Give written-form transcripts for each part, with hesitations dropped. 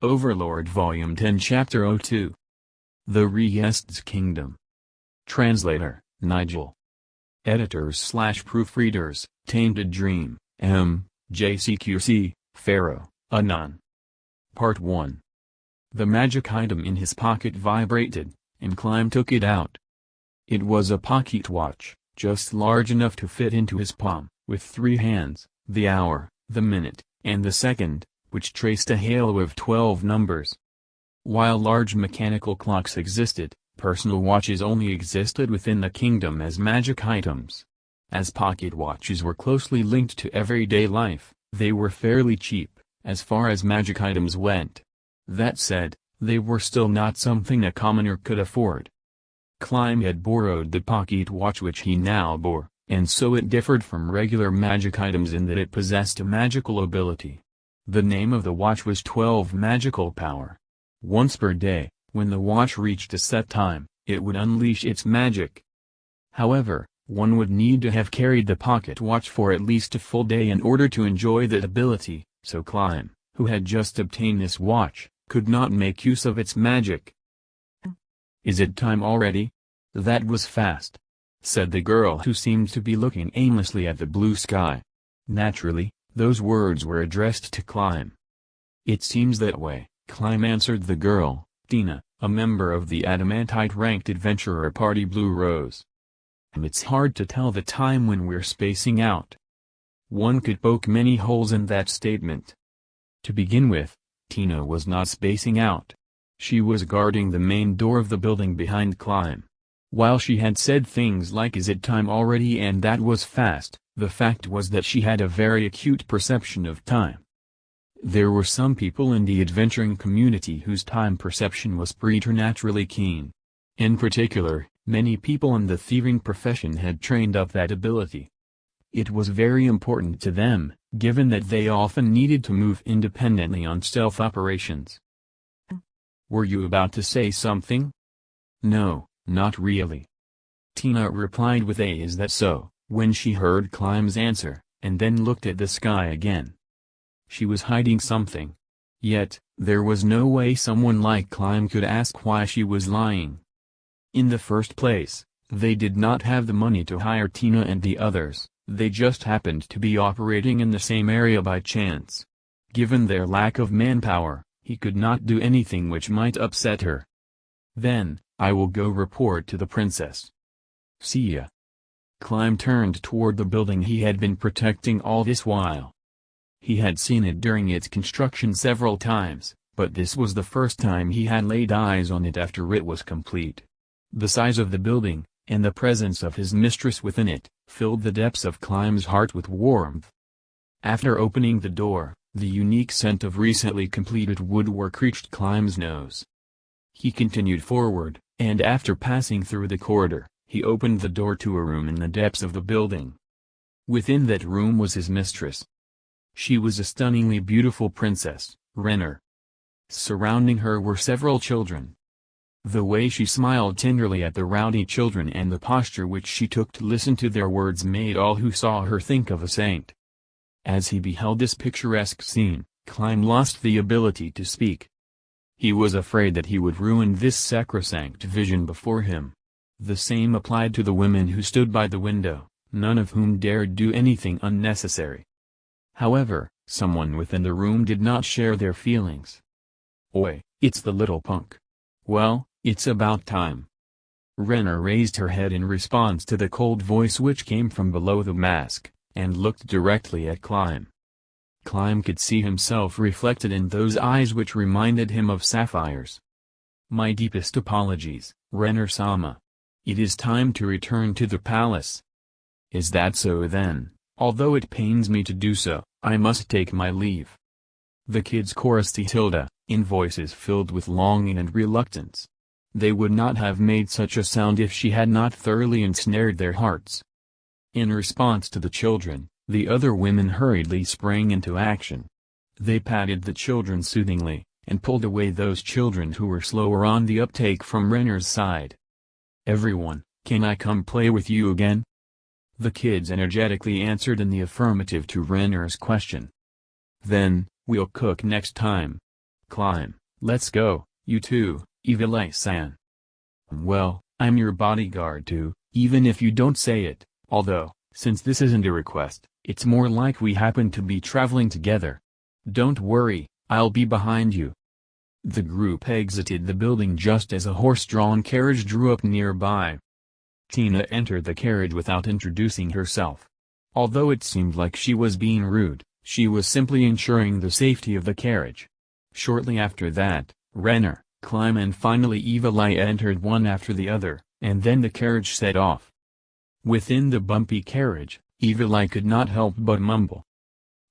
Overlord Volume 10 Chapter 02. The Reest's Kingdom. Translator, Nigel. Editors/proofreaders, Tainted Dream, M. JCQC, Pharaoh, Anon. Part 1. The magic item in his pocket vibrated, and Climb took it out. It was a pocket watch, just large enough to fit into his palm, with 3 hands, the hour, the minute, and the second, which traced a halo of 12 numbers. While large mechanical clocks existed, personal watches only existed within the kingdom as magic items. As pocket watches were closely linked to everyday life, they were fairly cheap, as far as magic items went. That said, they were still not something a commoner could afford. Climb had borrowed the pocket watch which he now bore, and so it differed from regular magic items in that it possessed a magical ability. The name of the watch was 12 Magical Power. Once per day, when the watch reached a set time, it would unleash its magic. However, one would need to have carried the pocket watch for at least a full day in order to enjoy that ability, so Climb, who had just obtained this watch, could not make use of its magic. "Is it time already? That was fast," said the girl who seemed to be looking aimlessly at the blue sky. Naturally, those words were addressed to Climb. "It seems that way," Climb answered the girl, Tina, a member of the Adamantite-ranked adventurer party Blue Rose. "It's hard to tell the time when we're spacing out." One could poke many holes in that statement. To begin with, Tina was not spacing out. She was guarding the main door of the building behind Climb. While she had said things like "is it time already" and "that was fast," the fact was that she had a very acute perception of time. There were some people in the adventuring community whose time perception was preternaturally keen. In particular, many people in the thieving profession had trained up that ability. It was very important to them, given that they often needed to move independently on stealth operations. "Were you about to say something?" "No, not really." Tina replied with a "is that so?" when she heard Climb's answer, and then looked at the sky again. She was hiding something. Yet, there was no way someone like Climb could ask why she was lying. In the first place, they did not have the money to hire Tina and the others, they just happened to be operating in the same area by chance. Given their lack of manpower, he could not do anything which might upset her. "Then, I will go report to the princess. See ya." Climb turned toward the building he had been protecting all this while. He had seen it during its construction several times, but this was the first time he had laid eyes on it after it was complete. The size of the building, and the presence of his mistress within it, filled the depths of Climb's heart with warmth. After opening the door, the unique scent of recently completed woodwork reached Climb's nose. He continued forward, and after passing through the corridor, he opened the door to a room in the depths of the building. Within that room was his mistress. She was a stunningly beautiful princess, Renner. Surrounding her were several children. The way she smiled tenderly at the rowdy children and the posture which she took to listen to their words made all who saw her think of a saint. As he beheld this picturesque scene, Climb lost the ability to speak. He was afraid that he would ruin this sacrosanct vision before him. The same applied to the women who stood by the window, none of whom dared do anything unnecessary. However, someone within the room did not share their feelings. "Oi, it's the little punk. Well, it's about time." Renner raised her head in response to the cold voice which came from below the mask, and looked directly at Climb. Climb could see himself reflected in those eyes which reminded him of sapphires. "My deepest apologies, Renner-sama. It is time to return to the palace." "Is that so then? Although it pains me to do so, I must take my leave." The kids chorused Tilda, in voices filled with longing and reluctance. They would not have made such a sound if she had not thoroughly ensnared their hearts. In response to the children, the other women hurriedly sprang into action. They patted the children soothingly, and pulled away those children who were slower on the uptake from Renner's side. "Everyone, can I come play with you again?" The kids energetically answered in the affirmative to Renner's question. "Then, we'll cook next time." Climb, let's go, you too, Evilai-san. Well, I'm your bodyguard too, even if you don't say it, although, since this isn't a request, it's more like we happen to be traveling together. Don't worry, I'll be behind you. The group exited the building just as a horse-drawn carriage drew up nearby. Tina entered the carriage without introducing herself. Although it seemed like she was being rude, she was simply ensuring the safety of the carriage. Shortly after that, Renner, Climb and finally Evilai entered one after the other, and then the carriage set off. Within the bumpy carriage, Evilai could not help but mumble.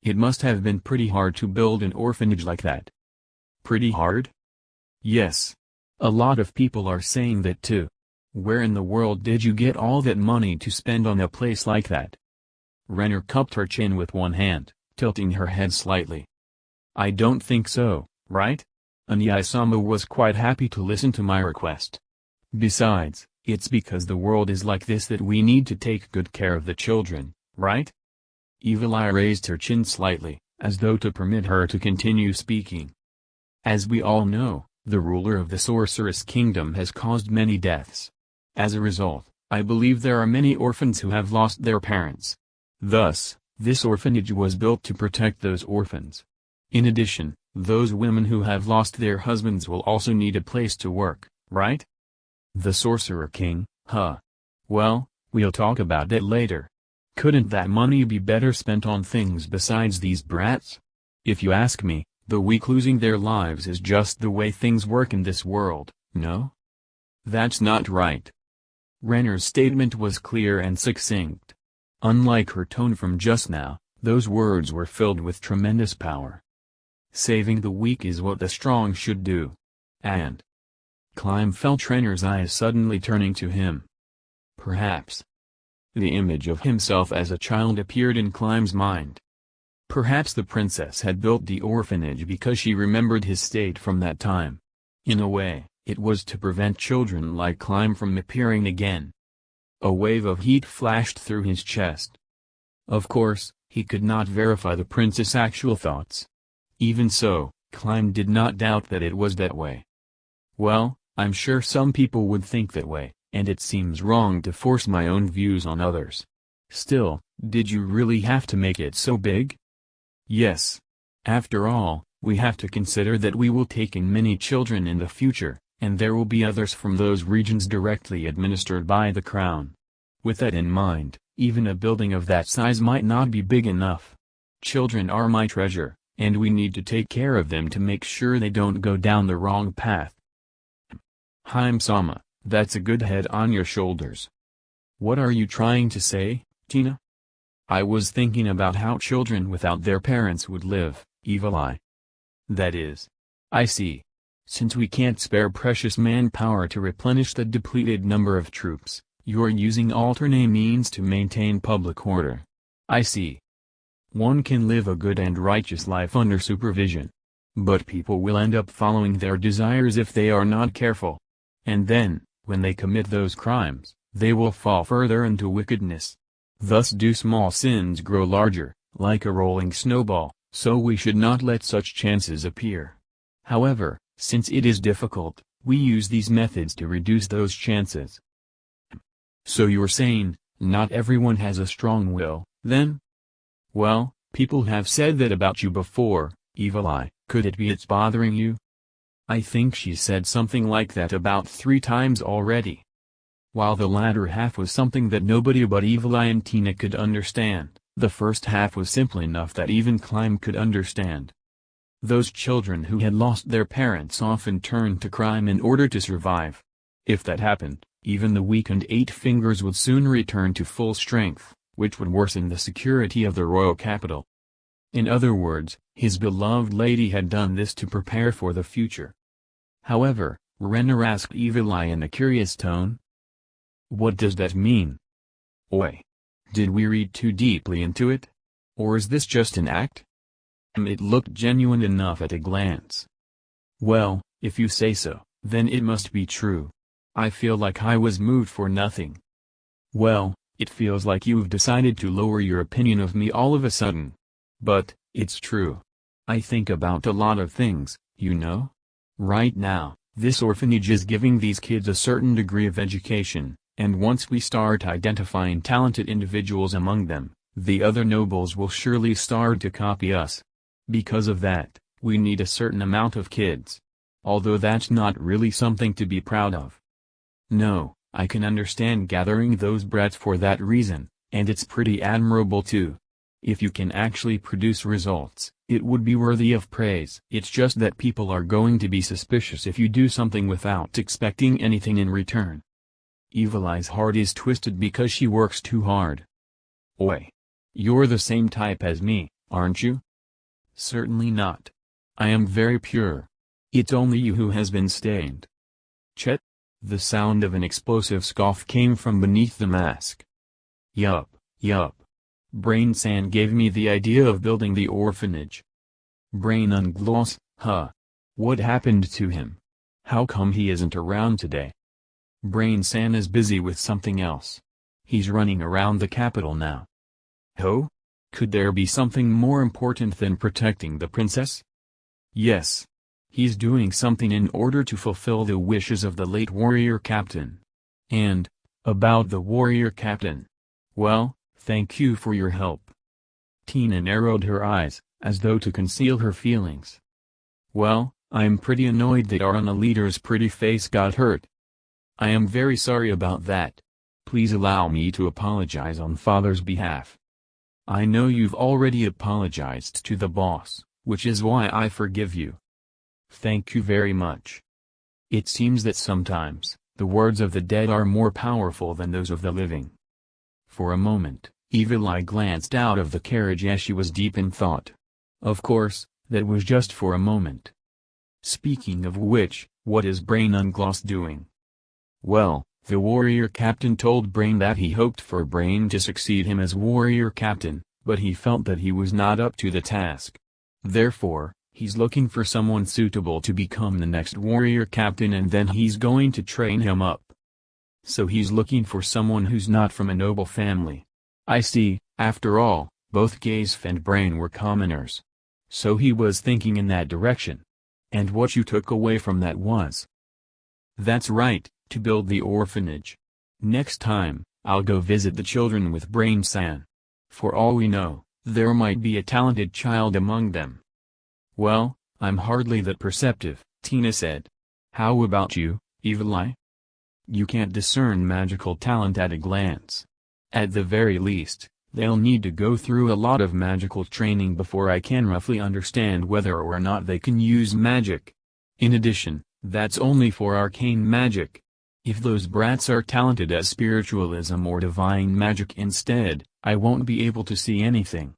It must have been pretty hard to build an orphanage like that. Pretty hard? Yes. A lot of people are saying that too. Where in the world did you get all that money to spend on a place like that? Renner cupped her chin with one hand, tilting her head slightly. I don't think so, right? Anyai-sama was quite happy to listen to my request. Besides, it's because the world is like this that we need to take good care of the children, right? Evilai raised her chin slightly, as though to permit her to continue speaking. As we all know, the ruler of the Sorceress Kingdom has caused many deaths. As a result, I believe there are many orphans who have lost their parents. Thus, this orphanage was built to protect those orphans. In addition, those women who have lost their husbands will also need a place to work, right? The Sorcerer King, huh? Well, we'll talk about that later. Couldn't that money be better spent on things besides these brats? If you ask me, the weak losing their lives is just the way things work in this world, no? That's not right. Renner's statement was clear and succinct. Unlike her tone from just now, those words were filled with tremendous power. Saving the weak is what the strong should do. And Climb felt Renner's eyes suddenly turning to him. Perhaps the image of himself as a child appeared in Climb's mind. Perhaps the princess had built the orphanage because she remembered his state from that time. In a way, it was to prevent children like Climb from appearing again. A wave of heat flashed through his chest. Of course, he could not verify the princess' actual thoughts. Even so, Climb did not doubt that it was that way. Well, I'm sure some people would think that way, and it seems wrong to force my own views on others. Still, did you really have to make it so big? Yes. After all, we have to consider that we will take in many children in the future, and there will be others from those regions directly administered by the crown. With that in mind, even a building of that size might not be big enough. Children are my treasure, and we need to take care of them to make sure they don't go down the wrong path. Haim-sama, that's a good head on your shoulders. What are you trying to say, Tina? I was thinking about how children without their parents would live, Evilai. That is. I see. Since we can't spare precious manpower to replenish the depleted number of troops, you're using alternate means to maintain public order. I see. One can live a good and righteous life under supervision. But people will end up following their desires if they are not careful. And then, when they commit those crimes, they will fall further into wickedness. Thus do small sins grow larger, like a rolling snowball, so we should not let such chances appear. However, since it is difficult, we use these methods to reduce those chances. So you're saying, not everyone has a strong will, then? Well, people have said that about you before, Evilai. Could it be it's bothering you? I think she said something like that about 3 times already. While the latter half was something that nobody but Evilai and Tina could understand, the first half was simple enough that even Climb could understand. Those children who had lost their parents often turned to crime in order to survive. If that happened, even the weakened 8 fingers would soon return to full strength, which would worsen the security of the royal capital. In other words, his beloved lady had done this to prepare for the future. However, Renner asked Evilai in a curious tone. What does that mean? Oi. Did we read too deeply into it? Or is this just an act? It looked genuine enough at a glance. Well, if you say so, then it must be true. I feel like I was moved for nothing. Well, it feels like you've decided to lower your opinion of me all of a sudden. But, it's true. I think about a lot of things, you know? Right now, this orphanage is giving these kids a certain degree of education, and once we start identifying talented individuals among them, the other nobles will surely start to copy us. Because of that, we need a certain amount of kids. Although that's not really something to be proud of. No, I can understand gathering those brats for that reason, and it's pretty admirable too. If you can actually produce results, it would be worthy of praise. It's just that people are going to be suspicious if you do something without expecting anything in return. Evil Eye's heart is twisted because she works too hard. Oi! You're the same type as me, aren't you? Certainly not. I am very pure. It's only you who has been stained. Chet? The sound of an explosive scoff came from beneath the mask. Yup. Brain Sand gave me the idea of building the orphanage. Brain Ungloss, huh? What happened to him? How come he isn't around today? Brain Sand is busy with something else. He's running around the capital now. Oh? Could there be something more important than protecting the princess? Yes. He's doing something in order to fulfill the wishes of the late warrior captain. And, about the warrior captain. Well, thank you for your help. Tina narrowed her eyes, as though to conceal her feelings. Well, I'm pretty annoyed that our leader's pretty face got hurt. I am very sorry about that. Please allow me to apologize on Father's behalf. I know you've already apologized to the boss, which is why I forgive you. Thank you very much. It seems that sometimes, the words of the dead are more powerful than those of the living. For a moment, Evil Eye glanced out of the carriage as she was deep in thought. Of course, that was just for a moment. Speaking of which, what is Brain Ungloss doing? Well, the warrior captain told Brain that he hoped for Brain to succeed him as warrior captain, but he felt that he was not up to the task. Therefore, he's looking for someone suitable to become the next warrior captain, and then he's going to train him up. So he's looking for someone who's not from a noble family. I see. After all, both Gaze and Brain were commoners. So he was thinking in that direction. And what you took away from that was? That's right, to build the orphanage. Next time, I'll go visit the children with Brain San. For all we know, there might be a talented child among them. Well, I'm hardly that perceptive, Tina said. How about you, Evil Eye? You can't discern magical talent at a glance. At the very least, they'll need to go through a lot of magical training before I can roughly understand whether or not they can use magic. In addition, that's only for arcane magic. If those brats are talented at spiritualism or divine magic instead, I won't be able to see anything.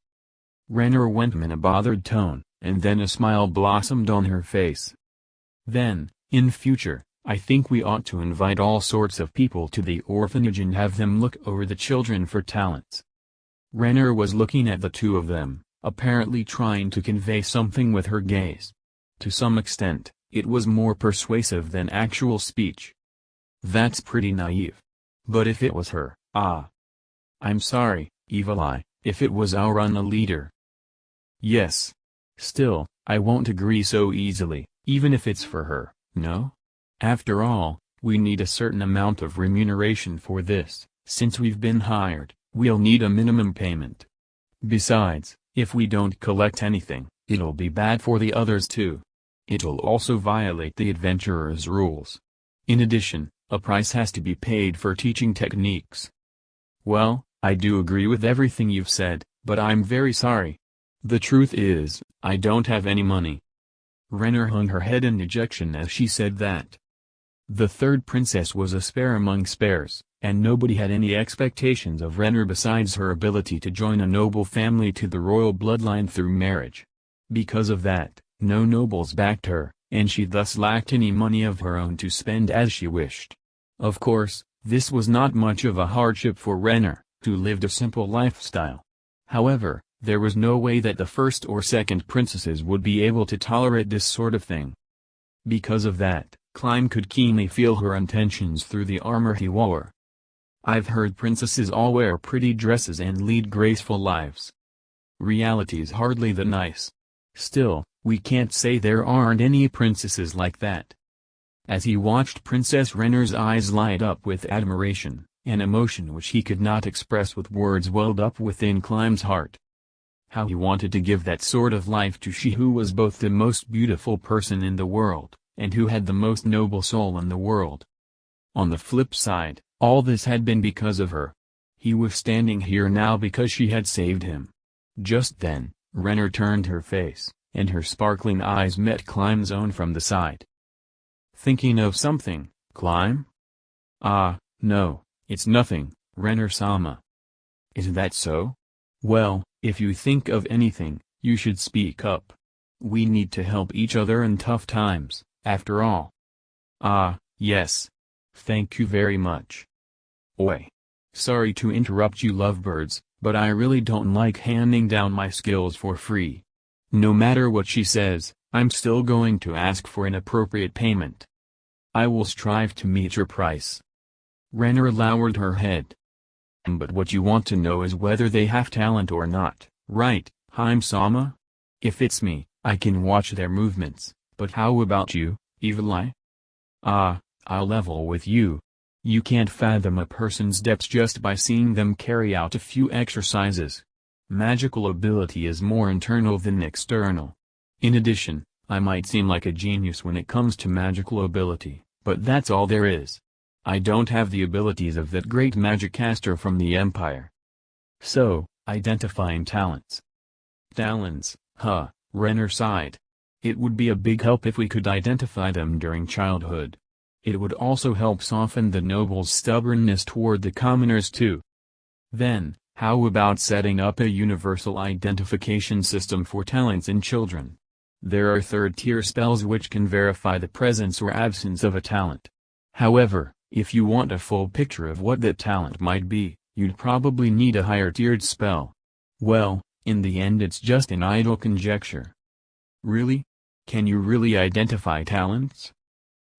Renner went in a bothered tone, and then a smile blossomed on her face. Then, in future, I think we ought to invite all sorts of people to the orphanage and have them look over the children for talents. Renner was looking at the two of them, apparently trying to convey something with her gaze. To some extent, it was more persuasive than actual speech. That's pretty naive. But if it was her, I'm sorry, Evil Eye, if it was our leader. Yes. Still, I won't agree so easily, even if it's for her, no? After all, we need a certain amount of remuneration for this. Since we've been hired, we'll need a minimum payment. Besides, if we don't collect anything, it'll be bad for the others too. It'll also violate the adventurer's rules. In addition, a price has to be paid for teaching techniques. Well, I do agree with everything you've said, but I'm very sorry. The truth is, I don't have any money. Renner hung her head in dejection as she said that. The third princess was a spare among spares, and nobody had any expectations of Renner besides her ability to join a noble family to the royal bloodline through marriage. Because of that, no nobles backed her, and she thus lacked any money of her own to spend as she wished. Of course, this was not much of a hardship for Renner, who lived a simple lifestyle. However, there was no way that the first or second princesses would be able to tolerate this sort of thing. Because of that, Climb could keenly feel her intentions through the armor he wore. I've heard princesses all wear pretty dresses and lead graceful lives. Reality's hardly that nice. Still, We can't say there aren't any princesses like that. As he watched Princess Renner's eyes light up with admiration, an emotion which he could not express with words welled up within Climb's heart. How he wanted to give that sort of life to she who was both the most beautiful person in the world, and who had the most noble soul in the world. On the flip side, all this had been because of her. He was standing here now because she had saved him. Just then, Renner turned her face, and her sparkling eyes met Climb's own from the side. "Thinking of something, Climb?" "Ah, no, it's nothing, Renner-sama." "Is that so? Well, if you think of anything, you should speak up. We need to help each other in tough times, after all." "Ah, yes. Thank you very much." "Oi. Sorry to interrupt you lovebirds, but I really don't like handing down my skills for free. No matter what she says, I'm still going to ask for an appropriate payment. I will strive to meet your price." Renner lowered her head. "But what you want to know is whether they have talent or not, right, Haim-sama? If it's me, I can watch their movements, but how about you, Evil Eye?" "Ah, I'll level with you. You can't fathom a person's depths just by seeing them carry out a few exercises. Magical ability is more internal than external. In addition, I might seem like a genius when it comes to magical ability, but that's all there is. I don't have the abilities of that great magic caster from the Empire." So, identifying talents. "Talents, huh," Renner sighed. "It would be a big help if we could identify them during childhood. It would also help soften the nobles' stubbornness toward the commoners too. Then, how about setting up a universal identification system for talents in children? There are third-tier spells which can verify the presence or absence of a talent. However, if you want a full picture of what that talent might be, you'd probably need a higher-tiered spell. Well, in the end it's just an idle conjecture." "Really? Can you really identify talents?"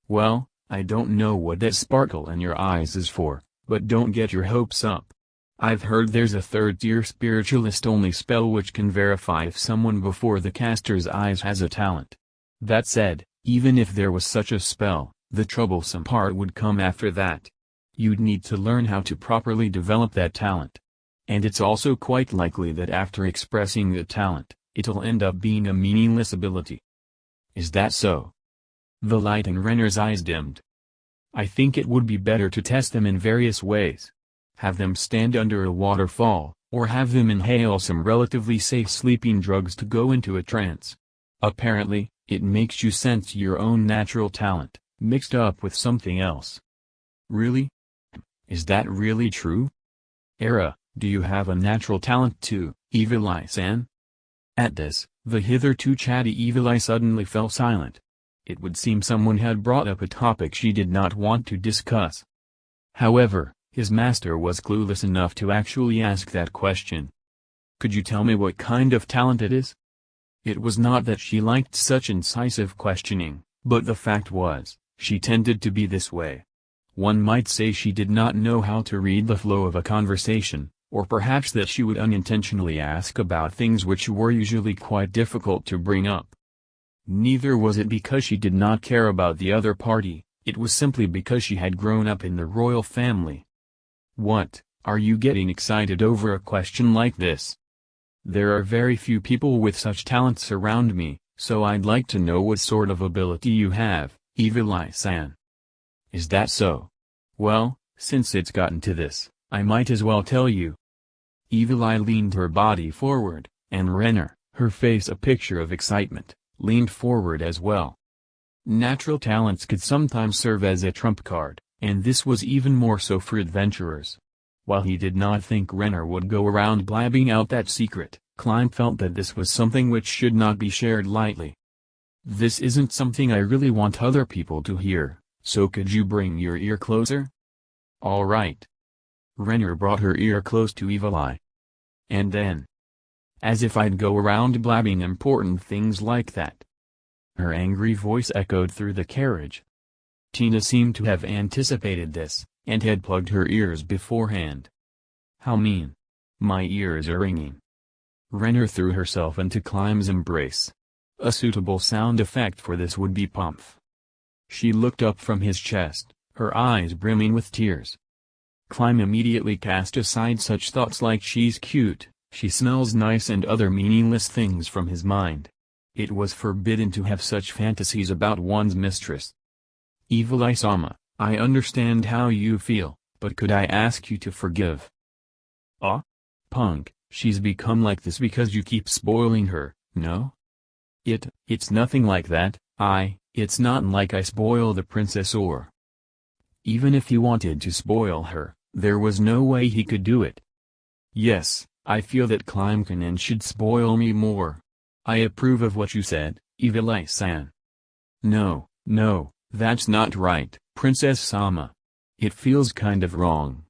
"Well, I don't know what that sparkle in your eyes is for, but don't get your hopes up. I've heard there's a third-tier spiritualist-only spell which can verify if someone before the caster's eyes has a talent. That said, even if there was such a spell, the troublesome part would come after that. You'd need to learn how to properly develop that talent. And it's also quite likely that after expressing the talent, it'll end up being a meaningless ability." "Is that so?" The light in Renner's eyes dimmed. "I think it would be better to test them in various ways. Have them stand under a waterfall, or have them inhale some relatively safe sleeping drugs to go into a trance. Apparently, it makes you sense your own natural talent, mixed up with something else." "Really? Is that really true? Era, do you have a natural talent too, Evil Eye-san?" At this, the hitherto chatty Evil Eye suddenly fell silent. It would seem someone had brought up a topic she did not want to discuss. However, his master was clueless enough to actually ask that question. "Could you tell me what kind of talent it is?" It was not that she liked such incisive questioning, but the fact was, she tended to be this way. One might say she did not know how to read the flow of a conversation, or perhaps that she would unintentionally ask about things which were usually quite difficult to bring up. Neither was it because she did not care about the other party, it was simply because she had grown up in the royal family. "What, are you getting excited over a question like this? There are very few people with such talents around me, so I'd like to know what sort of ability you have, Evil Eye-san." "Is that so? Well, since it's gotten to this, I might as well tell you." Evil Eye leaned her body forward, and Renner, her face a picture of excitement, leaned forward as well. Natural talents could sometimes serve as a trump card, and this was even more so for adventurers. While he did not think Renner would go around blabbing out that secret, Climb felt that this was something which should not be shared lightly. "This isn't something I really want other people to hear, so could you bring your ear closer?" "All right." Renner brought her ear close to Evil Eye. "And then?" "As if I'd go around blabbing important things like that." Her angry voice echoed through the carriage. Tina seemed to have anticipated this, and had plugged her ears beforehand. "How mean. My ears are ringing." Renner threw herself into Climb's embrace. A suitable sound effect for this would be pumph. She looked up from his chest, her eyes brimming with tears. Climb immediately cast aside such thoughts like she's cute, she smells nice and other meaningless things from his mind. It was forbidden to have such fantasies about one's mistress. Evil Eye-sama, I understand how you feel, but could I ask you to forgive? Ah? Punk, she's become like this because you keep spoiling her, no? It's nothing like that, it's not like I spoil the princess or. Even if he wanted to spoil her, there was no way he could do it. Yes, I feel that Climb can and should spoil me more. I approve of what you said, Evil Eye-san. No, that's not right, Princess Sama. It feels kind of wrong.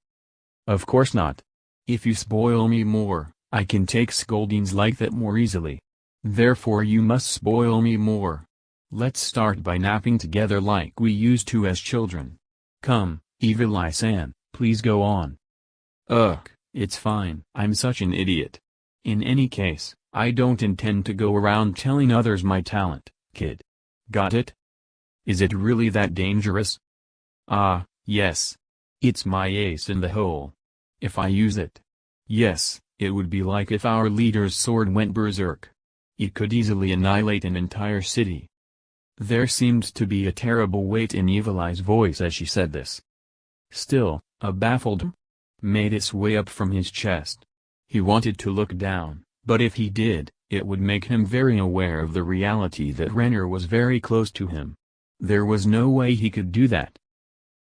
Of course not. If you spoil me more, I can take scoldings like that more easily. Therefore you must spoil me more. Let's start by napping together like we used to as children. Come, Evil Eye-san, please go on. Ugh, it's fine. I'm such an idiot. In any case, I don't intend to go around telling others my talent, kid. Got it? Is it really that dangerous? Ah, yes. It's my ace in the hole. If I use it. Yes, it would be like if our leader's sword went berserk. It could easily annihilate an entire city. There seemed to be a terrible weight in Evil Eye's voice as she said this. Still, a baffled made its way up from his chest. He wanted to look down, but if he did, it would make him very aware of the reality that Renner was very close to him. There was no way he could do that.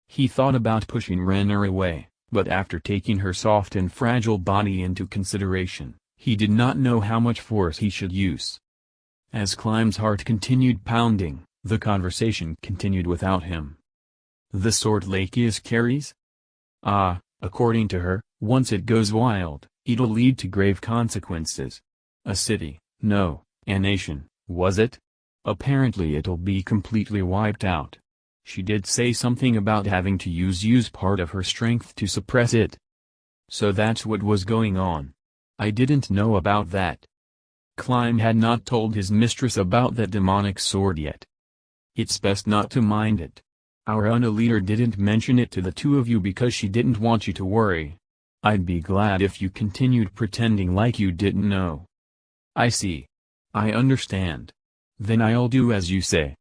He thought about pushing Renner away, but after taking her soft and fragile body into consideration, he did not know how much force he should use. As Climb's heart continued pounding, the conversation continued without him. The sword Lacheus carries? Ah, according to her, once it goes wild, it'll lead to grave consequences. A city, no, a nation, was it? Apparently it'll be completely wiped out. She did say something about having to use part of her strength to suppress it. So that's what was going on. I didn't know about that. Climb had not told his mistress about that demonic sword yet. It's best not to mind it. Our Una leader didn't mention it to the two of you because she didn't want you to worry. I'd be glad if you continued pretending like you didn't know. I see. I understand. Then I'll do as you say.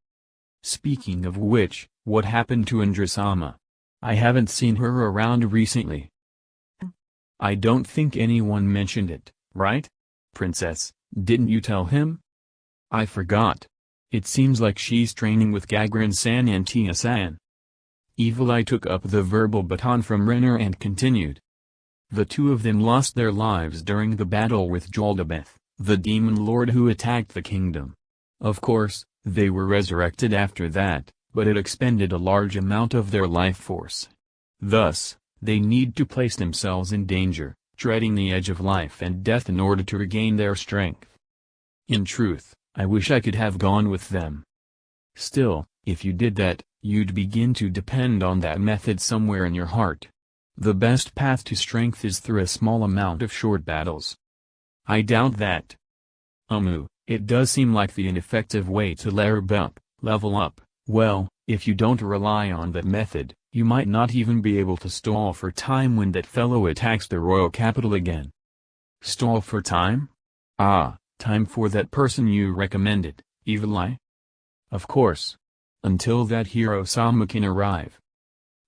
Speaking of which, what happened to Indra-sama? I haven't seen her around recently. I don't think anyone mentioned it, right? Princess, didn't you tell him? I forgot. It seems like she's training with Gagrin-san and Tia-san. Evil Eye took up the verbal baton from Renner and continued. The two of them lost their lives during the battle with Jaldabeth, the demon lord who attacked the kingdom. Of course, they were resurrected after that, but it expended a large amount of their life force. Thus, they need to place themselves in danger, treading the edge of life and death in order to regain their strength. In truth, I wish I could have gone with them. Still, if you did that, you'd begin to depend on that method somewhere in your heart. The best path to strength is through a small amount of short battles. I doubt that. It does seem like the ineffective way to level up. Well, if you don't rely on that method, you might not even be able to stall for time when that fellow attacks the royal capital again. Stall for time? Ah, time for that person you recommended, Evil Eye? Of course. Until that hero-sama can arrive.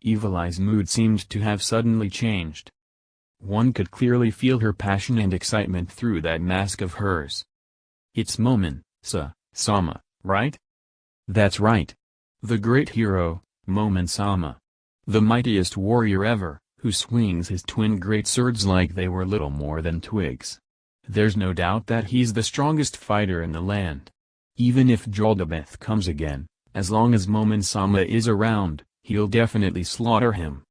Evil Eye's mood seemed to have suddenly changed. One could clearly feel her passion and excitement through that mask of hers. It's Sama, right? That's right. The great hero, Sama. The mightiest warrior ever, who swings his twin great swords like they were little more than twigs. There's no doubt that he's the strongest fighter in the land. Even if Jaldabeth comes again, as long as Sama is around, he'll definitely slaughter him.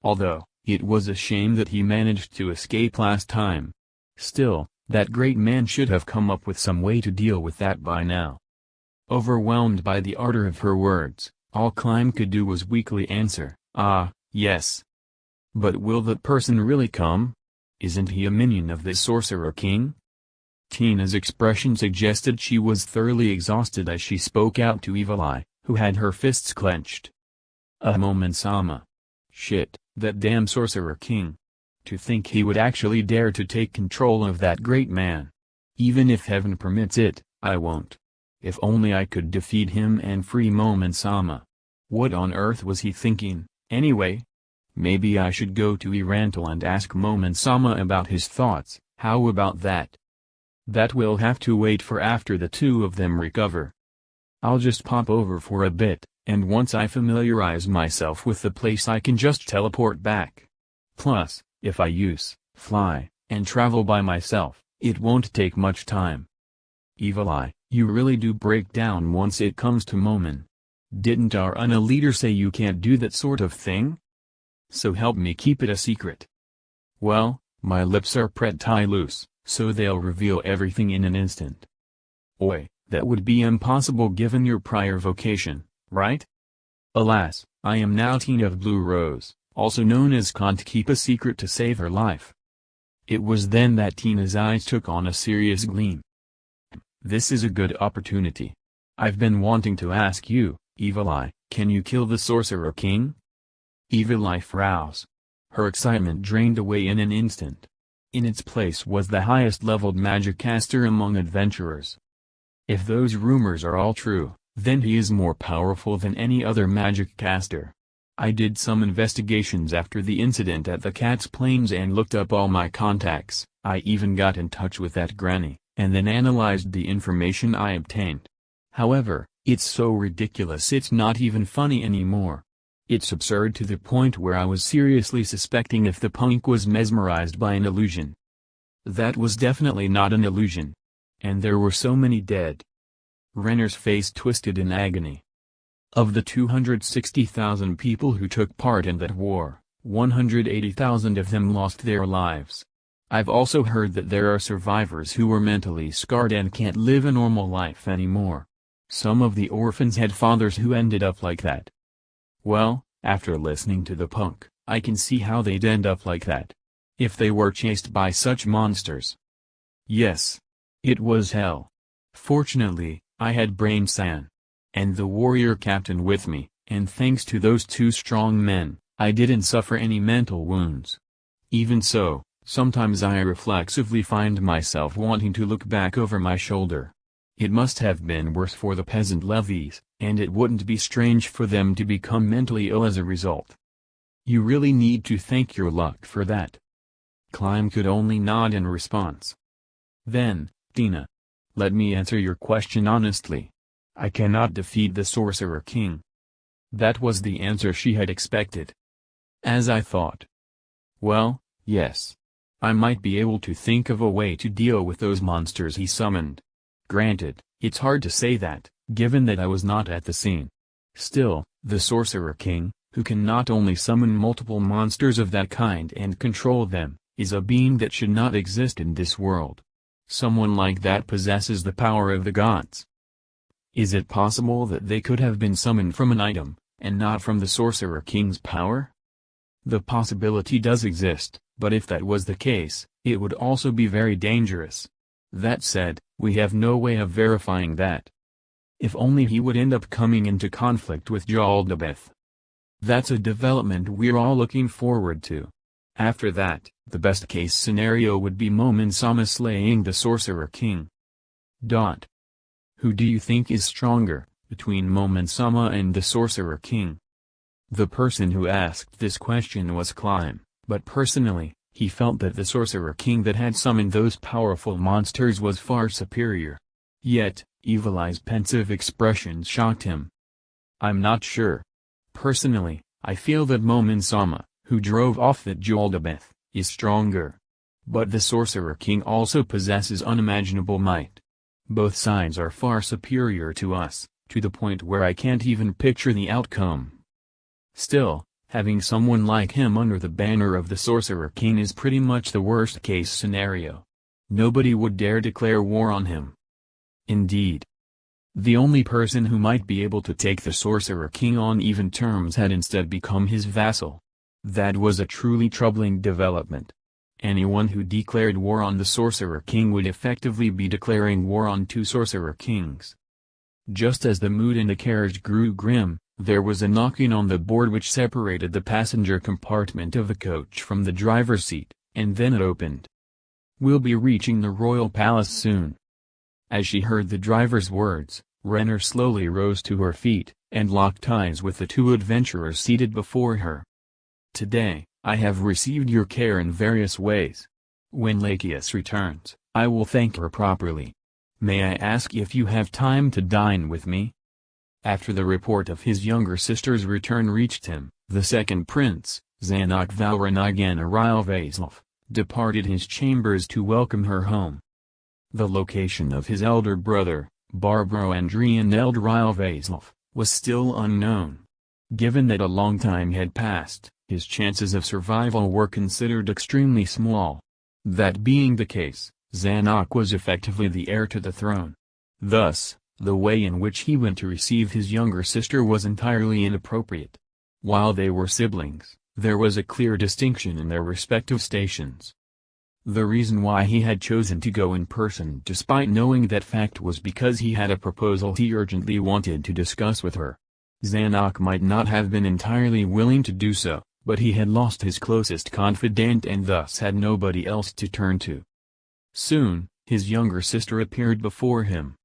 Although, it was a shame that he managed to escape last time. Still, that great man should have come up with some way to deal with that by now. Overwhelmed by the ardor of her words, all Climb could do was weakly answer, yes. But will that person really come? Isn't he a minion of the Sorcerer King? Tina's expression suggested she was thoroughly exhausted as she spoke out to Evil Eye, who had her fists clenched. Moment-sama. Shit, that damn Sorcerer King. To think he would actually dare to take control of that great man. Even if heaven permits it, I won't. If only I could defeat him and free Moment-sama. What on earth was he thinking, anyway? Maybe I should go to Irantal and ask Moment-sama about his thoughts. How about that? That will have to wait for after the two of them recover. I'll just pop over for a bit, and once I familiarize myself with the place I can just teleport back. Plus, if I use, fly, and travel by myself, it won't take much time. Evil Eye, you really do break down once it comes to Momen. Didn't our UNA leader say you can't do that sort of thing? So help me keep it a secret. Well, my lips are pretty loose, so they'll reveal everything in an instant. Oi, that would be impossible given your prior vocation, right? Alas, I am now Tina of Blue Rose, also known as can't keep a secret to save her life. It was then that Tina's eyes took on a serious gleam. This is a good opportunity. I've been wanting to ask you, Evil Eye, can you kill the Sorcerer King? Evil Eye frowns. Her excitement drained away in an instant. In its place was the highest-leveled magic caster among adventurers. If those rumors are all true, then he is more powerful than any other magic caster. I did some investigations after the incident at the Cat's Plains and looked up all my contacts. I even got in touch with that granny, and then analyzed the information I obtained. However, it's so ridiculous it's not even funny anymore. It's absurd to the point where I was seriously suspecting if the punk was mesmerized by an illusion. That was definitely not an illusion. And there were so many dead. Renner's face twisted in agony. Of the 260,000 people who took part in that war, 180,000 of them lost their lives. I've also heard that there are survivors who were mentally scarred and can't live a normal life anymore. Some of the orphans had fathers who ended up like that. Well, after listening to the punk, I can see how they'd end up like that. If they were chased by such monsters. Yes. It was hell. Fortunately, I had Brain-san. And the warrior captain with me, and thanks to those two strong men, I didn't suffer any mental wounds. Even so, sometimes I reflexively find myself wanting to look back over my shoulder. It must have been worse for the peasant levies, and it wouldn't be strange for them to become mentally ill as a result. You really need to thank your luck for that. Climb could only nod in response. Then, Tina. Let me answer your question honestly. I cannot defeat the Sorcerer King. That was the answer she had expected. As I thought. Well, yes. I might be able to think of a way to deal with those monsters he summoned. Granted, it's hard to say that, given that I was not at the scene. Still, the Sorcerer King, who can not only summon multiple monsters of that kind and control them, is a being that should not exist in this world. Someone like that possesses the power of the gods. Is it possible that they could have been summoned from an item, and not from the Sorcerer King's power? The possibility does exist, but if that was the case, it would also be very dangerous. That said, we have no way of verifying that. If only he would end up coming into conflict with Jaldabeth. That's a development we're all looking forward to. After that, the best-case scenario would be Momen-sama slaying the Sorcerer King. Who do you think is stronger, between Momen-sama and the Sorcerer King? The person who asked this question was Climb, but personally, he felt that the Sorcerer King that had summoned those powerful monsters was far superior. Yet, Evil Eye's pensive expression shocked him. I'm not sure. Personally, I feel that Momen-sama, who drove off that Jaldabeth, is stronger. But the Sorcerer King also possesses unimaginable might. Both sides are far superior to us, to the point where I can't even picture the outcome. Still, having someone like him under the banner of the Sorcerer King is pretty much the worst-case scenario. Nobody would dare declare war on him. Indeed. The only person who might be able to take the Sorcerer King on even terms had instead become his vassal. That was a truly troubling development. Anyone who declared war on the Sorcerer King would effectively be declaring war on two Sorcerer Kings. Just as the mood in the carriage grew grim, there was a knocking on the board which separated the passenger compartment of the coach from the driver's seat, and then it opened. "We'll be reaching the royal palace soon." As she heard the driver's words, Renner slowly rose to her feet, and locked eyes with the two adventurers seated before her. "Today, I have received your care in various ways. When Lachesis returns, I will thank her properly. May I ask if you have time to dine with me?" After the report of his younger sister's return reached him, the second prince, Zanok Valranagan Arilvaslov, departed his chambers to welcome her home. The location of his elder brother, Barbaro Andrian Eldrilvaslov, was still unknown. Given that a long time had passed, his chances of survival were considered extremely small. That being the case, Zanok was effectively the heir to the throne. Thus, the way in which he went to receive his younger sister was entirely inappropriate. While they were siblings, there was a clear distinction in their respective stations. The reason why he had chosen to go in person despite knowing that fact was because he had a proposal he urgently wanted to discuss with her. Zanok might not have been entirely willing to do so, but he had lost his closest confidant and thus had nobody else to turn to. Soon, his younger sister appeared before him.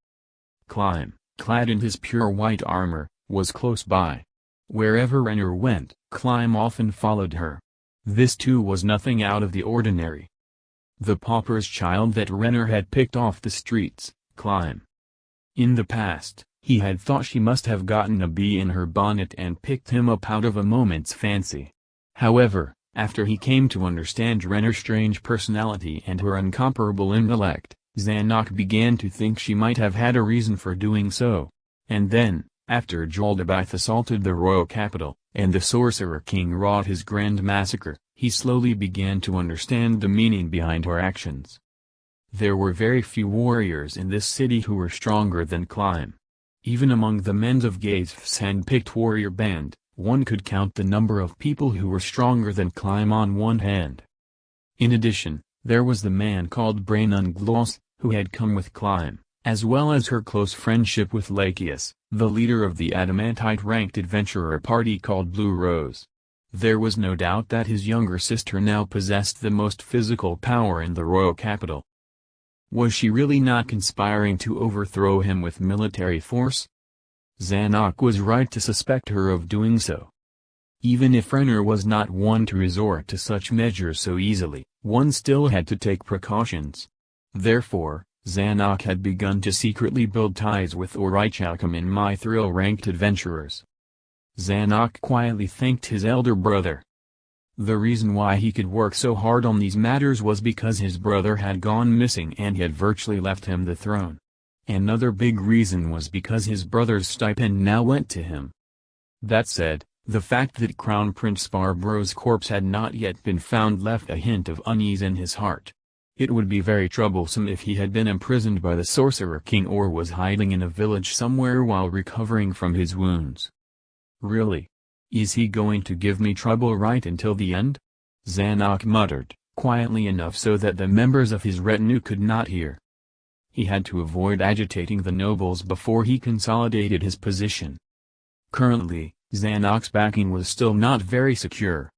Clym, clad in his pure white armor, was close by. Wherever Renner went, Clym often followed her. This too was nothing out of the ordinary. The pauper's child that Renner had picked off the streets, Clym. In the past, he had thought she must have gotten a bee in her bonnet and picked him up out of a moment's fancy. However, after he came to understand Renner's strange personality and her incomparable intellect, Zanok began to think she might have had a reason for doing so. And then, after Joldabath assaulted the royal capital, and the Sorcerer King wrought his grand massacre, he slowly began to understand the meaning behind her actions. There were very few warriors in this city who were stronger than Clym. Even among the men of Gazf's hand-picked warrior band, one could count the number of people who were stronger than Clym on one hand. In addition, there was the man called Brainunglos, who had come with Clym, as well as her close friendship with Lachesis, the leader of the adamantite-ranked adventurer party called Blue Rose. There was no doubt that his younger sister now possessed the most physical power in the royal capital. Was she really not conspiring to overthrow him with military force? Zanok was right to suspect her of doing so. Even if Renner was not one to resort to such measures so easily, one still had to take precautions. Therefore, Zanok had begun to secretly build ties with Orichaucum and Mithril-ranked adventurers. Zanok quietly thanked his elder brother. The reason why he could work so hard on these matters was because his brother had gone missing and had virtually left him the throne. Another big reason was because his brother's stipend now went to him. That said, the fact that Crown Prince Barbaro's corpse had not yet been found left a hint of unease in his heart. It would be very troublesome if he had been imprisoned by the Sorcerer King or was hiding in a village somewhere while recovering from his wounds. Really? Is he going to give me trouble right until the end? Zanok muttered, quietly enough so that the members of his retinue could not hear. He had to avoid agitating the nobles before he consolidated his position. Currently, Zanok's backing was still not very secure.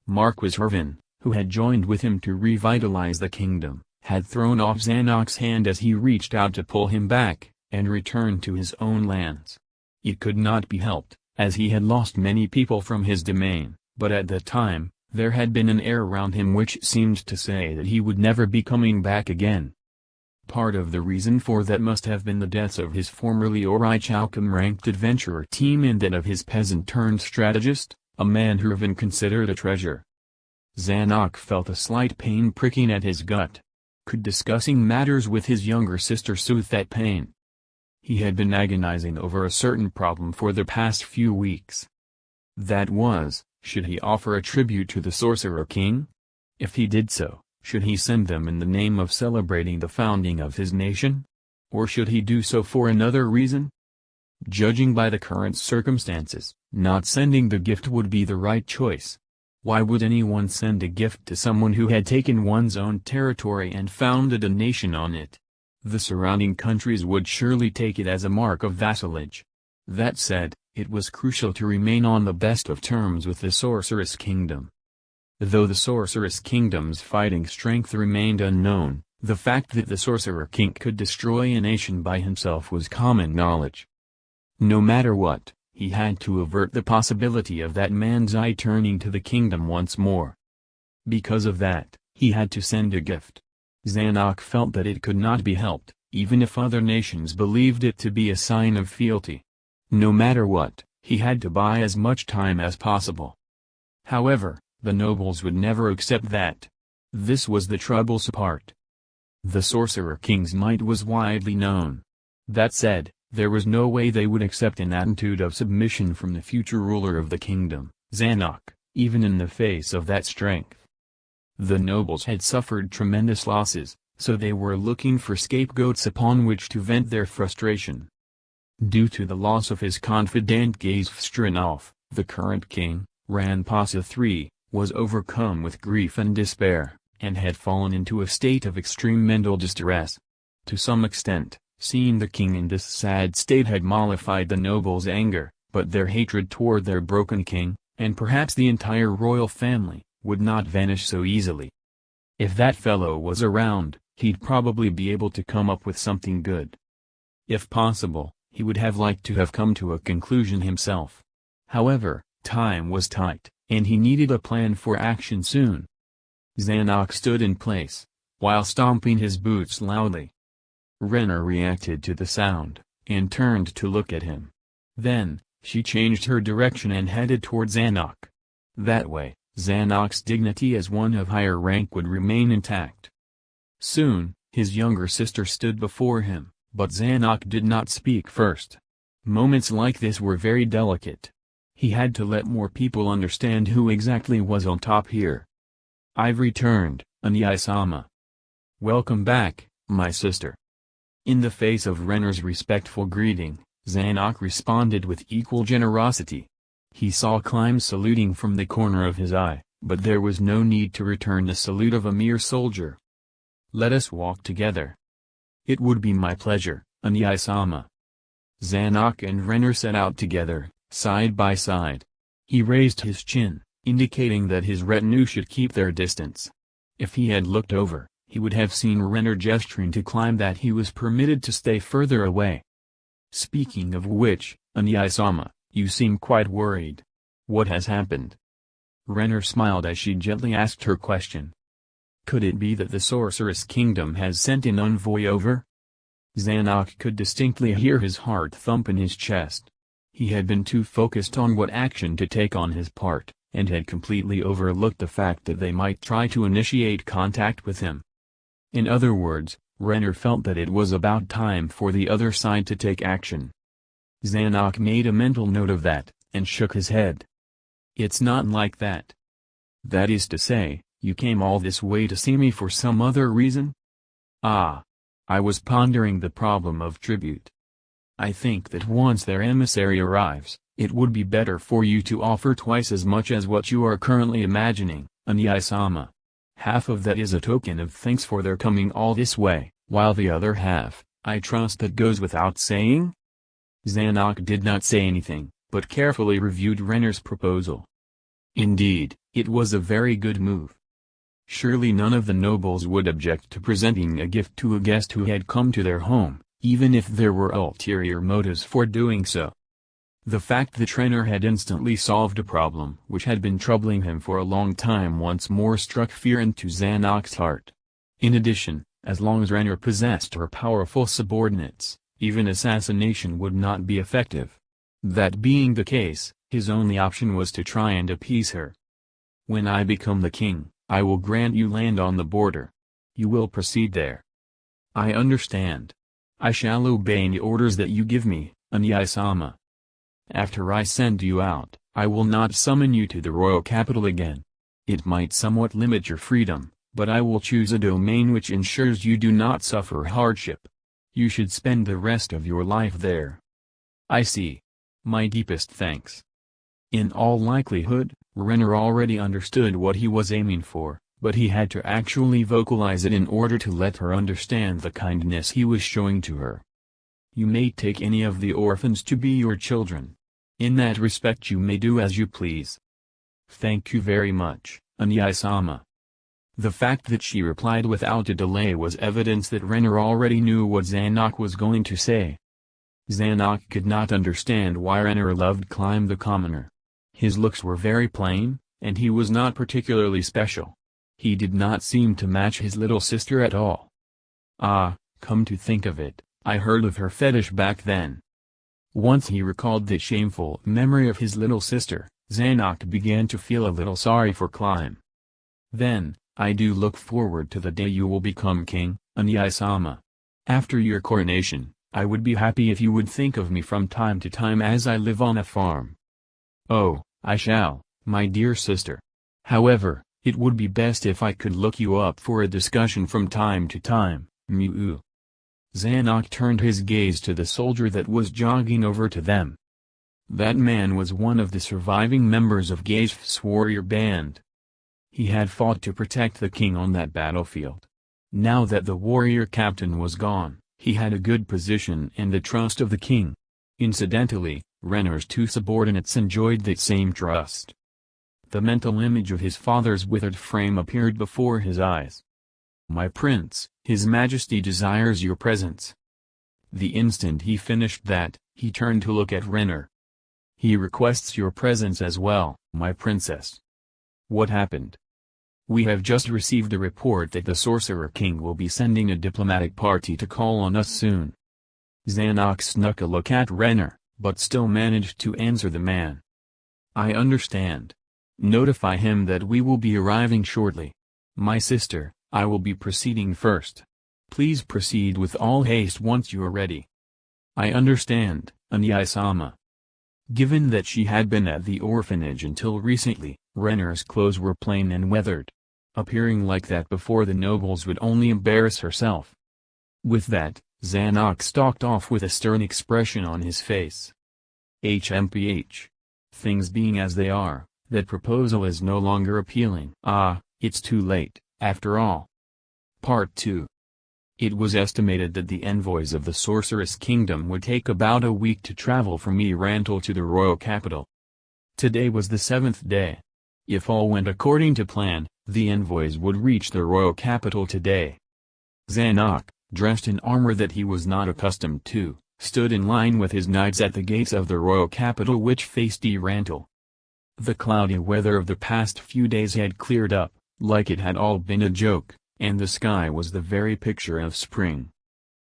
Marquis Hervin, who had joined with him to revitalize the kingdom, had thrown off Zanok's hand as he reached out to pull him back, and returned to his own lands. It could not be helped, as he had lost many people from his domain, but at that time, there had been an air around him which seemed to say that he would never be coming back again. Part of the reason for that must have been the deaths of his formerly Orichaucum-ranked adventurer team and that of his peasant-turned-strategist, a man Hervin considered a treasure. Zanok felt a slight pain pricking at his gut. Could discussing matters with his younger sister soothe that pain? He had been agonizing over a certain problem for the past few weeks. That was, should he offer a tribute to the Sorcerer King? If he did so, should he send them in the name of celebrating the founding of his nation? Or should he do so for another reason? Judging by the current circumstances, not sending the gift would be the right choice. Why would anyone send a gift to someone who had taken one's own territory and founded a nation on it? The surrounding countries would surely take it as a mark of vassalage. That said, it was crucial to remain on the best of terms with the Sorceress Kingdom. Though the Sorceress Kingdom's fighting strength remained unknown, the fact that the Sorcerer King could destroy a nation by himself was common knowledge. No matter what, he had to avert the possibility of that man's eye turning to the kingdom once more. Because of that, he had to send a gift. Zanuck felt that it could not be helped, even if other nations believed it to be a sign of fealty. No matter what, he had to buy as much time as possible. However, the nobles would never accept that. This was the troublesome part. The Sorcerer King's might was widely known. That said, there was no way they would accept an attitude of submission from the future ruler of the kingdom, Zanuck, even in the face of that strength. The nobles had suffered tremendous losses, so they were looking for scapegoats upon which to vent their frustration. Due to the loss of his confidant Gazvstrinov, the current king, Ranpasa III, was overcome with grief and despair, and had fallen into a state of extreme mental distress. To some extent, seeing the king in this sad state had mollified the nobles' anger, but their hatred toward their broken king, and perhaps the entire royal family, would not vanish so easily. If that fellow was around, he'd probably be able to come up with something good. If possible, he would have liked to have come to a conclusion himself. However, time was tight, and he needed a plan for action soon. Zanuck stood in place, while stomping his boots loudly. Renner reacted to the sound, and turned to look at him. Then, she changed her direction and headed toward Zanuck. That way, Zanuck's dignity as one of higher rank would remain intact. Soon, his younger sister stood before him, but Zanuck did not speak first. Moments like this were very delicate. He had to let more people understand who exactly was on top here. "I've returned, Anyai-sama. Welcome back, my sister." In the face of Renner's respectful greeting, Zanuck responded with equal generosity. He saw Climb saluting from the corner of his eye, but there was no need to return the salute of a mere soldier. "Let us walk together." "It would be my pleasure, Anyai-sama." Zanuck and Renner set out together, side by side. He raised his chin, indicating that his retinue should keep their distance. If he had looked over, he would have seen Renner gesturing to Climb that he was permitted to stay further away. "Speaking of which, Anyai-sama, you seem quite worried. What has happened?" Renner smiled as she gently asked her question. "Could it be that the Sorceress Kingdom has sent an envoy over?" Zanuck could distinctly hear his heart thump in his chest. He had been too focused on what action to take on his part, and had completely overlooked the fact that they might try to initiate contact with him. In other words, Renner felt that it was about time for the other side to take action. Zanuck made a mental note of that, and shook his head. "It's not like that. That is to say, you came all this way to see me for some other reason?" "Ah. I was pondering the problem of tribute. I think that once their emissary arrives, it would be better for you to offer twice as much as what you are currently imagining, Anyai-sama. Half of that is a token of thanks for their coming all this way, while the other half, I trust that goes without saying?" Zanuck did not say anything, but carefully reviewed Renner's proposal. Indeed, it was a very good move. Surely none of the nobles would object to presenting a gift to a guest who had come to their home, even if there were ulterior motives for doing so. The fact that Renner had instantly solved a problem which had been troubling him for a long time once more struck fear into Zanuck's heart. In addition, as long as Renner possessed her powerful subordinates, even assassination would not be effective. That being the case, his only option was to try and appease her. "When I become the king, I will grant you land on the border. You will proceed there." "I understand. I shall obey any orders that you give me, Anyai-sama. After I send you out, I will not summon you to the royal capital again. It might somewhat limit your freedom, but I will choose a domain which ensures you do not suffer hardship. You should spend the rest of your life there." "I see. My deepest thanks." In all likelihood, Renner already understood what he was aiming for, but he had to actually vocalize it in order to let her understand the kindness he was showing to her. You may take any of the orphans to be your children. In that respect you may do as you please. Thank you very much, Anyai-sama. The fact that she replied without a delay was evidence that Renner already knew what Zanuck was going to say. Zanuck could not understand why Renner loved Climb the commoner. His looks were very plain, and he was not particularly special. He did not seem to match his little sister at all. Ah, come to think of it, I heard of her fetish back then. Once he recalled the shameful memory of his little sister, Zanuck began to feel a little sorry for Climb. Then, I do look forward to the day you will become king, Anyai-sama. After your coronation, I would be happy if you would think of me from time to time as I live on a farm. Oh, I shall, my dear sister. However, it would be best if I could look you up for a discussion from time to time, Mu. Zanuck turned his gaze to the soldier that was jogging over to them. That man was one of the surviving members of Gaizf's warrior band. He had fought to protect the king on that battlefield. Now that the warrior captain was gone, he had a good position and the trust of the king. Incidentally, Renner's two subordinates enjoyed that same trust. The mental image of his father's withered frame appeared before his eyes. My prince, His Majesty desires your presence. The instant he finished that, he turned to look at Renner. He requests your presence as well, my princess. What happened? We have just received a report that the Sorcerer King will be sending a diplomatic party to call on us soon. Zanuck snuck a look at Renner, but still managed to answer the man. I understand. Notify him that we will be arriving shortly. My sister, I will be proceeding first. Please proceed with all haste once you are ready. I understand, Anyai-sama. Given that she had been at the orphanage until recently, Renner's clothes were plain and weathered. Appearing like that before the nobles would only embarrass herself. With that, Zanuck stalked off with a stern expression on his face. HMPH. Things being as they are, that proposal is no longer appealing. Ah, it's too late, after all. Part 2. It was estimated that the envoys of the Sorceress Kingdom would take about a week to travel from Erantal to the royal capital. Today was the 7th day. If all went according to plan, the envoys would reach the royal capital today. Zanuck, dressed in armor that he was not accustomed to, stood in line with his knights at the gates of the royal capital which faced Erantal. The cloudy weather of the past few days had cleared up, like it had all been a joke, and the sky was the very picture of spring.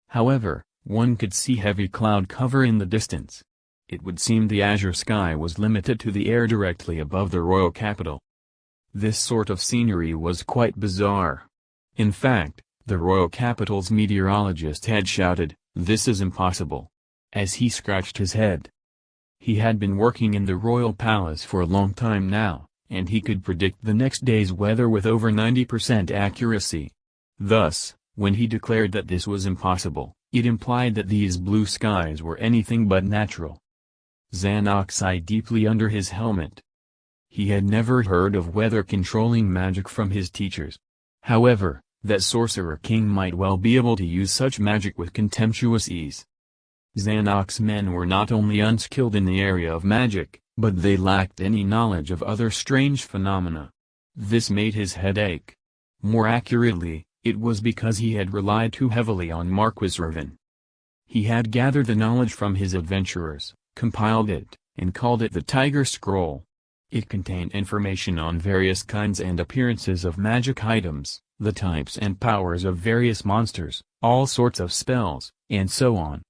However, one could see heavy cloud cover in the distance. It would seem the azure sky was limited to the air directly above the royal capital. This sort of scenery was quite bizarre. In fact, the royal capital's meteorologist had shouted, "This is impossible," as he scratched his head. He had been working in the royal palace for a long time now, and he could predict the next day's weather with over 90% accuracy. Thus, when he declared that this was impossible, it implied that these blue skies were anything but natural. Zanuck sighed deeply under his helmet. He had never heard of weather-controlling magic from his teachers. However, that Sorcerer King might well be able to use such magic with contemptuous ease. Zanuck's men were not only unskilled in the area of magic, but they lacked any knowledge of other strange phenomena. This made his head ache. More accurately, it was because he had relied too heavily on Marquis Raven. He had gathered the knowledge from his adventurers, compiled it, and called it the Tiger Scroll. It contained information on various kinds and appearances of magic items, the types and powers of various monsters, all sorts of spells, and so on.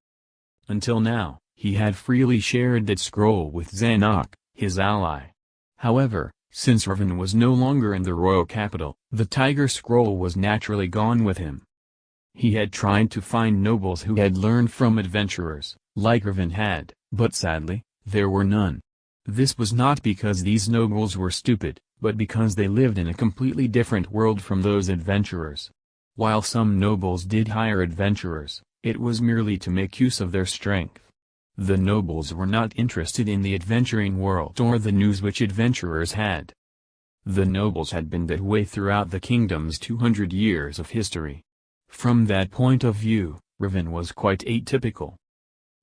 Until now, he had freely shared that scroll with Zanuck, his ally. However, since Raven was no longer in the royal capital, the Tiger Scroll was naturally gone with him. He had tried to find nobles who had learned from adventurers, like Raven had, but sadly, there were none. This was not because these nobles were stupid, but because they lived in a completely different world from those adventurers. While some nobles did hire adventurers, it was merely to make use of their strength. The nobles were not interested in the adventuring world or the news which adventurers had. The nobles had been that way throughout the kingdom's 200 years of history. From that point of view, Raven was quite atypical.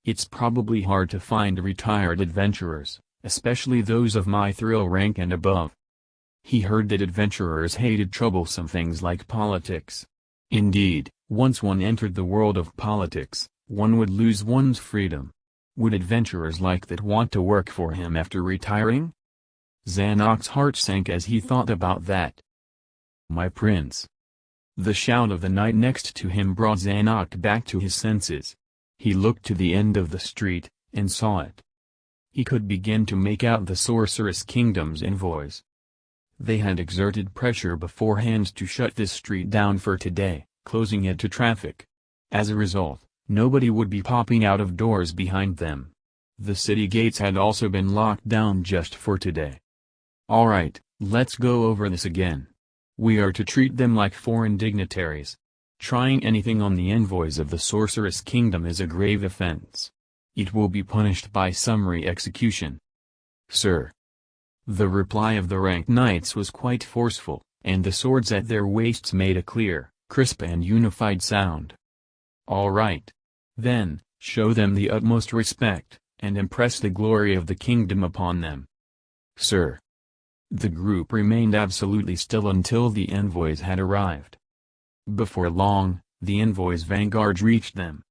It's probably hard to find retired adventurers, especially those of my thrill rank and above. He heard that adventurers hated troublesome things like politics. Indeed, once one entered the world of politics, one would lose one's freedom. Would adventurers like that want to work for him after retiring? Zanok's heart sank as he thought about that. My prince. The shout of the knight next to him brought Zanok back to his senses. He looked to the end of the street, and saw it. He could begin to make out the Sorceress Kingdom's envoys. They had exerted pressure beforehand to shut this street down for today, closing it to traffic. As a result, nobody would be popping out of doors behind them. The city gates had also been locked down just for today. Alright, let's go over this again. We are to treat them like foreign dignitaries. Trying anything on the envoys of the Sorceress Kingdom is a grave offense. It will be punished by summary execution. Sir. The reply of the ranked knights was quite forceful, and the swords at their waists made a clear, crisp and unified sound. All right. Then, show them the utmost respect, and impress the glory of the kingdom upon them. Sir. The group remained absolutely still until the envoys had arrived. Before long, the envoys' vanguard reached them.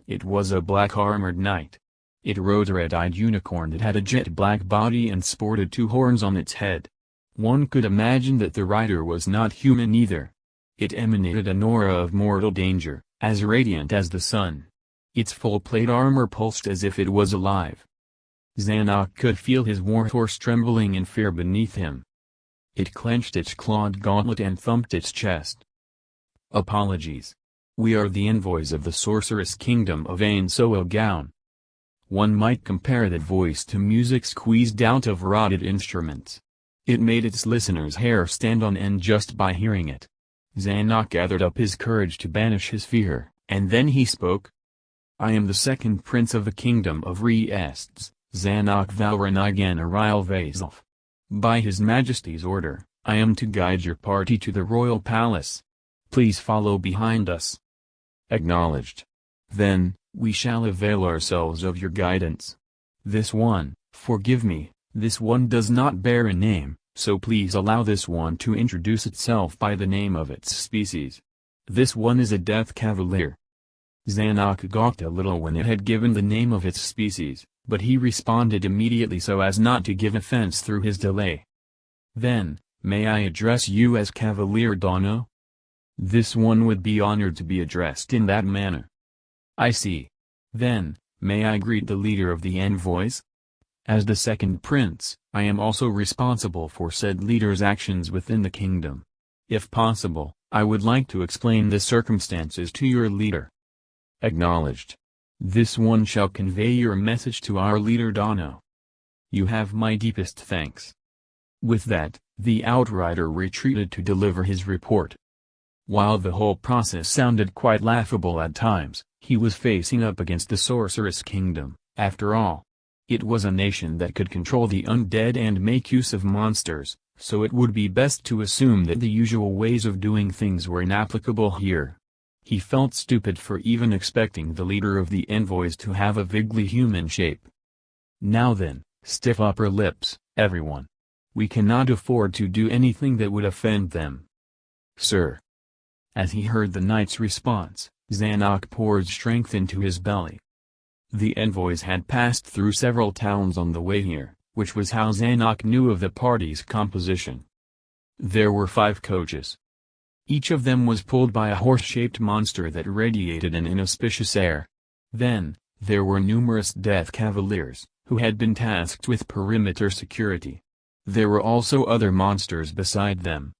It was a black-armored knight. It rode a red-eyed unicorn that had a jet-black body and sported 2 horns on its head. One could imagine that the rider was not human either. It emanated an aura of mortal danger, as radiant as the sun. Its full-plate armor pulsed as if it was alive. Zanok could feel his warhorse trembling in fear beneath him. It clenched its clawed gauntlet and thumped its chest. Apologies. We are the envoys of the Sorceress Kingdom of Ain Soil Gown. One might compare that voice to music squeezed out of rotted instruments. It made its listeners' hair stand on end just by hearing it. Zanok gathered up his courage to banish his fear, and then he spoke. I am the second prince of the kingdom of Reests, Zanok Valranagan Aril Vasilf. By His Majesty's order, I am to guide your party to the royal palace. Please follow behind us. Acknowledged. Then, we shall avail ourselves of your guidance. This one, forgive me, this one does not bear a name, so please allow this one to introduce itself by the name of its species. This one is a Death Cavalier. Zanok gawked a little when it had given the name of its species, but he responded immediately so as not to give offense through his delay. Then, may I address you as Cavalier Dono? This one would be honored to be addressed in that manner. I see. Then, may I greet the leader of the envoys? As the second prince, I am also responsible for said leader's actions within the kingdom. If possible, I would like to explain the circumstances to your leader. Acknowledged. This one shall convey your message to our leader Dono. You have my deepest thanks. With that, the outrider retreated to deliver his report. While the whole process sounded quite laughable at times, he was facing up against the Sorceress Kingdom, after all. It was a nation that could control the undead and make use of monsters, so it would be best to assume that the usual ways of doing things were inapplicable here. He felt stupid for even expecting the leader of the envoys to have a vaguely human shape. Now then, stiff upper lips, everyone. We cannot afford to do anything that would offend them. Sir. As he heard the knight's response, Zanok poured strength into his belly. The envoys had passed through several towns on the way here, which was how Zanok knew of the party's composition. There were 5 coaches. Each of them was pulled by a horse-shaped monster that radiated an inauspicious air. Then, there were numerous Death Cavaliers, who had been tasked with perimeter security. There were also other monsters beside them.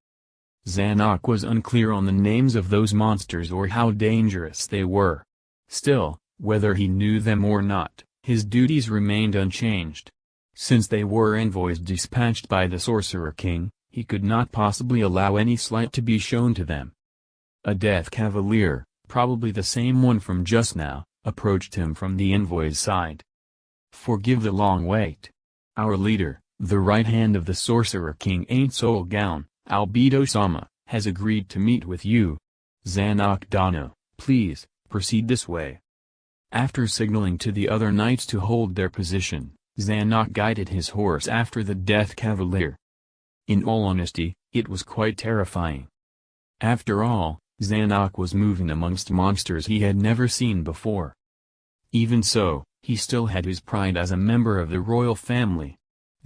Zanok was unclear on the names of those monsters or how dangerous they were. Still, whether he knew them or not, his duties remained unchanged. Since they were envoys dispatched by the Sorcerer King, he could not possibly allow any slight to be shown to them. A Death Cavalier, probably the same one from just now, approached him from the envoy's side. Forgive the long wait. Our leader, the right hand of the Sorcerer King Ain't Soul Gown, Albedo-sama, has agreed to meet with you. Zanuck Dano, please, proceed this way. After signaling to the other knights to hold their position, Zanuck guided his horse after the Death Cavalier. In all honesty, it was quite terrifying. After all, Zanuck was moving amongst monsters he had never seen before. Even so, he still had his pride as a member of the royal family.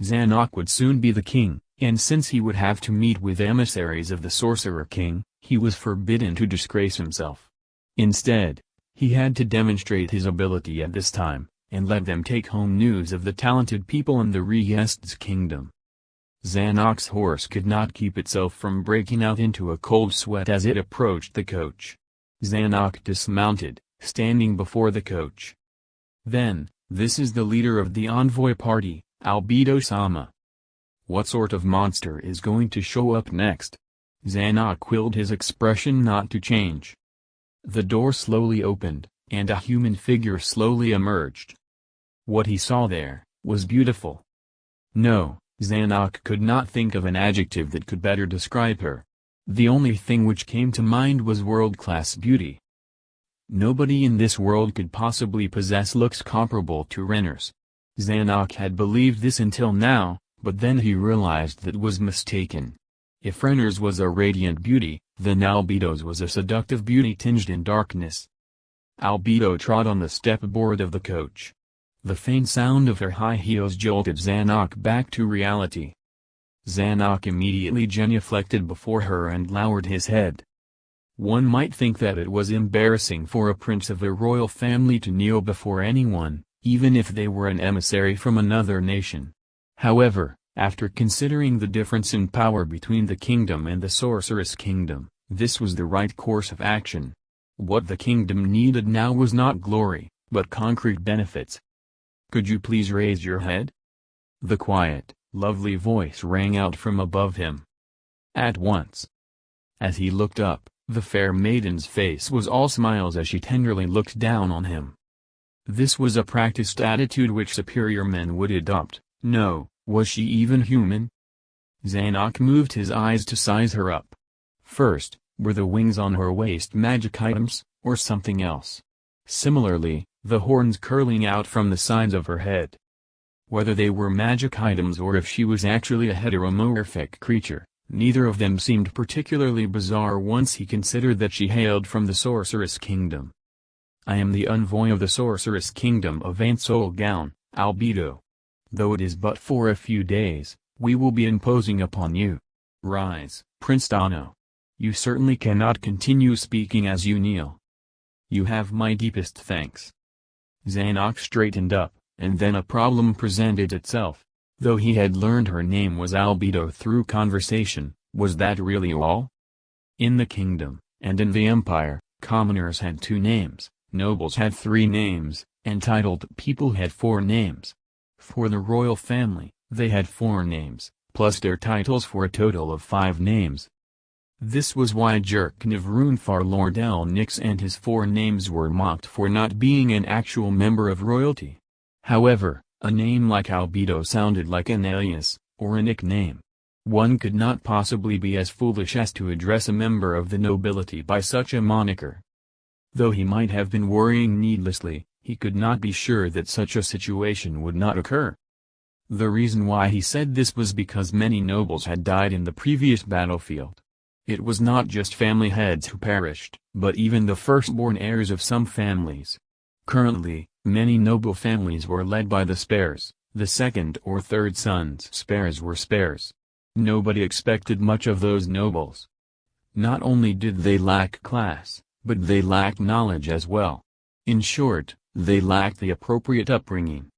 Zanuck would soon be the king, and since he would have to meet with emissaries of the Sorcerer King, he was forbidden to disgrace himself. Instead, he had to demonstrate his ability at this time, and let them take home news of the talented people in the Regest's kingdom. Zanuck's horse could not keep itself from breaking out into a cold sweat as it approached the coach. Zanuck dismounted, standing before the coach. Then, this is the leader of the envoy party, Albedo-sama. What sort of monster is going to show up next? Zanuck willed his expression not to change. The door slowly opened, and a human figure slowly emerged. What he saw there was beautiful. No, Zanuck could not think of an adjective that could better describe her. The only thing which came to mind was world-class beauty. Nobody in this world could possibly possess looks comparable to Renner's. Zanuck had believed this until now, but then he realized that was mistaken. If Renner's was a radiant beauty, then Albedo's was a seductive beauty tinged in darkness. Albedo trod on the step-board of the coach. The faint sound of her high heels jolted Zanuck back to reality. Zanuck immediately genuflected before her and lowered his head. One might think that it was embarrassing for a prince of a royal family to kneel before anyone, even if they were an emissary from another nation. However, after considering the difference in power between the kingdom and the Sorceress Kingdom, this was the right course of action. What the kingdom needed now was not glory, but concrete benefits. Could you please raise your head? The quiet, lovely voice rang out from above him. At once. As he looked up, the fair maiden's face was all smiles as she tenderly looked down on him. This was a practiced attitude which superior men would adopt. No, was she even human? Zanuck moved his eyes to size her up. First, were the wings on her waist magic items, or something else? Similarly, the horns curling out from the sides of her head. Whether they were magic items or if she was actually a heteromorphic creature, neither of them seemed particularly bizarre once he considered that she hailed from the Sorceress Kingdom. I am the envoy of the Sorceress Kingdom of Ain't Soul Gown, Albedo. Though it is but for a few days, we will be imposing upon you. Rise, Prince Dano. You certainly cannot continue speaking as you kneel. You have my deepest thanks. Zanuck straightened up, and then a problem presented itself. Though he had learned her name was Albedo through conversation, was that really all? In the kingdom, and in the empire, commoners had 2 names, nobles had 3 names, and titled people had 4 names. For the royal family, they had 4 names, plus their titles for a total of 5 names. This was why Jerkniv Runefar Lord Elnix and his 4 names were mocked for not being an actual member of royalty. However, a name like Albedo sounded like an alias, or a nickname. One could not possibly be as foolish as to address a member of the nobility by such a moniker. Though he might have been worrying needlessly, he could not be sure that such a situation would not occur. The reason why he said this was because many nobles had died in the previous battlefield. It was not just family heads who perished, but even the firstborn heirs of some families. Currently, many noble families were led by the spares, the second or third sons. Spares were spares. Nobody expected much of those nobles. Not only did they lack class, but they lacked knowledge as well. In short, they lacked the appropriate upbringing.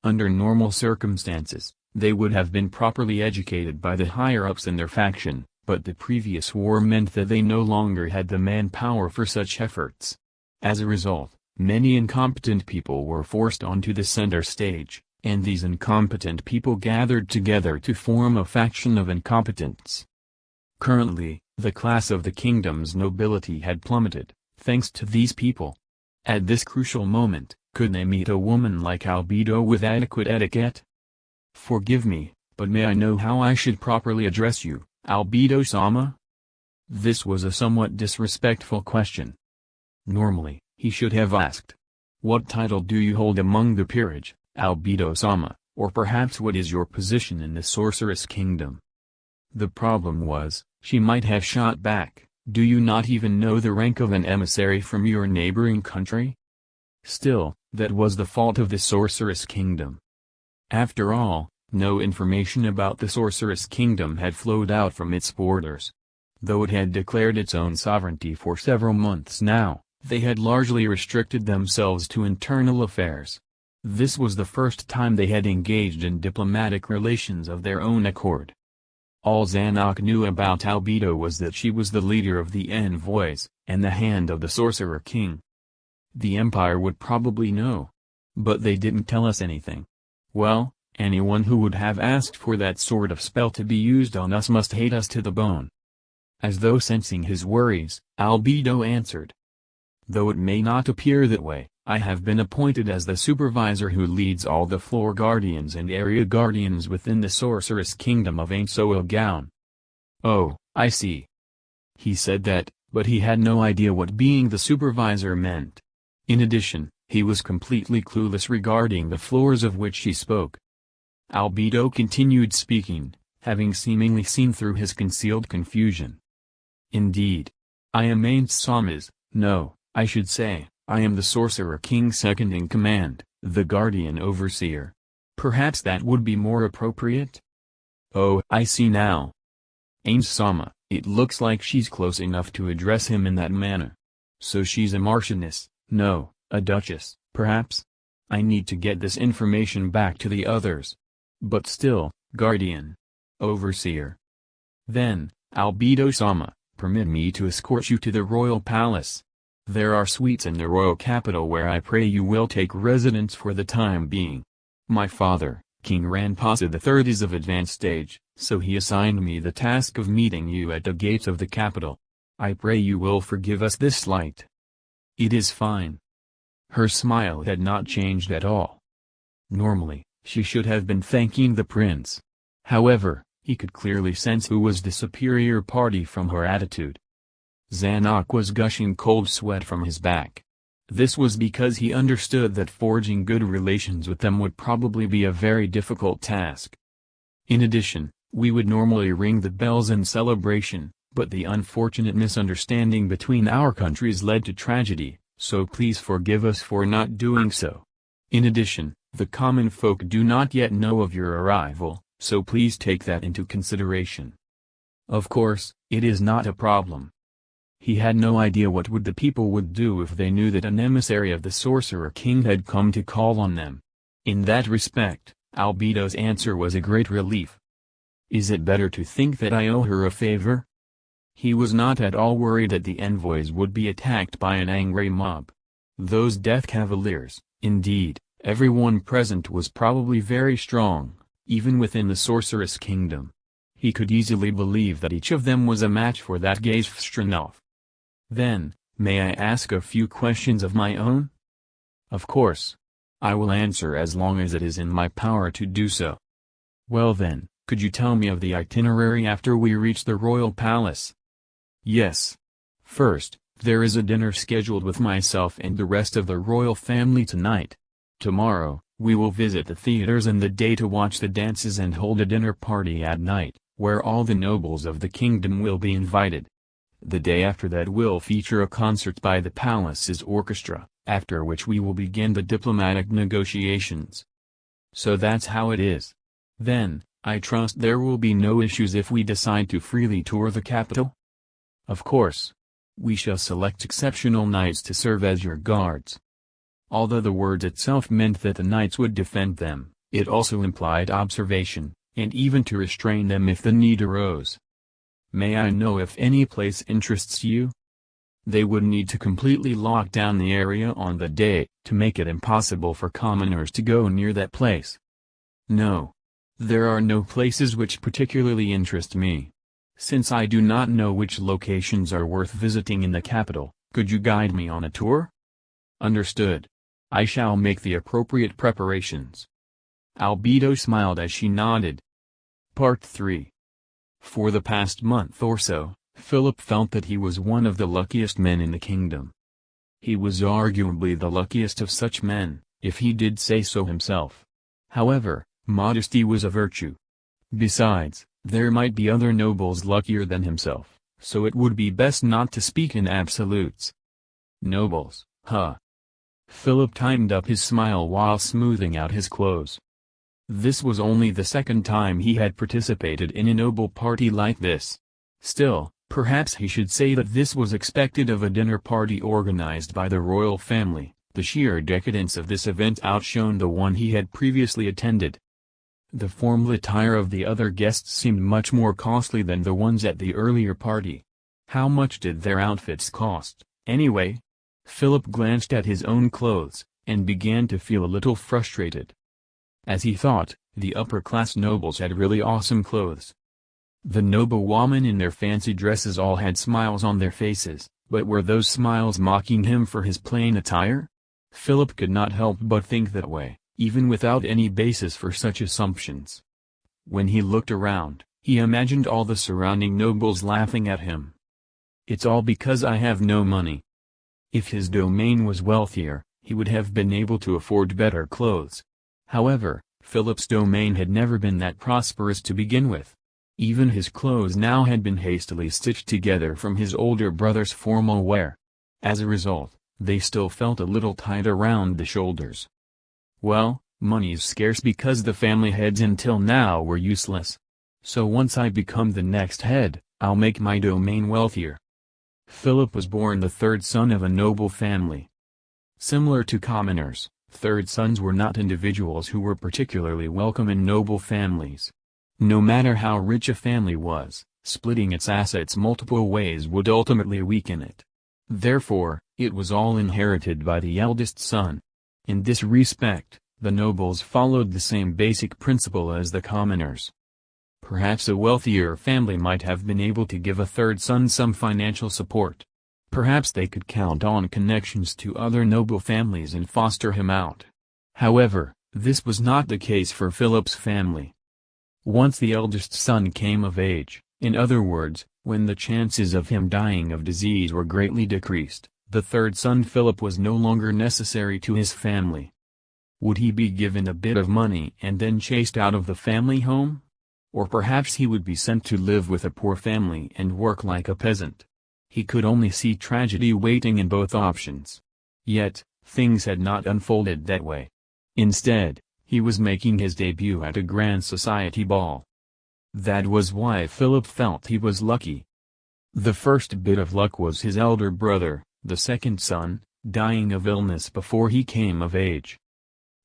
Under normal circumstances, they would have been properly educated by the higher-ups in their faction, but the previous war meant that they no longer had the manpower for such efforts. As a result, many incompetent people were forced onto the center stage, and these incompetent people gathered together to form a faction of incompetents. Currently, the class of the kingdom's nobility had plummeted, thanks to these people. At this crucial moment, Could they meet a woman like Albedo with adequate etiquette? Forgive me, but may I know how I should properly address you, Albedo-sama? This was a somewhat disrespectful question. Normally, he should have asked, "What title do you hold among the peerage, Albedo-sama, or perhaps what is your position in the Sorceress Kingdom?" The problem was, she might have shot back, "Do you not even know the rank of an emissary from your neighboring country?" Still, that was the fault of the Sorceress Kingdom. After all, no information about the Sorceress Kingdom had flowed out from its borders. Though it had declared its own sovereignty for several months now, they had largely restricted themselves to internal affairs. This was the first time they had engaged in diplomatic relations of their own accord. All Zanuck knew about Albedo was that she was the leader of the envoys, and the hand of the Sorcerer King. The Empire would probably know. But they didn't tell us anything. Well, anyone who would have asked for that sort of spell to be used on us must hate us to the bone. As though sensing his worries, Albedo answered. Though it may not appear that way, I have been appointed as the supervisor who leads all the floor guardians and area guardians within the Sorceress Kingdom of Ainsoa. Oh, I see. He said that, but he had no idea what being the supervisor meant. In addition, he was completely clueless regarding the floors of which she spoke. Albedo continued speaking, having seemingly seen through his concealed confusion. Indeed. I am Ain't-sama's, no, I should say, I am the Sorcerer King's second in command, the Guardian Overseer. Perhaps that would be more appropriate? Oh, I see now. Ain't-sama, it looks like she's close enough to address him in that manner. So she's a Marchioness. No, a duchess, perhaps? I need to get this information back to the others. But still, Guardian. Overseer. Then, Albedo-sama, permit me to escort you to the royal palace. There are suites in the royal capital where I pray you will take residence for the time being. My father, King Ranpasa III is of advanced age, so he assigned me the task of meeting you at the gates of the capital. I pray you will forgive us this slight. It is fine. Her smile had not changed at all. Normally, she should have been thanking the prince. However, he could clearly sense who was the superior party from her attitude. Zanuck was gushing cold sweat from his back. This was because he understood that forging good relations with them would probably be a very difficult task. In addition, we would normally ring the bells in celebration, but the unfortunate misunderstanding between our countries led to tragedy, so please forgive us for not doing so. In addition, the common folk do not yet know of your arrival, so please take that into consideration. Of course, it is not a problem. He had no idea what the people would do if they knew that an emissary of the Sorcerer King had come to call on them. In that respect, Albedo's answer was a great relief. Is it better to think that I owe her a favor? He was not at all worried that the envoys would be attacked by an angry mob. Those Death Cavaliers, indeed, everyone present was probably very strong, even within the Sorceress Kingdom. He could easily believe that each of them was a match for that Gazfstranov. Then, may I ask a few questions of my own? Of course. I will answer as long as it is in my power to do so. Well then, could you tell me of the itinerary after we reach the royal palace? Yes. First, there is a dinner scheduled with myself and the rest of the royal family tonight. Tomorrow, we will visit the theaters and the day to watch the dances and hold a dinner party at night, where all the nobles of the kingdom will be invited. The day after that will feature a concert by the palace's orchestra, after which we will begin the diplomatic negotiations. So that's how it is. Then, I trust there will be no issues if we decide to freely tour the capital? Of course. We shall select exceptional knights to serve as your guards. Although the word itself meant that the knights would defend them, it also implied observation, and even to restrain them if the need arose. May I know if any place interests you? They would need to completely lock down the area on the day, to make it impossible for commoners to go near that place. No. There are no places which particularly interest me. Since I do not know which locations are worth visiting in the capital, could you guide me on a tour? Understood. I shall make the appropriate preparations." Albedo smiled as she nodded. Part 3. For the past month or so, Philip felt that he was one of the luckiest men in the kingdom. He was arguably the luckiest of such men, if he did say so himself. However, modesty was a virtue. Besides, there might be other nobles luckier than himself, so it would be best not to speak in absolutes. Nobles, huh? Philip tightened up his smile while smoothing out his clothes. This was only the second time he had participated in a noble party like this. Still, perhaps he should say that this was expected of a dinner party organized by the royal family. The sheer decadence of this event outshone the one he had previously attended. The formal attire of the other guests seemed much more costly than the ones at the earlier party. How much did their outfits cost, anyway? Philip glanced at his own clothes, and began to feel a little frustrated. As he thought, the upper-class nobles had really awesome clothes. The noble women in their fancy dresses all had smiles on their faces, but were those smiles mocking him for his plain attire? Philip could not help but think that way, even without any basis for such assumptions. When he looked around, he imagined all the surrounding nobles laughing at him. "It's all because I have no money." If his domain was wealthier, he would have been able to afford better clothes. However, Philip's domain had never been that prosperous to begin with. Even his clothes now had been hastily stitched together from his older brother's formal wear. As a result, they still felt a little tight around the shoulders. Well, money's scarce because the family heads until now were useless. So once I become the next head, I'll make my domain wealthier. Philip was born the third son of a noble family. Similar to commoners, third sons were not individuals who were particularly welcome in noble families. No matter how rich a family was, splitting its assets multiple ways would ultimately weaken it. Therefore, it was all inherited by the eldest son. In this respect, the nobles followed the same basic principle as the commoners. Perhaps a wealthier family might have been able to give a third son some financial support. Perhaps they could count on connections to other noble families and foster him out. However, this was not the case for Philip's family. Once the eldest son came of age, in other words, when the chances of him dying of disease were greatly decreased, the third son Philip was no longer necessary to his family. Would he be given a bit of money and then chased out of the family home? Or perhaps he would be sent to live with a poor family and work like a peasant. He could only see tragedy waiting in both options. Yet, things had not unfolded that way. Instead, he was making his debut at a grand society ball. That was why Philip felt he was lucky. The first bit of luck was his elder brother, the second son, dying of illness before he came of age.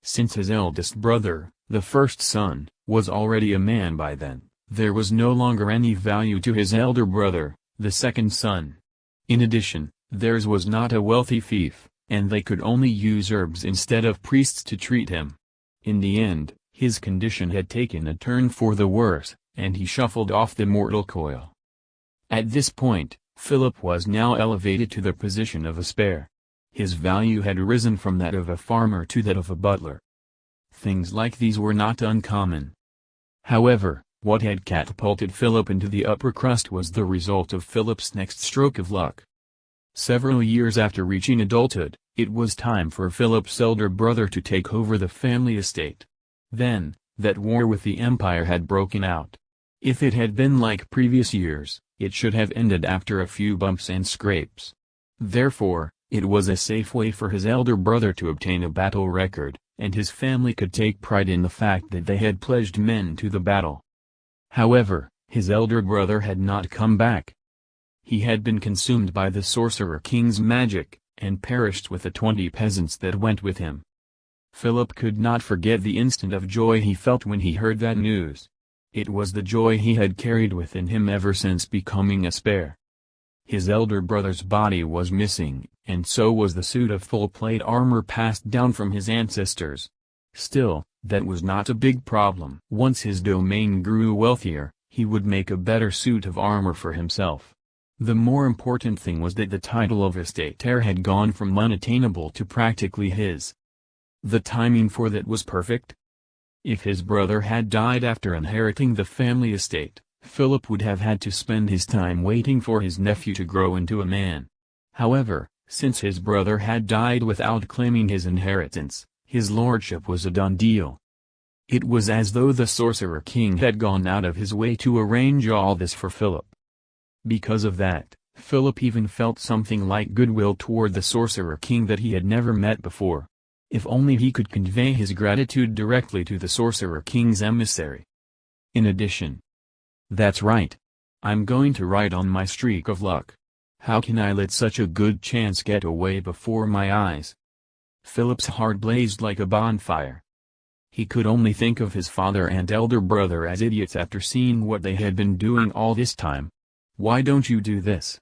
Since his eldest brother, the first son, was already a man by then, there was no longer any value to his elder brother, the second son. In addition, theirs was not a wealthy fief, and they could only use herbs instead of priests to treat him. In the end, his condition had taken a turn for the worse, and he shuffled off the mortal coil. At this point, Philip was now elevated to the position of a spare. His value had risen from that of a farmer to that of a butler. Things like these were not uncommon. However, what had catapulted Philip into the upper crust was the result of Philip's next stroke of luck. Several years after reaching adulthood, it was time for Philip's elder brother to take over the family estate. Then, that war with the empire had broken out. If it had been like previous years, it should have ended after a few bumps and scrapes. Therefore, it was a safe way for his elder brother to obtain a battle record, and his family could take pride in the fact that they had pledged men to the battle. However, his elder brother had not come back. He had been consumed by the sorcerer king's magic, and perished with the 20 peasants that went with him. Philip could not forget the instant of joy he felt when he heard that news. It was the joy he had carried within him ever since becoming a spare. His elder brother's body was missing, and so was the suit of full plate armor passed down from his ancestors. Still, that was not a big problem. Once his domain grew wealthier, he would make a better suit of armor for himself. The more important thing was that the title of estate heir had gone from unattainable to practically his. The timing for that was perfect. If his brother had died after inheriting the family estate, Philip would have had to spend his time waiting for his nephew to grow into a man. However, since his brother had died without claiming his inheritance, his lordship was a done deal. It was as though the Sorcerer King had gone out of his way to arrange all this for Philip. Because of that, Philip even felt something like goodwill toward the Sorcerer King that he had never met before. If only he could convey his gratitude directly to the Sorcerer King's emissary. In addition, "That's right. I'm going to ride on my streak of luck. How can I let such a good chance get away before my eyes?" Philip's heart blazed like a bonfire. He could only think of his father and elder brother as idiots after seeing what they had been doing all this time. "Why don't you do this?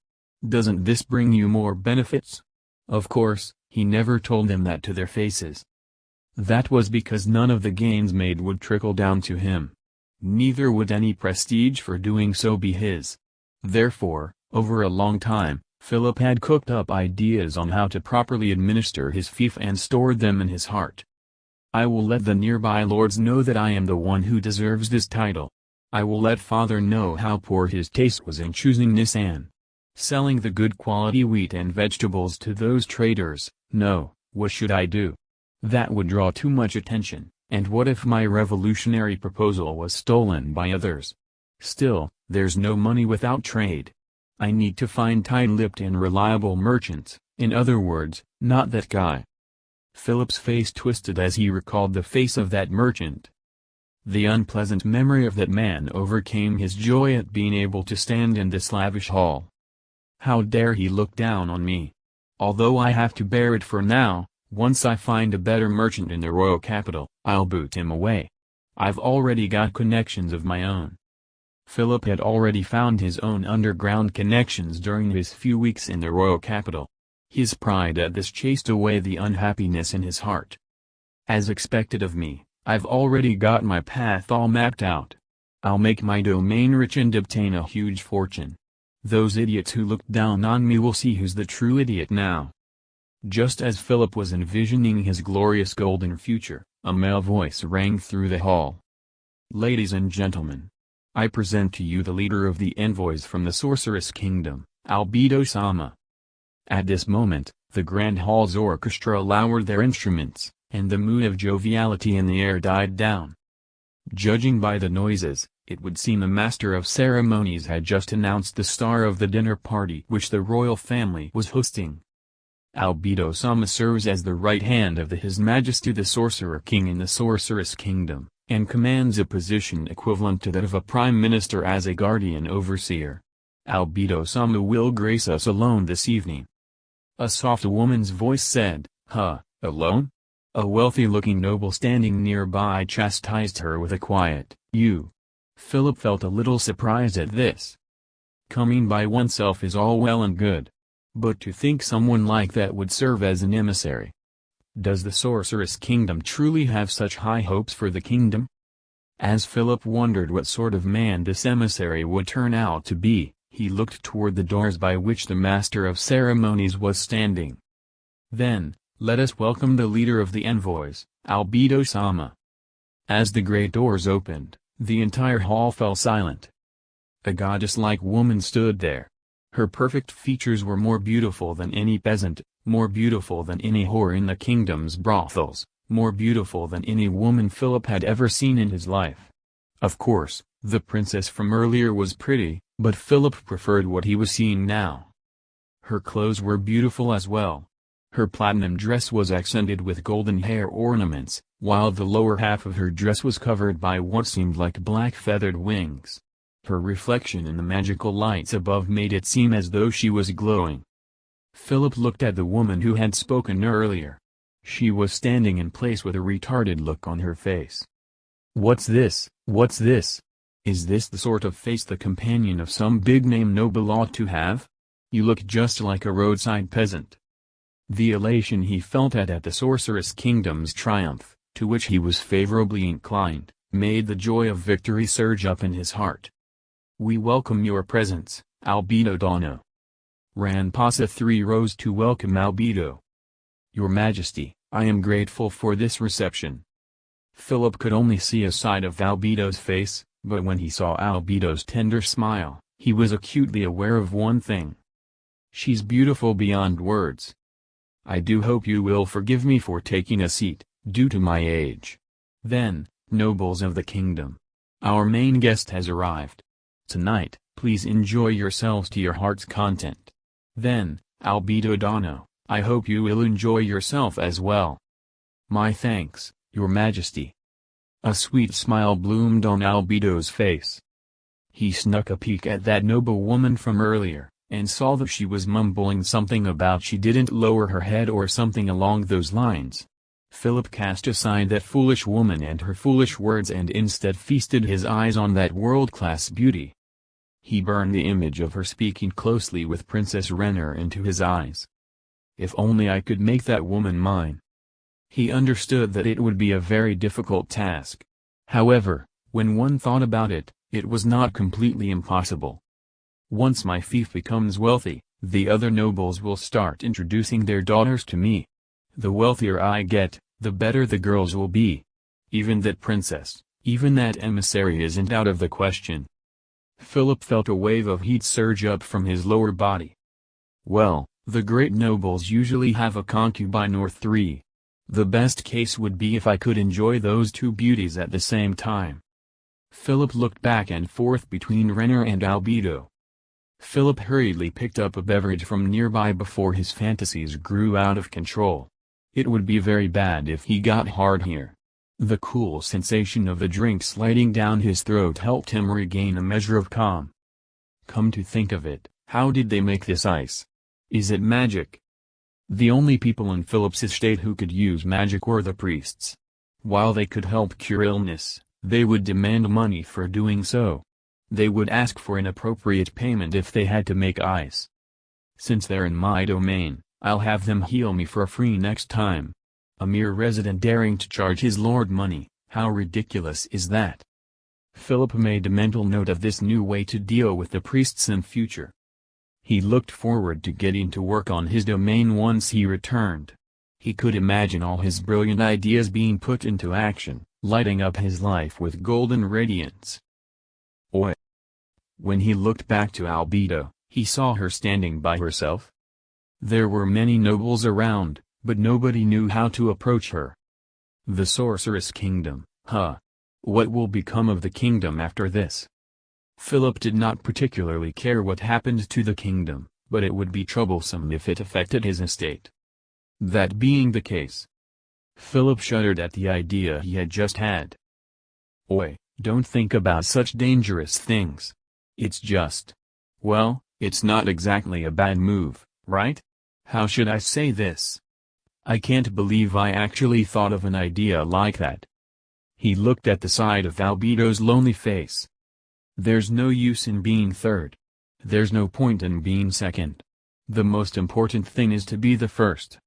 Doesn't this bring you more benefits?" Of course, he never told them that to their faces. That was because none of the gains made would trickle down to him. Neither would any prestige for doing so be his. Therefore, over a long time, Philip had cooked up ideas on how to properly administer his fief and stored them in his heart. "I will let the nearby lords know that I am the one who deserves this title. I will let father know how poor his taste was in choosing Nisan. Selling the good quality wheat and vegetables to those traders, no, what should I do? That would draw too much attention, and what if my revolutionary proposal was stolen by others? Still, there's no money without trade. I need to find tight-lipped and reliable merchants, in other words, not that guy." Philip's face twisted as he recalled the face of that merchant. The unpleasant memory of that man overcame his joy at being able to stand in this lavish hall. "How dare he look down on me? Although I have to bear it for now, once I find a better merchant in the royal capital, I'll boot him away. I've already got connections of my own." Philip had already found his own underground connections during his few weeks in the royal capital. His pride at this chased away the unhappiness in his heart. "As expected of me, I've already got my path all mapped out. I'll make my domain rich and obtain a huge fortune. Those idiots who looked down on me will see who's the true idiot now." Just as Philip was envisioning his glorious golden future, a male voice rang through the hall. "Ladies and gentlemen, I present to you the leader of the envoys from the Sorceress Kingdom, Albedo-sama." At this moment, the Grand Hall's orchestra lowered their instruments, and the mood of joviality in the air died down. Judging by the noises, it would seem the Master of Ceremonies had just announced the star of the dinner party which the royal family was hosting. Albedo-sama serves as the right hand of His Majesty the Sorcerer King in the Sorceress Kingdom, and commands a position equivalent to that of a Prime Minister as a guardian overseer. "Albedo-sama will grace us alone this evening." A soft woman's voice said, "Huh, alone?" A wealthy-looking noble standing nearby chastised her with a quiet, "You." Philip felt a little surprised at this. Coming by oneself is all well and good. But to think someone like that would serve as an emissary. Does the Sorceress Kingdom truly have such high hopes for the kingdom? As Philip wondered what sort of man this emissary would turn out to be, he looked toward the doors by which the Master of Ceremonies was standing. "Then, let us welcome the leader of the envoys, Albedo-sama." As the great doors opened, the entire hall fell silent. A goddess-like woman stood there. Her perfect features were more beautiful than any peasant, more beautiful than any whore in the kingdom's brothels, more beautiful than any woman Philip had ever seen in his life. Of course, the princess from earlier was pretty, but Philip preferred what he was seeing now. Her clothes were beautiful as well. Her platinum dress was accented with golden hair ornaments, while the lower half of her dress was covered by what seemed like black feathered wings. Her reflection in the magical lights above made it seem as though she was glowing. Philip looked at the woman who had spoken earlier. She was standing in place with a retarded look on her face. "What's this? What's this? Is this the sort of face the companion of some big-name noble ought to have? You look just like a roadside peasant." The elation he felt at the Sorceress Kingdom's triumph, to which he was favorably inclined, made the joy of victory surge up in his heart. "We welcome your presence, Albedo-dono." Ranpasa III rose to welcome Albedo. "Your Majesty, I am grateful for this reception. Philip could only see a side of Albedo's face, but when he saw Albedo's tender smile, he was acutely aware of one thing. She's beautiful beyond words. I do hope you will forgive me for taking a seat, due to my age. Then, nobles of the kingdom. Our main guest has arrived. Tonight, please enjoy yourselves to your heart's content. Then, Albedo Dono, I hope you will enjoy yourself as well. My thanks, Your Majesty. A sweet smile bloomed on Albedo's face. He snuck a peek at that noble woman from earlier, and saw that she was mumbling something about she didn't lower her head or something along those lines. Philip cast aside that foolish woman and her foolish words and instead feasted his eyes on that world-class beauty. He burned the image of her speaking closely with Princess Renner into his eyes. If only I could make that woman mine. He understood that it would be a very difficult task. However, when one thought about it, it was not completely impossible. Once my fief becomes wealthy, the other nobles will start introducing their daughters to me. The wealthier I get, the better the girls will be. Even that princess, even that emissary isn't out of the question. Philip felt a wave of heat surge up from his lower body. Well, the great nobles usually have a concubine or three. The best case would be if I could enjoy those two beauties at the same time. Philip looked back and forth between Renner and Albedo. Philip hurriedly picked up a beverage from nearby before his fantasies grew out of control. It would be very bad if he got hard here. The cool sensation of the drink sliding down his throat helped him regain a measure of calm. Come to think of it, how did they make this ice? Is it magic? The only people in Philip's estate who could use magic were the priests. While they could help cure illness, they would demand money for doing so. They would ask for an appropriate payment if they had to make ice. Since they're in my domain, I'll have them heal me for free next time. A mere resident daring to charge his lord money, how ridiculous is that? Philip made a mental note of this new way to deal with the priests in future. He looked forward to getting to work on his domain once he returned. He could imagine all his brilliant ideas being put into action, lighting up his life with golden radiance. Oi! When he looked back to Albedo, he saw her standing by herself. There were many nobles around, but nobody knew how to approach her. The Sorceress Kingdom, huh? What will become of the kingdom after this? Philip did not particularly care what happened to the kingdom, but it would be troublesome if it affected his estate. That being the case, Philip shuddered at the idea he had just had. Oi, don't think about such dangerous things. It's just… well, it's not exactly a bad move, right? How should I say this? I can't believe I actually thought of an idea like that. He looked at the side of Albedo's lonely face. There's no use in being third. There's no point in being second. The most important thing is to be the first.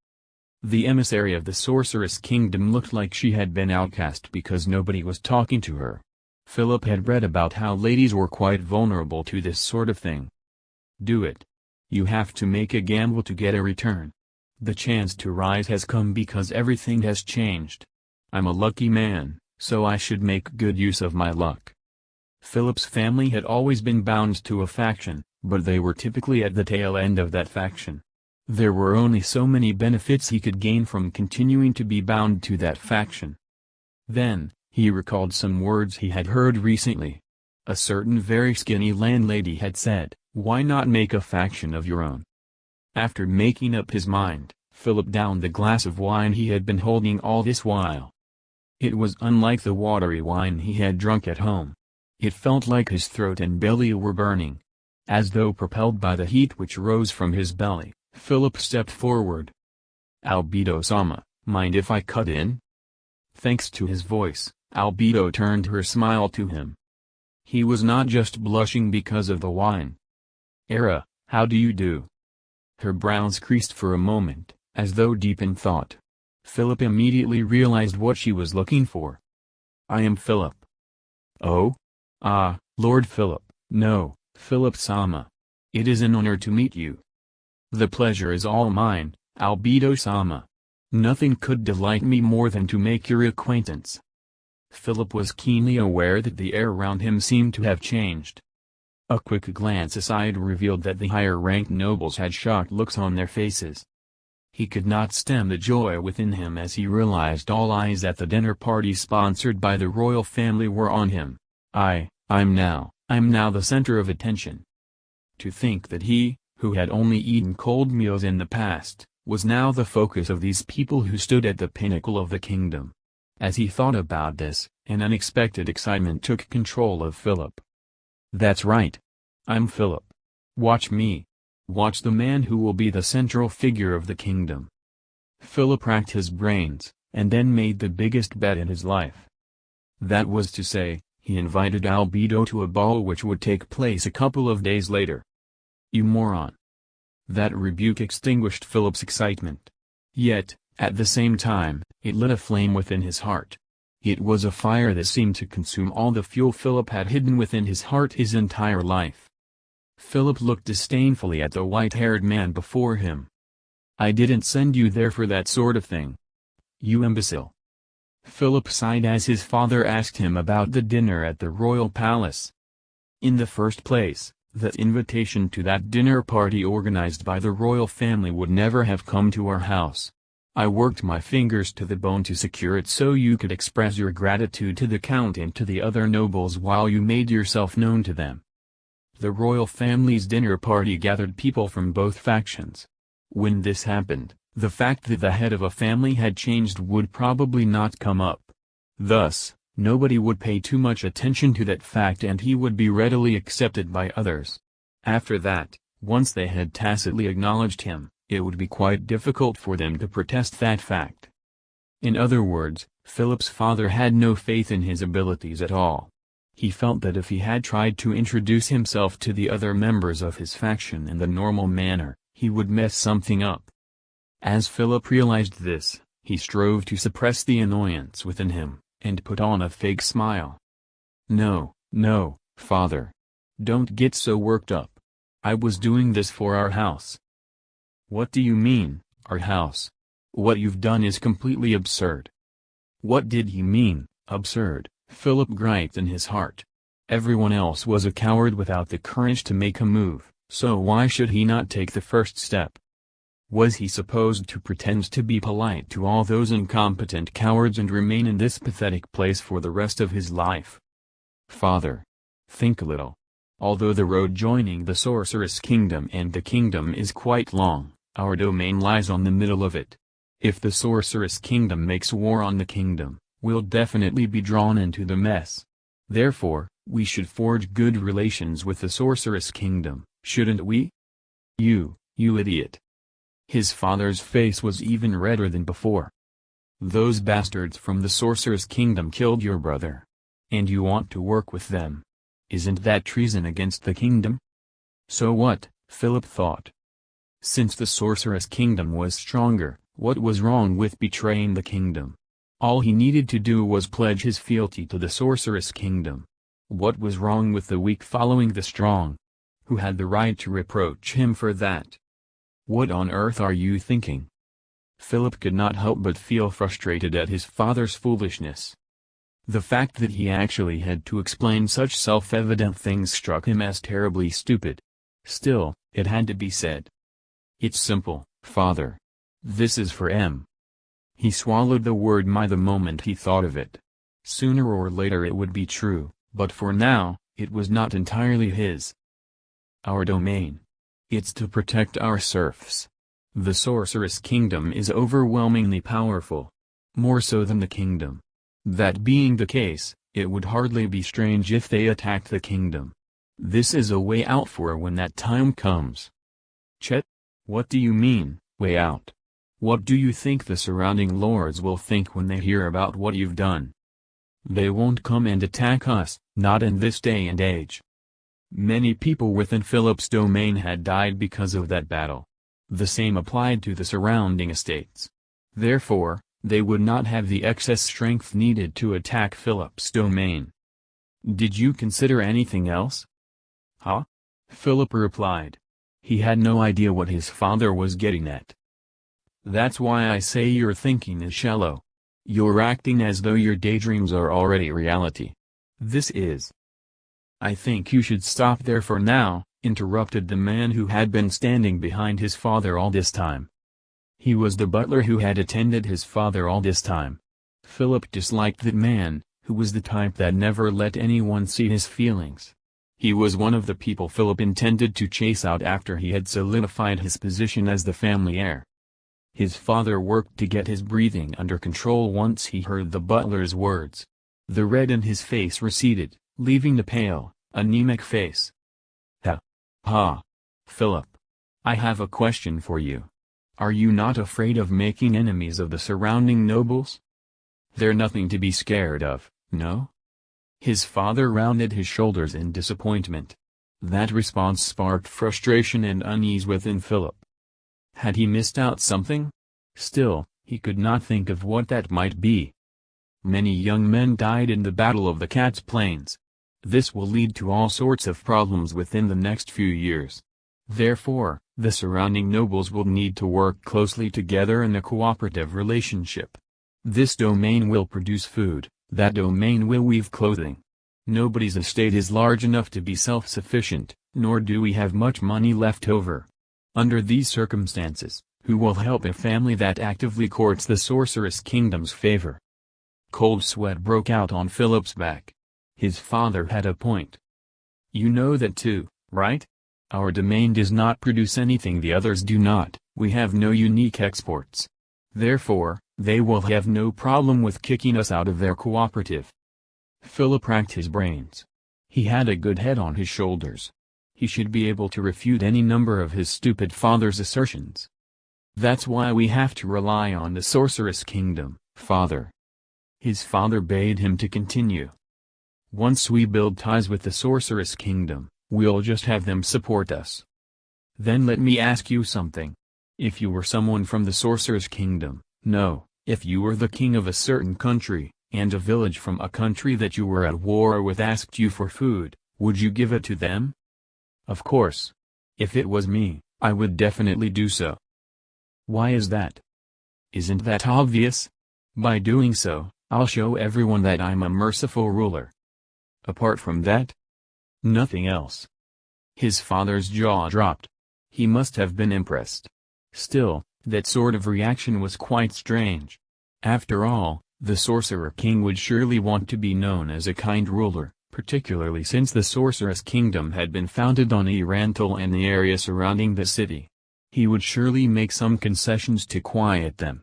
The emissary of the Sorceress Kingdom looked like she had been outcast because nobody was talking to her. Philip had read about how ladies were quite vulnerable to this sort of thing. Do it. You have to make a gamble to get a return. The chance to rise has come because everything has changed. I'm a lucky man, so I should make good use of my luck. Philip's family had always been bound to a faction, but they were typically at the tail end of that faction. There were only so many benefits he could gain from continuing to be bound to that faction. Then, he recalled some words he had heard recently. A certain very skinny landlady had said, "Why not make a faction of your own?" After making up his mind, Philip downed the glass of wine he had been holding all this while. It was unlike the watery wine he had drunk at home. It felt like his throat and belly were burning. As though propelled by the heat which rose from his belly, Philip stepped forward. "Albedo-sama, mind if I cut in?" Thanks to his voice, Albedo turned her smile to him. He was not just blushing because of the wine. "Era, how do you do?" Her brows creased for a moment, as though deep in thought. Philip immediately realized what she was looking for. "I am Philip." "Oh? Ah, Lord Philip, no, Philip-sama. It is an honor to meet you." "The pleasure is all mine, Albedo-sama." Nothing could delight me more than to make your acquaintance." Philip was keenly aware that the air around him seemed to have changed. A quick glance aside revealed that the higher-ranked nobles had shocked looks on their faces. He could not stem the joy within him as he realized all eyes at the dinner party sponsored by the royal family were on him. I'm now the center of attention. To think that he, who had only eaten cold meals in the past, was now the focus of these people who stood at the pinnacle of the kingdom. As he thought about this, an unexpected excitement took control of Philip. "That's right. I'm Philip. Watch me. Watch the man who will be the central figure of the kingdom." Philip racked his brains, and then made the biggest bet in his life. That was to say, he invited Albedo to a ball which would take place a couple of days later. "You moron." That rebuke extinguished Philip's excitement. Yet, at the same time, it lit a flame within his heart. It was a fire that seemed to consume all the fuel Philip had hidden within his heart his entire life. Philip looked disdainfully at the white-haired man before him. "I didn't send you there for that sort of thing. You imbecile." Philip sighed as his father asked him about the dinner at the royal palace. "In the first place, the invitation to that dinner party organized by the royal family would never have come to our house. I worked my fingers to the bone to secure it so you could express your gratitude to the count and to the other nobles while you made yourself known to them." The royal family's dinner party gathered people from both factions. When this happened, the fact that the head of a family had changed would probably not come up. Thus, nobody would pay too much attention to that fact and he would be readily accepted by others. After that, once they had tacitly acknowledged him, it would be quite difficult for them to protest that fact. In other words, Philip's father had no faith in his abilities at all. He felt that if he had tried to introduce himself to the other members of his faction in the normal manner, he would mess something up. As Philip realized this, he strove to suppress the annoyance within him, and put on a fake smile. No, father. Don't get so worked up. I was doing this for our house." "What do you mean, our house? What you've done is completely absurd." What did he mean, absurd? Philip griped in his heart. Everyone else was a coward without the courage to make a move, so why should he not take the first step? Was he supposed to pretend to be polite to all those incompetent cowards and remain in this pathetic place for the rest of his life? "Father. Think a little. Although the road joining the Sorceress Kingdom and the kingdom is quite long, our domain lies on the middle of it. If the Sorceress Kingdom makes war on the kingdom, we'll definitely be drawn into the mess. Therefore, we should forge good relations with the Sorceress Kingdom, shouldn't we?" You idiot." His father's face was even redder than before. "Those bastards from the Sorceress Kingdom killed your brother. And you want to work with them. Isn't that treason against the kingdom?" So what, Philip thought. Since the Sorceress Kingdom was stronger, what was wrong with betraying the kingdom? All he needed to do was pledge his fealty to the Sorceress Kingdom. What was wrong with the weak following the strong? Who had the right to reproach him for that? What on earth are you thinking? Philip could not help but feel frustrated at his father's foolishness. The fact that he actually had to explain such self-evident things struck him as terribly stupid. Still, it had to be said. "It's simple, father. This is for M." He swallowed the word "my" the moment he thought of it. Sooner or later it would be true, but for now, it was not entirely his. "Our domain. It's to protect our serfs. The Sorceress Kingdom is overwhelmingly powerful. More so than the kingdom. That being the case, it would hardly be strange if they attacked the kingdom. This is a way out for when that time comes." "Chet? What do you mean, way out? What do you think the surrounding lords will think when they hear about what you've done?" "They won't come and attack us, not in this day and age." Many people within Philip's domain had died because of that battle. The same applied to the surrounding estates. Therefore, they would not have the excess strength needed to attack Philip's domain. "Did you consider anything else?" "Huh?" Philip replied. He had no idea what his father was getting at. That's why I say your thinking is shallow. You're acting as though your daydreams are already reality. This is. I think you should stop there for now, interrupted the man who had been standing behind his father all this time. He was the butler who had attended his father all this time. Philip disliked that man, who was the type that never let anyone see his feelings. He was one of the people Philip intended to chase out after he had solidified his position as the family heir. His father worked to get his breathing under control once he heard the butler's words. The red in his face receded, leaving the pale, anemic face. Ha! Philip. I have a question for you. Are you not afraid of making enemies of the surrounding nobles? They're nothing to be scared of, no? His father rounded his shoulders in disappointment. That response sparked frustration and unease within Philip. Had he missed out something? Still, he could not think of what that might be. Many young men died in the Battle of the Cat's Plains. This will lead to all sorts of problems within the next few years. Therefore, the surrounding nobles will need to work closely together in a cooperative relationship. This domain will produce food, that domain will weave clothing. Nobody's estate is large enough to be self-sufficient, nor do we have much money left over. Under these circumstances, who will help a family that actively courts the sorceress kingdom's favor? Cold sweat broke out on Philip's back. His father had a point. You know that too, right? Our domain does not produce anything the others do not, we have no unique exports. Therefore, they will have no problem with kicking us out of their cooperative. Philip racked his brains. He had a good head on his shoulders. He should be able to refute any number of his stupid father's assertions. That's why we have to rely on the sorceress kingdom, father. His father bade him to continue. Once we build ties with the sorceress kingdom, we'll just have them support us. Then let me ask you something. If you were someone from the sorceress kingdom, no, if you were the king of a certain country, and a village from a country that you were at war with asked you for food, would you give it to them? Of course. If it was me, I would definitely do so. Why is that? Isn't that obvious? By doing so, I'll show everyone that I'm a merciful ruler. Apart from that? Nothing else. His father's jaw dropped. He must have been impressed. Still, that sort of reaction was quite strange. After all, the Sorcerer King would surely want to be known as a kind ruler, particularly since the Sorceress Kingdom had been founded on Irantal and the area surrounding the city. He would surely make some concessions to quiet them.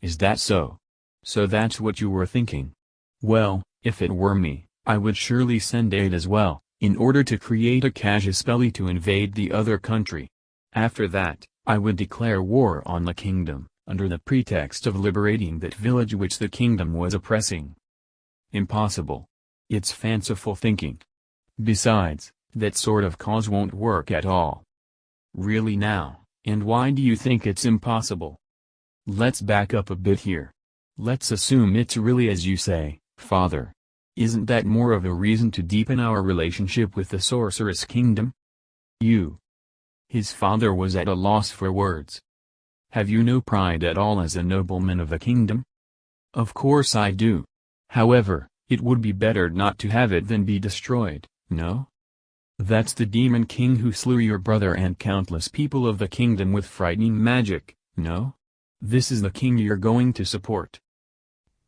Is that so? So that's what you were thinking? Well, if it were me, I would surely send aid as well, in order to create a casus belli to invade the other country. After that, I would declare war on the kingdom, under the pretext of liberating that village which the kingdom was oppressing. Impossible. It's fanciful thinking. Besides, that sort of cause won't work at all. Really now, and why do you think it's impossible? Let's back up a bit here. Let's assume it's really as you say, father. Isn't that more of a reason to deepen our relationship with the Sorceress Kingdom? His father was at a loss for words. Have you no pride at all as a nobleman of the kingdom? Of course I do. However, it would be better not to have it than be destroyed, no? That's the demon king who slew your brother and countless people of the kingdom with frightening magic, no? This is the king you're going to support.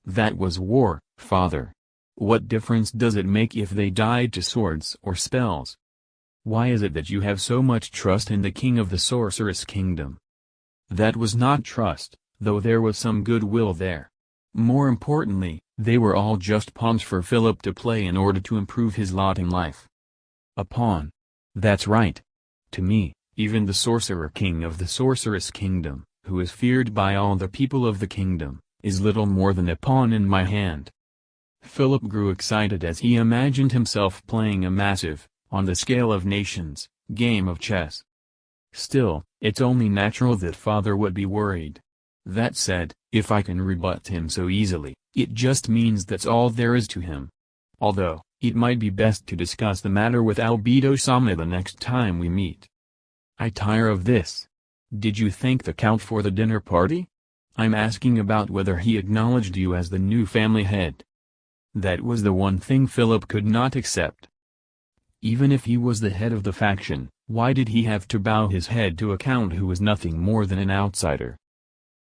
That was war, father. What difference does it make if they died to swords or spells? Why is it that you have so much trust in the king of the Sorceress Kingdom? That was not trust, though there was some goodwill there. More importantly, they were all just pawns for Philip to play in order to improve his lot in life. A pawn. That's right. To me, even the Sorcerer King of the Sorceress Kingdom, who is feared by all the people of the kingdom, is little more than a pawn in my hand. Philip grew excited as he imagined himself playing a massive, on the scale of nations, game of chess. Still, it's only natural that father would be worried. That said, if I can rebut him so easily, it just means that's all there is to him. Although, it might be best to discuss the matter with Albedo-sama the next time we meet. I tire of this. Did you thank the Count for the dinner party? I'm asking about whether he acknowledged you as the new family head. That was the one thing Philip could not accept. Even if he was the head of the faction, why did he have to bow his head to a count who was nothing more than an outsider?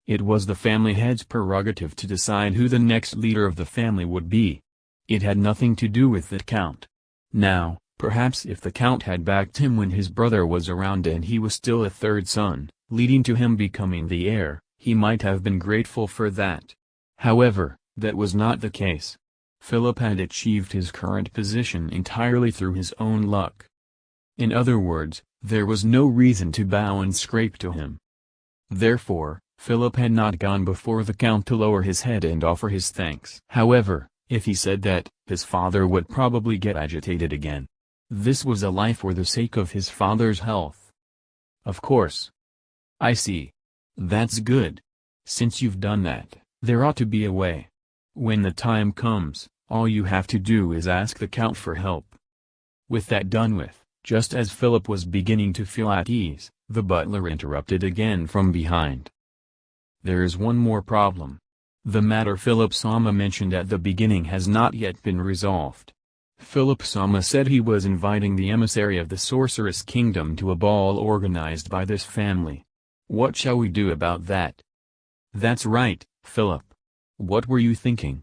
It was the family head's prerogative to decide who the next leader of the family would be. It had nothing to do with the count. Now, perhaps if the count had backed him when his brother was around and he was still a third son, leading to him becoming the heir, he might have been grateful for that. However, that was not the case. Philip had achieved his current position entirely through his own luck. In other words, there was no reason to bow and scrape to him. Therefore, Philip had not gone before the count to lower his head and offer his thanks. However, if he said that, his father would probably get agitated again. This was a lie for the sake of his father's health. Of course. I see. That's good. Since you've done that, there ought to be a way. When the time comes, all you have to do is ask the count for help. With that done with, just as Philip was beginning to feel at ease, the butler interrupted again from behind. There is one more problem. The matter Philip Sama mentioned at the beginning has not yet been resolved. Philip Sama said he was inviting the emissary of the Sorceress Kingdom to a ball organized by this family. What shall we do about that? That's right, Philip. What were you thinking?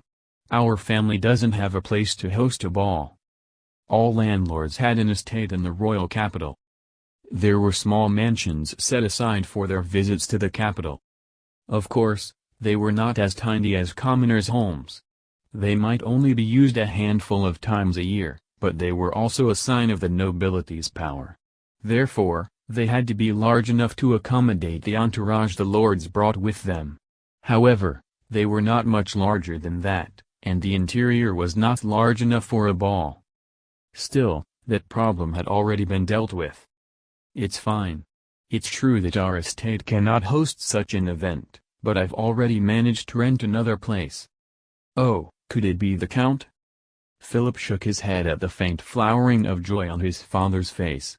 Our family doesn't have a place to host a ball. All landlords had an estate in the royal capital. There were small mansions set aside for their visits to the capital. Of course, they were not as tiny as commoners' homes. They might only be used a handful of times a year, but they were also a sign of the nobility's power. Therefore, they had to be large enough to accommodate the entourage the lords brought with them. However, they were not much larger than that, and the interior was not large enough for a ball. Still, that problem had already been dealt with. It's fine. It's true that our estate cannot host such an event, but I've already managed to rent another place. Oh, could it be the Count? Philip shook his head at the faint flowering of joy on his father's face.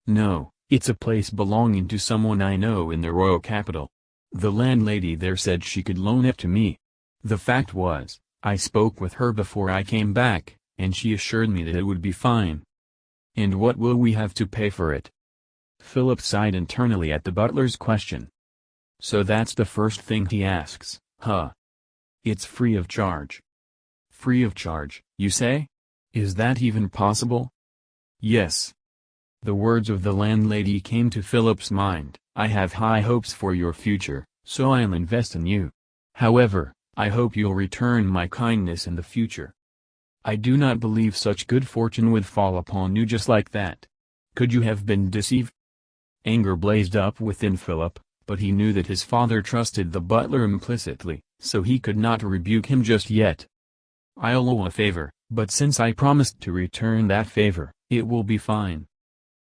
No, it's a place belonging to someone I know in the royal capital. The landlady there said she could loan it to me. The fact was, I spoke with her before I came back, and she assured me that it would be fine. And what will we have to pay for it? Philip sighed internally at the butler's question. So that's the first thing he asks, huh? It's free of charge. Free of charge, you say? Is that even possible? Yes. The words of the landlady came to Philip's mind. I have high hopes for your future, so I'll invest in you. However, I hope you'll return my kindness in the future. I do not believe such good fortune would fall upon you just like that. Could you have been deceived? Anger blazed up within Philip, but he knew that his father trusted the butler implicitly, so he could not rebuke him just yet. I'll owe a favor, but since I promised to return that favor, it will be fine.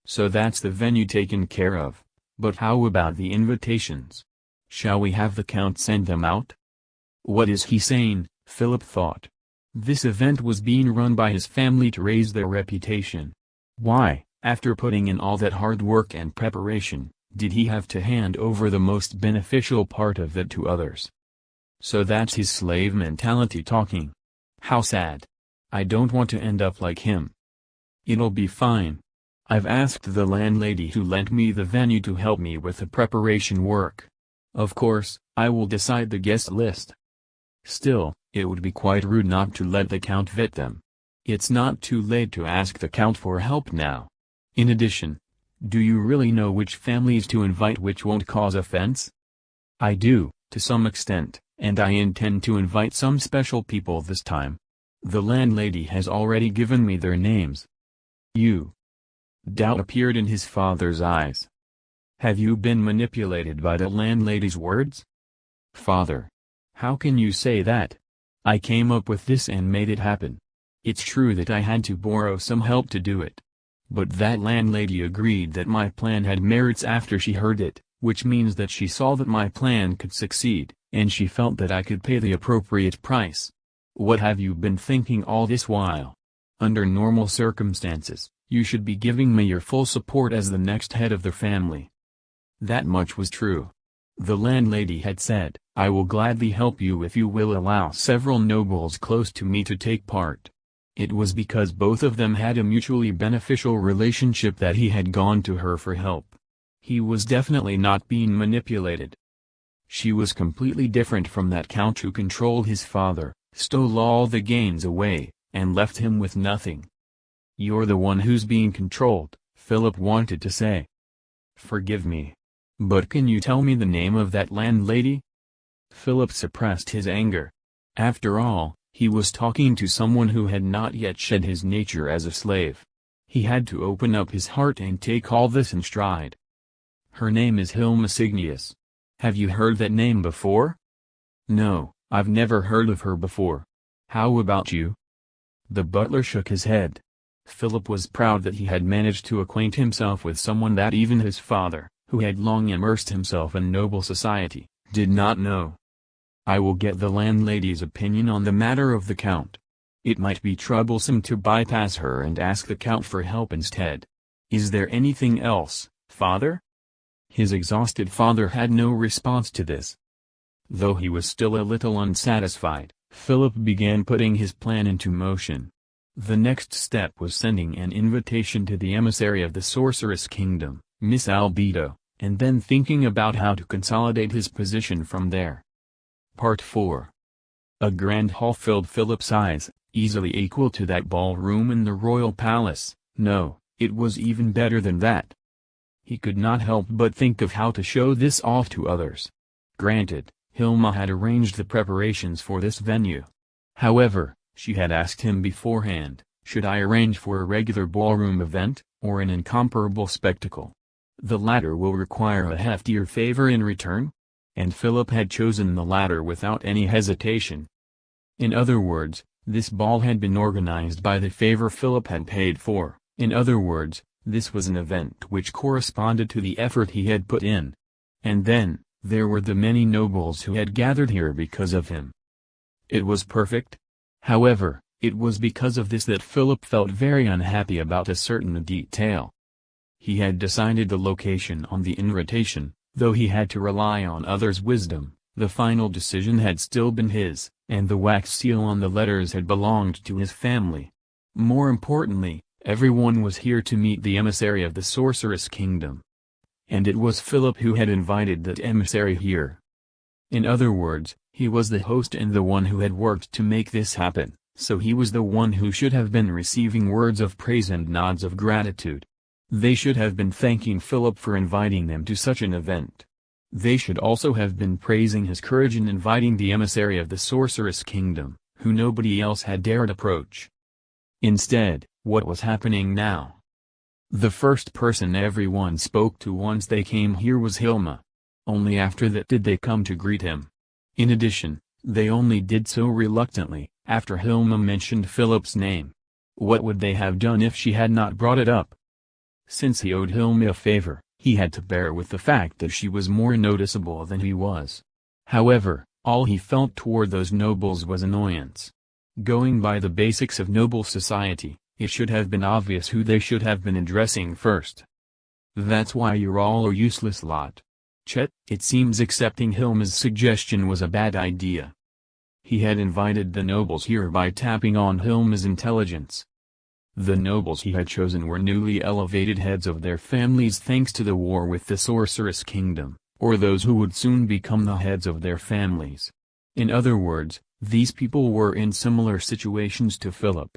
So that's the venue taken care of, but how about the invitations? Shall we have the Count send them out? What is he saying, Philip thought. This event was being run by his family to raise their reputation. Why, after putting in all that hard work and preparation, did he have to hand over the most beneficial part of it to others? So that's his slave mentality talking. How sad. I don't want to end up like him. It'll be fine. I've asked the landlady who lent me the venue to help me with the preparation work. Of course, I will decide the guest list. Still, it would be quite rude not to let the Count vet them. It's not too late to ask the Count for help now. In addition, do you really know which families to invite which won't cause offense? I do, to some extent, and I intend to invite some special people this time. The landlady has already given me their names. You. Doubt appeared in his father's eyes. Have you been manipulated by the landlady's words? Father. How can you say that? I came up with this and made it happen. It's true that I had to borrow some help to do it. But that landlady agreed that my plan had merits after she heard it, which means that she saw that my plan could succeed, and she felt that I could pay the appropriate price. What have you been thinking all this while? Under normal circumstances, you should be giving me your full support as the next head of the family. That much was true. The landlady had said, "I will gladly help you if you will allow several nobles close to me to take part." It was because both of them had a mutually beneficial relationship that he had gone to her for help. He was definitely not being manipulated. She was completely different from that count who controlled his father, stole all the gains away, and left him with nothing. "You're the one who's being controlled," Philip wanted to say. "Forgive me. But can you tell me the name of that landlady?" Philip suppressed his anger. After all, he was talking to someone who had not yet shed his nature as a slave. He had to open up his heart and take all this in stride. "Her name is Hilma Signius. Have you heard that name before?" "No, I've never heard of her before. How about you?" The butler shook his head. Philip was proud that he had managed to acquaint himself with someone that even his father, who had long immersed himself in noble society, did not know. "I will get the landlady's opinion on the matter of the count. It might be troublesome to bypass her and ask the count for help instead. Is there anything else, father?" His exhausted father had no response to this. Though he was still a little unsatisfied, Philip began putting his plan into motion. The next step was sending an invitation to the emissary of the Sorceress Kingdom, Miss Albedo, and then thinking about how to consolidate his position from there. Part 4. A grand hall filled Philip's eyes, easily equal to that ballroom in the royal palace. No, it was even better than that. He could not help but think of how to show this off to others. Granted, Hilma had arranged the preparations for this venue. However, she had asked him beforehand, "Should I arrange for a regular ballroom event, or an incomparable spectacle? The latter will require a heftier favor in return." And Philip had chosen the latter without any hesitation. In other words, this ball had been organized by the favor Philip had paid for. In other words, this was an event which corresponded to the effort he had put in. And then, there were the many nobles who had gathered here because of him. It was perfect. However, it was because of this that Philip felt very unhappy about a certain detail. He had decided the location on the invitation, though he had to rely on others' wisdom. The final decision had still been his, and the wax seal on the letters had belonged to his family. More importantly, everyone was here to meet the emissary of the Sorceress Kingdom. And it was Philip who had invited that emissary here. In other words, he was the host and the one who had worked to make this happen, so he was the one who should have been receiving words of praise and nods of gratitude. They should have been thanking Philip for inviting them to such an event. They should also have been praising his courage in inviting the emissary of the Sorceress Kingdom, who nobody else had dared approach. Instead, what was happening now? The first person everyone spoke to once they came here was Hilma. Only after that did they come to greet him. In addition, they only did so reluctantly, after Hilma mentioned Philip's name. What would they have done if she had not brought it up? Since he owed Hilma a favor, he had to bear with the fact that she was more noticeable than he was. However, all he felt toward those nobles was annoyance. Going by the basics of noble society, it should have been obvious who they should have been addressing first. "That's why you're all a useless lot. Chet." It seems accepting Hilma's suggestion was a bad idea. He had invited the nobles here by tapping on Hilma's intelligence. The nobles he had chosen were newly elevated heads of their families thanks to the war with the Sorceress Kingdom, or those who would soon become the heads of their families. In other words, these people were in similar situations to Philip.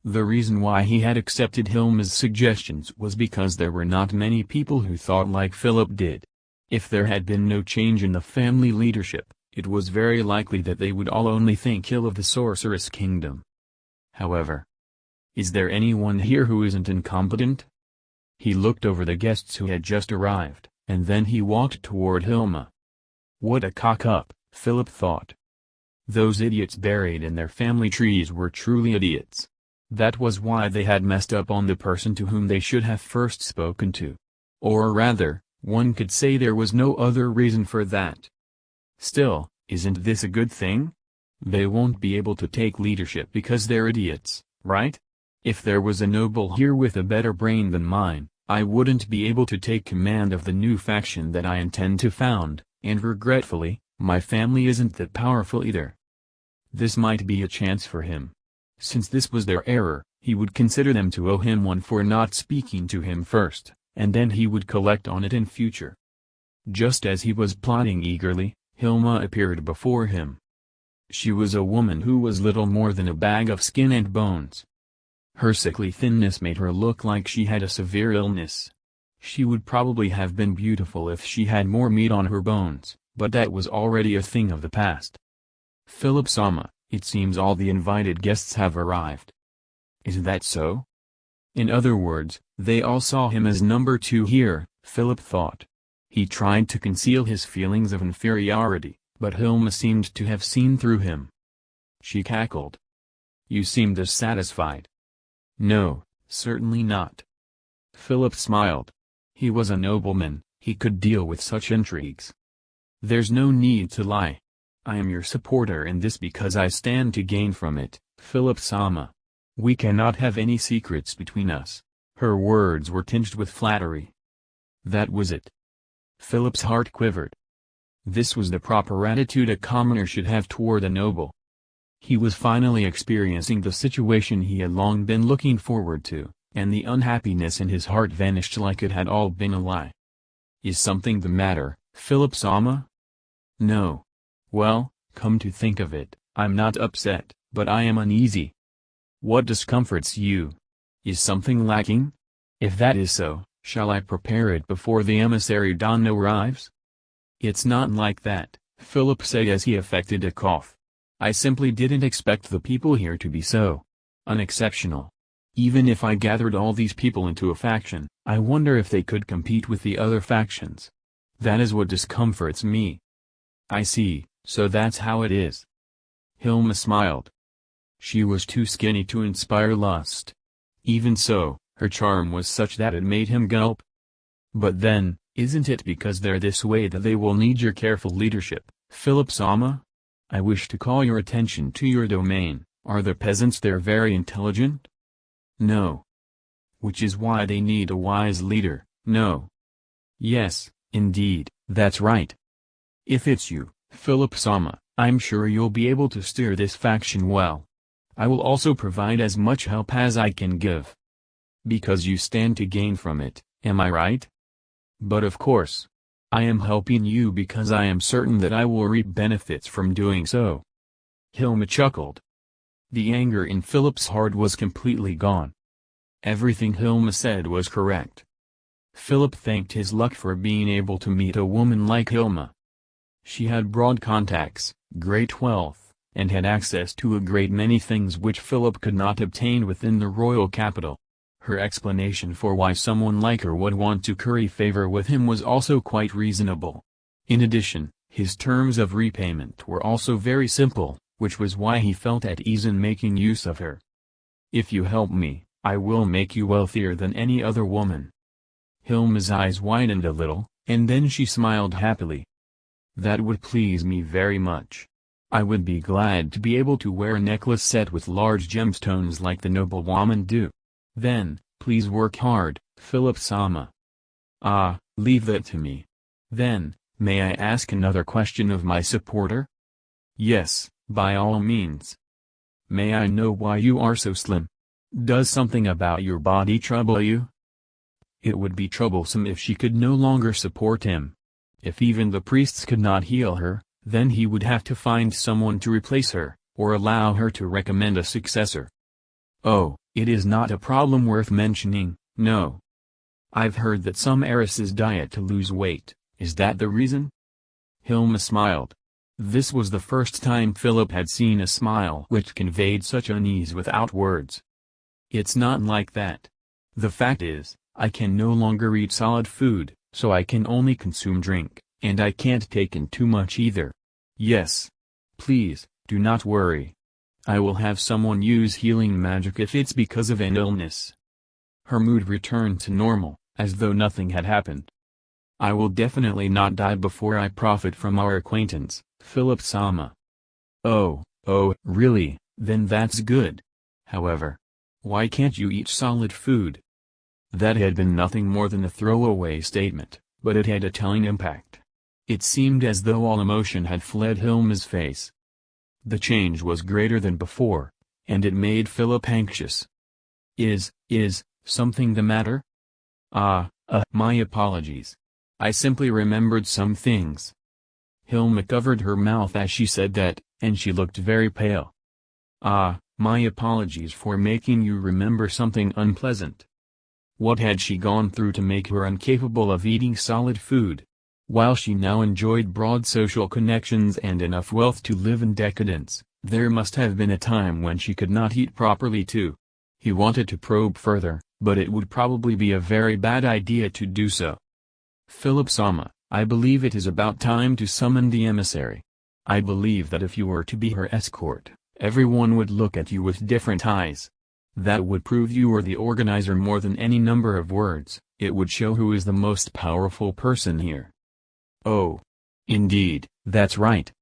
The reason why he had accepted Hilma's suggestions was because there were not many people who thought like Philip did. If there had been no change in the family leadership, it was very likely that they would all only think ill of the Sorceress Kingdom. However, is there anyone here who isn't incompetent? He looked over the guests who had just arrived, and then he walked toward Hilma. What a cock-up, Philip thought. Those idiots buried in their family trees were truly idiots. That was why they had messed up on the person to whom they should have first spoken to. Or rather, one could say there was no other reason for that. Still, isn't this a good thing? They won't be able to take leadership because they're idiots, right? If there was a noble here with a better brain than mine, I wouldn't be able to take command of the new faction that I intend to found, and regretfully, my family isn't that powerful either. This might be a chance for him. Since this was their error, he would consider them to owe him one for not speaking to him first, and then he would collect on it in future. Just as he was plotting eagerly, Hilma appeared before him. She was a woman who was little more than a bag of skin and bones. Her sickly thinness made her look like she had a severe illness. She would probably have been beautiful if she had more meat on her bones, but that was already a thing of the past. Philip-sama, it seems all the invited guests have arrived. Is that so? In other words, they all saw him as number 2 here, Philip thought. He tried to conceal his feelings of inferiority, but Hilma seemed to have seen through him. She cackled. You seem dissatisfied. No, certainly not. Philip smiled. He was a nobleman, he could deal with such intrigues. There's no need to lie. I am your supporter in this because I stand to gain from it, Philip-sama. We cannot have any secrets between us. Her words were tinged with flattery. That was it. Philip's heart quivered. This was the proper attitude a commoner should have toward a noble. He was finally experiencing the situation he had long been looking forward to, and the unhappiness in his heart vanished like it had all been a lie. Is something the matter, Philip-sama? No. Well, come to think of it, I'm not upset, but I am uneasy. What discomforts you? Is something lacking? If that is so, shall I prepare it before the emissary Don arrives? It's not like that, Philip said as he affected a cough. I simply didn't expect the people here to be so unexceptional. Even if I gathered all these people into a faction, I wonder if they could compete with the other factions. That is what discomforts me. I see, so that's how it is. Hilma smiled. She was too skinny to inspire lust. Even so, her charm was such that it made him gulp. But then, isn't it because they're this way that they will need your careful leadership, Philip-sama? I wish to call your attention to your domain. Are the peasants there very intelligent? No. Which is why they need a wise leader, no. Yes, indeed, that's right. If it's you, Philip-sama, I'm sure you'll be able to steer this faction well. I will also provide as much help as I can give. Because you stand to gain from it, am I right? But of course. I am helping you because I am certain that I will reap benefits from doing so. Hilma chuckled. The anger in Philip's heart was completely gone. Everything Hilma said was correct. Philip thanked his luck for being able to meet a woman like Hilma. She had broad contacts, great wealth, and had access to a great many things which Philip could not obtain within the royal capital. Her explanation for why someone like her would want to curry favor with him was also quite reasonable. In addition, his terms of repayment were also very simple, which was why he felt at ease in making use of her. If you help me, I will make you wealthier than any other woman. Hilma's eyes widened a little, and then she smiled happily. That would please me very much. I would be glad to be able to wear a necklace set with large gemstones like the noblewomen do. Then, please work hard, Philip-sama. Ah, leave that to me. Then, may I ask another question of my supporter? Yes, by all means. May I know why you are so slim? Does something about your body trouble you? It would be troublesome if she could no longer support him. If even the priests could not heal her, then he would have to find someone to replace her, or allow her to recommend a successor. Oh, it is not a problem worth mentioning, no. I've heard that some heiresses diet to lose weight, is that the reason? Hilma smiled. This was the first time Philip had seen a smile which conveyed such unease without words. It's not like that. The fact is, I can no longer eat solid food, so I can only consume drink, and I can't take in too much either. Yes. Please, do not worry. I will have someone use healing magic if it's because of an illness. Her mood returned to normal, as though nothing had happened. I will definitely not die before I profit from our acquaintance, Philip-sama. Oh, really, then that's good. However, why can't you eat solid food? That had been nothing more than a throwaway statement, but it had a telling impact. It seemed as though all emotion had fled Hilma's face. The change was greater than before, and it made Philip anxious. Is something the matter? My apologies. I simply remembered some things. Hilma covered her mouth as she said that, and she looked very pale. My apologies for making you remember something unpleasant. What had she gone through to make her incapable of eating solid food? While she now enjoyed broad social connections and enough wealth to live in decadence, there must have been a time when she could not eat properly too. He wanted to probe further, but it would probably be a very bad idea to do so. Philip-sama, I believe it is about time to summon the emissary. I believe that if you were to be her escort, everyone would look at you with different eyes. That would prove you were the organizer more than any number of words. It would show who is the most powerful person here. Oh. Indeed, that's right.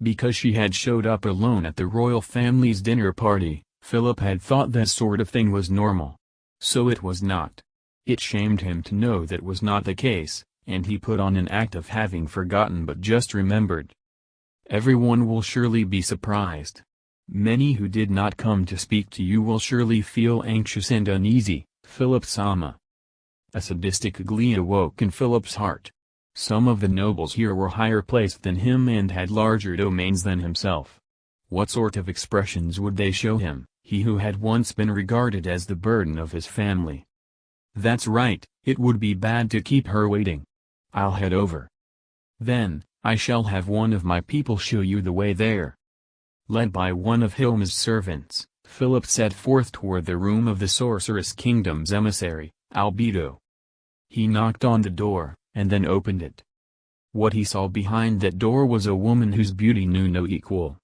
Because she had showed up alone at the royal family's dinner party, Philip had thought that sort of thing was normal. So it was not. It shamed him to know that was not the case, and he put on an act of having forgotten but just remembered. Everyone will surely be surprised. Many who did not come to speak to you will surely feel anxious and uneasy, Philip-sama. A sadistic glee awoke in Philip's heart. Some of the nobles here were higher placed than him and had larger domains than himself. What sort of expressions would they show him, he who had once been regarded as the burden of his family? That's right, it would be bad to keep her waiting. I'll head over. Then, I shall have one of my people show you the way there. Led by one of Hilma's servants, Philip set forth toward the room of the Sorceress Kingdom's emissary, Albedo. He knocked on the door, and then opened it. What he saw behind that door was a woman whose beauty knew no equal.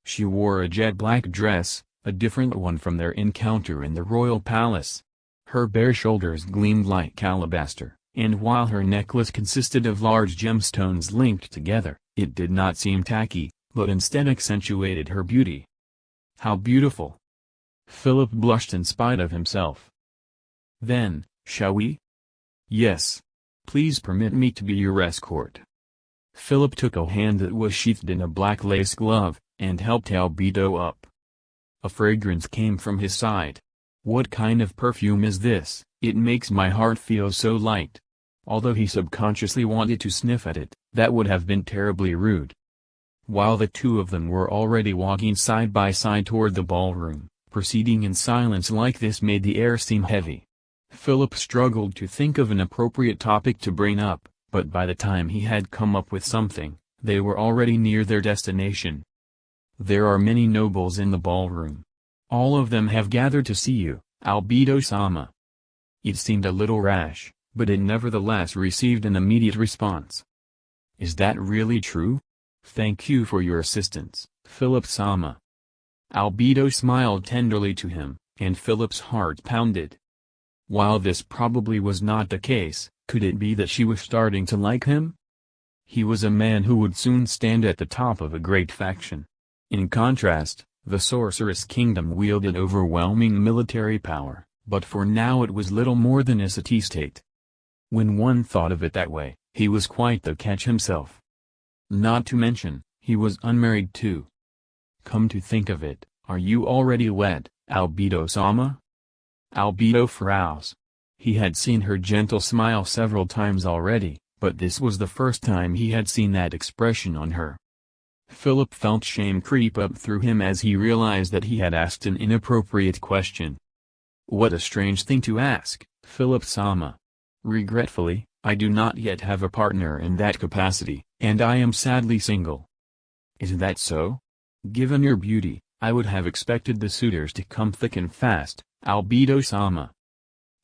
She wore a jet-black dress, a different one from their encounter in the royal palace. Her bare shoulders gleamed like alabaster, and while her necklace consisted of large gemstones linked together, it did not seem tacky, but instead accentuated her beauty. How beautiful! Philip blushed in spite of himself. Then, shall we? Yes. Please permit me to be your escort. Philip took a hand that was sheathed in a black lace glove, and helped Albedo up. A fragrance came from his side. What kind of perfume is this? It makes my heart feel so light. Although he subconsciously wanted to sniff at it, that would have been terribly rude. While the two of them were already walking side by side toward the ballroom, proceeding in silence like this made the air seem heavy. Philip struggled to think of an appropriate topic to bring up, but by the time he had come up with something, they were already near their destination. There are many nobles in the ballroom. All of them have gathered to see you, Albedo-sama. It seemed a little rash, but it nevertheless received an immediate response. Is that really true? Thank you for your assistance, Philip-sama. Albedo smiled tenderly to him, and Philip's heart pounded. While this probably was not the case, could it be that she was starting to like him? He was a man who would soon stand at the top of a great faction. In contrast, the Sorceress Kingdom wielded overwhelming military power, but for now it was little more than a city-state. When one thought of it that way, he was quite the catch himself. Not to mention, he was unmarried too. Come to think of it, are you already wed, Albedo-sama? Albedo froze. He had seen her gentle smile several times already, but this was the first time he had seen that expression on her. Philip felt shame creep up through him as he realized that he had asked an inappropriate question. What a strange thing to ask, Philip-sama. Regretfully, I do not yet have a partner in that capacity, and I am sadly single. Is that so? Given your beauty, I would have expected the suitors to come thick and fast, Albedo-sama.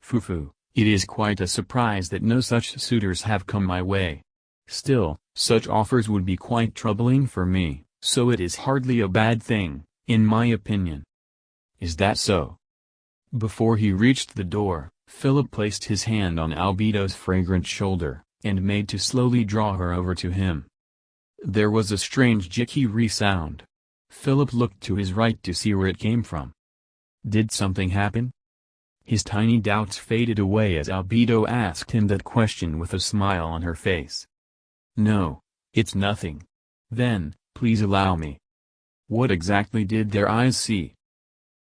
Fufu, it is quite a surprise that no such suitors have come my way. Still, such offers would be quite troubling for me, so it is hardly a bad thing, in my opinion. Is that so? Before he reached the door, Philip placed his hand on Albedo's fragrant shoulder, and made to slowly draw her over to him. There was a strange jikiri sound. Philip looked to his right to see where it came from. Did something happen? His tiny doubts faded away as Albedo asked him that question with a smile on her face. "No, it's nothing." "Then, please allow me." What exactly did their eyes see?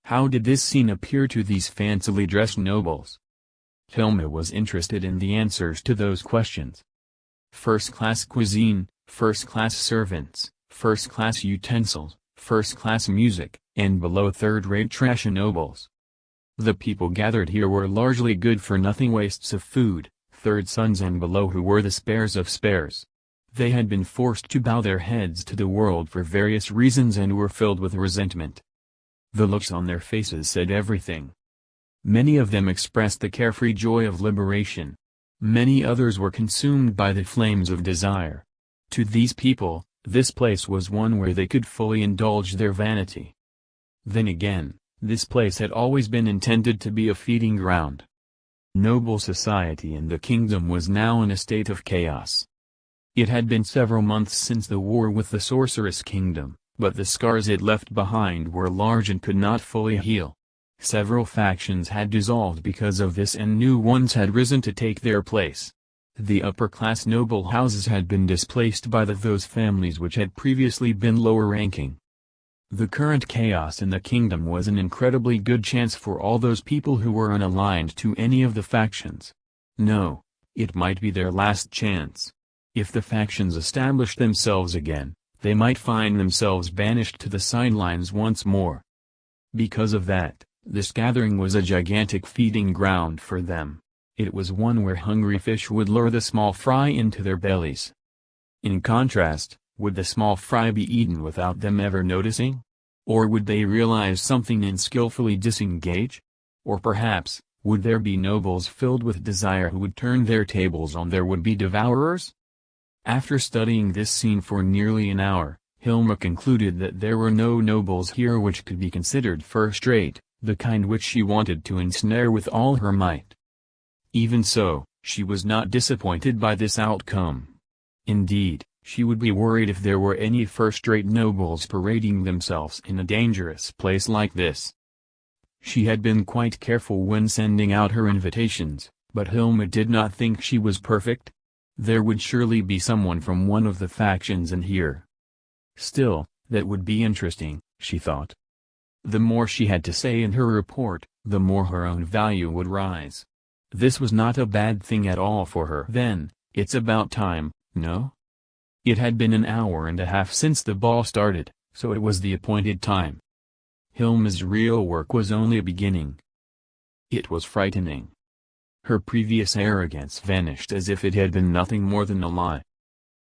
How did this scene appear to these fancily dressed nobles? Hilma was interested in the answers to those questions. First-class cuisine, first-class servants, first-class utensils, first-class music, and below third-rate trash nobles. The people gathered here were largely good-for-nothing wastes of food, third sons and below who were the spares of spares. They had been forced to bow their heads to the world for various reasons and were filled with resentment. The looks on their faces said everything. Many of them expressed the carefree joy of liberation. Many others were consumed by the flames of desire. To these people, this place was one where they could fully indulge their vanity. Then again, this place had always been intended to be a feeding ground. Noble society in the kingdom was now in a state of chaos. It had been several months since the war with the sorceress kingdom, but the scars it left behind were large and could not fully heal. Several factions had dissolved because of this and new ones had risen to take their place. The upper-class noble houses had been displaced by those families which had previously been lower-ranking. The current chaos in the kingdom was an incredibly good chance for all those people who were unaligned to any of the factions. No, it might be their last chance. If the factions established themselves again, they might find themselves banished to the sidelines once more. Because of that, this gathering was a gigantic feeding ground for them. It was one where hungry fish would lure the small fry into their bellies. In contrast, would the small fry be eaten without them ever noticing? Or would they realize something and skillfully disengage? Or perhaps, would there be nobles filled with desire who would turn their tables on their would-be devourers? After studying this scene for nearly an hour, Hilma concluded that there were no nobles here which could be considered first-rate, the kind which she wanted to ensnare with all her might. Even so, she was not disappointed by this outcome. Indeed, she would be worried if there were any first-rate nobles parading themselves in a dangerous place like this. She had been quite careful when sending out her invitations, but Hilma did not think she was perfect. There would surely be someone from one of the factions in here. Still, that would be interesting, she thought. The more she had to say in her report, the more her own value would rise. This was not a bad thing at all for her. Then, it's about time, no? It had been an hour and a half since the ball started, so it was the appointed time. Hilma's real work was only beginning. It was frightening. Her previous arrogance vanished as if it had been nothing more than a lie.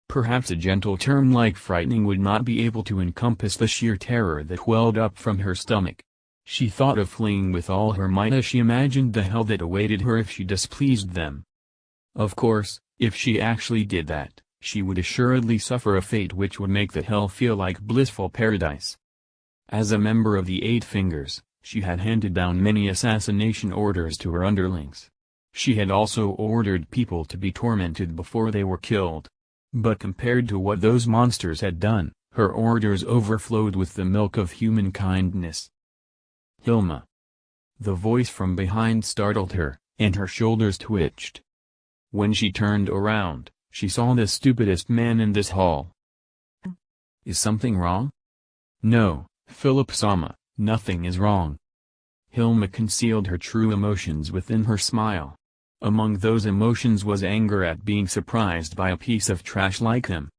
Perhaps a gentle term like frightening would not be able to encompass the sheer terror that welled up from her stomach. She thought of fleeing with all her might as she imagined the hell that awaited her if she displeased them. Of course, if she actually did that, she would assuredly suffer a fate which would make the hell feel like blissful paradise. As a member of the Eight Fingers, she had handed down many assassination orders to her underlings. She had also ordered people to be tormented before they were killed. But compared to what those monsters had done, her orders overflowed with the milk of human kindness. Hilma. The voice from behind startled her, and her shoulders twitched. When she turned around, she saw the stupidest man in this hall. Is something wrong? No, Philip-sama, nothing is wrong. Hilma concealed her true emotions within her smile. Among those emotions was anger at being surprised by a piece of trash like him.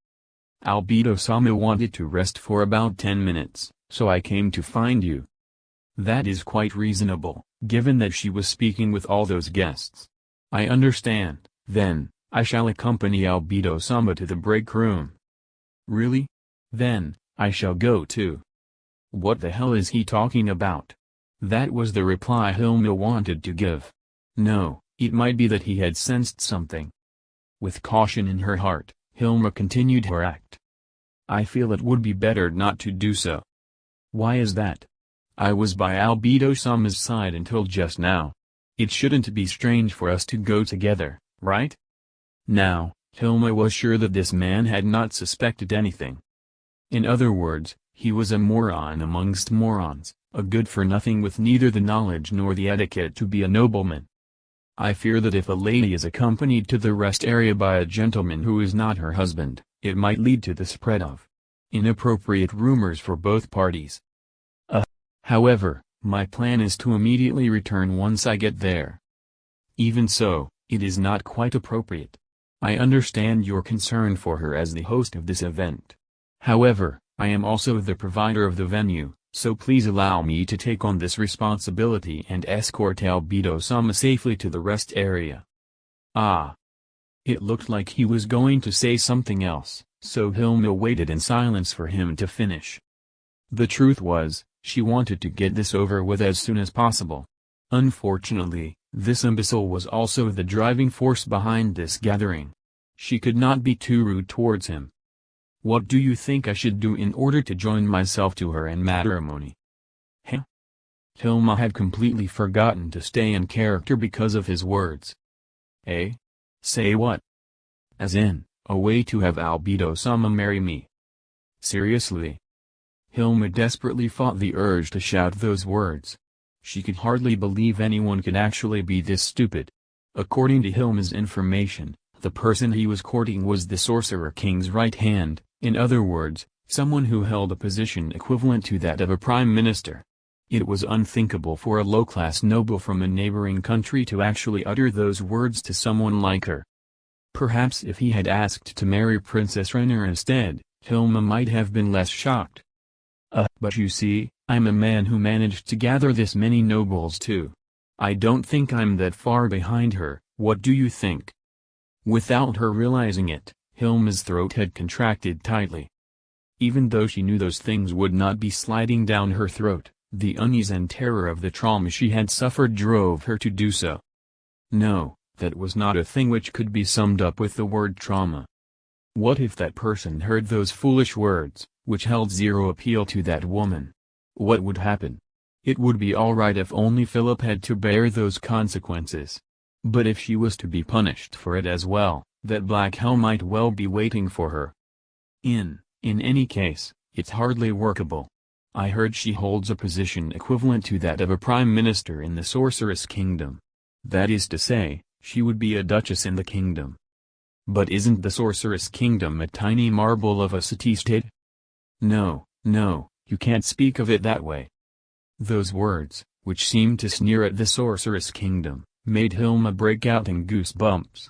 Albedo-sama wanted to rest for about 10 minutes, so I came to find you. That is quite reasonable, given that she was speaking with all those guests. I understand, then, I shall accompany Albedo-sama to the break room. Really? Then, I shall go too. What the hell is he talking about? That was the reply Hilma wanted to give. No, it might be that he had sensed something. With caution in her heart, Hilma continued her act. I feel it would be better not to do so. Why is that? I was by Albedo-sama's side until just now. It shouldn't be strange for us to go together, right? Now, Hilma was sure that this man had not suspected anything. In other words, he was a moron amongst morons, a good-for-nothing with neither the knowledge nor the etiquette to be a nobleman. I fear that if a lady is accompanied to the rest area by a gentleman who is not her husband, it might lead to the spread of inappropriate rumors for both parties. However, my plan is to immediately return once I get there. Even so, it is not quite appropriate. I understand your concern for her as the host of this event. However, I am also the provider of the venue, so please allow me to take on this responsibility and escort Albedo-sama safely to the rest area. Ah. It looked like he was going to say something else, so Hilma waited in silence for him to finish. The truth was, she wanted to get this over with as soon as possible. Unfortunately, this imbecile was also the driving force behind this gathering. She could not be too rude towards him. What do you think I should do in order to join myself to her in matrimony? Huh? Hilma had completely forgotten to stay in character because of his words. Eh? Say what? As in, a way to have Albedo-sama marry me. Seriously? Hilma desperately fought the urge to shout those words. She could hardly believe anyone could actually be this stupid. According to Hilma's information, the person he was courting was the Sorcerer King's right hand, in other words, someone who held a position equivalent to that of a prime minister. It was unthinkable for a low-class noble from a neighboring country to actually utter those words to someone like her. Perhaps if he had asked to marry Princess Rainer instead, Hilma might have been less shocked. But you see, I'm a man who managed to gather this many nobles too. I don't think I'm that far behind her, what do you think? Without her realizing it, Hilma's throat had contracted tightly. Even though she knew those things would not be sliding down her throat, the unease and terror of the trauma she had suffered drove her to do so. No, that was not a thing which could be summed up with the word trauma. What if that person heard those foolish words, which held zero appeal to that woman? What would happen? It would be alright if only Philip had to bear those consequences. But if she was to be punished for it as well, that black hell might well be waiting for her. In any case, it's hardly workable. I heard she holds a position equivalent to that of a prime minister in the Sorceress Kingdom. That is to say, she would be a duchess in the kingdom. But isn't the Sorceress Kingdom a tiny marble of a city-state? No, you can't speak of it that way. Those words, which seemed to sneer at the Sorceress Kingdom, made Hilma break out in goosebumps.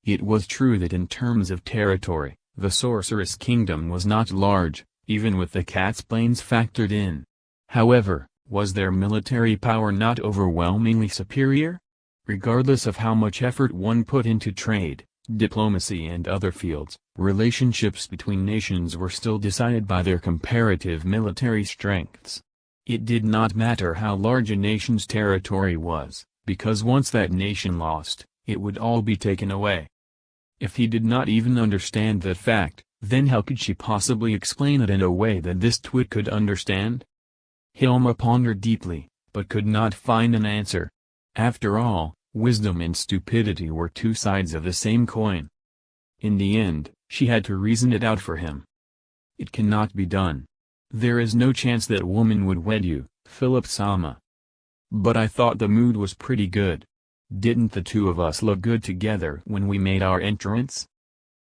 It was true that in terms of territory, the Sorceress Kingdom was not large, even with the cat's plains factored in. However, was their military power not overwhelmingly superior? Regardless of how much effort one put into trade, diplomacy and other fields, relationships between nations were still decided by their comparative military strengths. It did not matter how large a nation's territory was, because once that nation lost, it would all be taken away. If he did not even understand that fact, then how could she possibly explain it in a way that this twit could understand? Hilma pondered deeply, but could not find an answer. After all, wisdom and stupidity were two sides of the same coin. In the end, she had to reason it out for him. It cannot be done. There is no chance that woman would wed you, Philip-sama. But I thought the mood was pretty good. Didn't the two of us look good together when we made our entrance?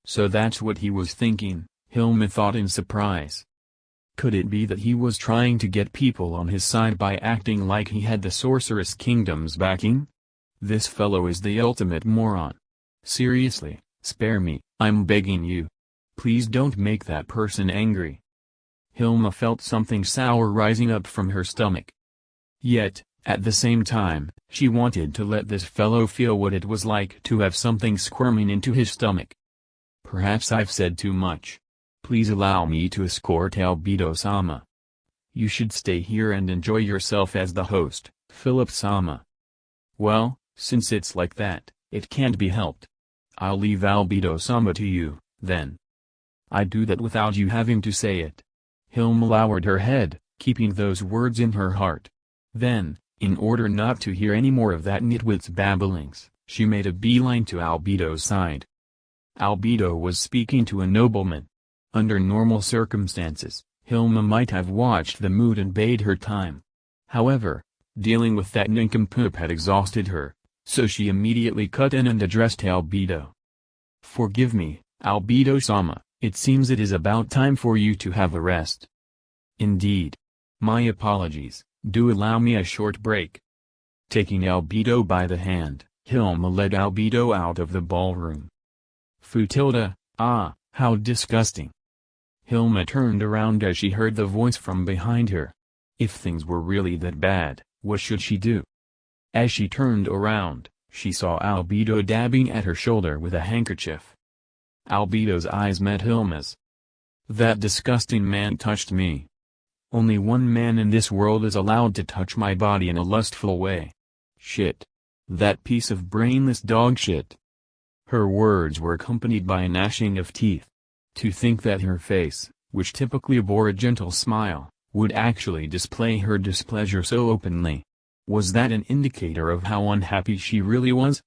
So that's what he was thinking, Hilma thought in surprise. Could it be that he was trying to get people on his side by acting like he had the Sorceress Kingdom's backing? This fellow is the ultimate moron. Seriously, spare me, I'm begging you. Please don't make that person angry. Hilma felt something sour rising up from her stomach. Yet, at the same time, she wanted to let this fellow feel what it was like to have something squirming into his stomach. Perhaps I've said too much. Please allow me to escort Albedo-sama. You should stay here and enjoy yourself as the host, Philip-sama. Well, since it's like that, it can't be helped. I'll leave Albedo-sama to you, then. I'd do that without you having to say it. Hilma lowered her head, keeping those words in her heart. Then, in order not to hear any more of that nitwit's babblings, she made a beeline to Albedo's side. Albedo was speaking to a nobleman. Under normal circumstances, Hilma might have watched the mood and bade her time, However, dealing with that nincompoop had exhausted her, so she immediately cut in and addressed Albedo. "Forgive me, Albedo-sama, it seems it is about time for you to have a rest." "Indeed. My apologies, do allow me a short break." Taking Albedo by the hand, Hilma led Albedo out of the ballroom. "Futilda, ah, how disgusting." Hilma turned around as she heard the voice from behind her. If things were really that bad, what should she do? As she turned around, she saw Albedo dabbing at her shoulder with a handkerchief. Albedo's eyes met Hilma's. "That disgusting man touched me. Only one man in this world is allowed to touch my body in a lustful way. Shit. That piece of brainless dog shit." Her words were accompanied by a gnashing of teeth. To think that her face, which typically bore a gentle smile, would actually display her displeasure so openly. Was that an indicator of how unhappy she really was?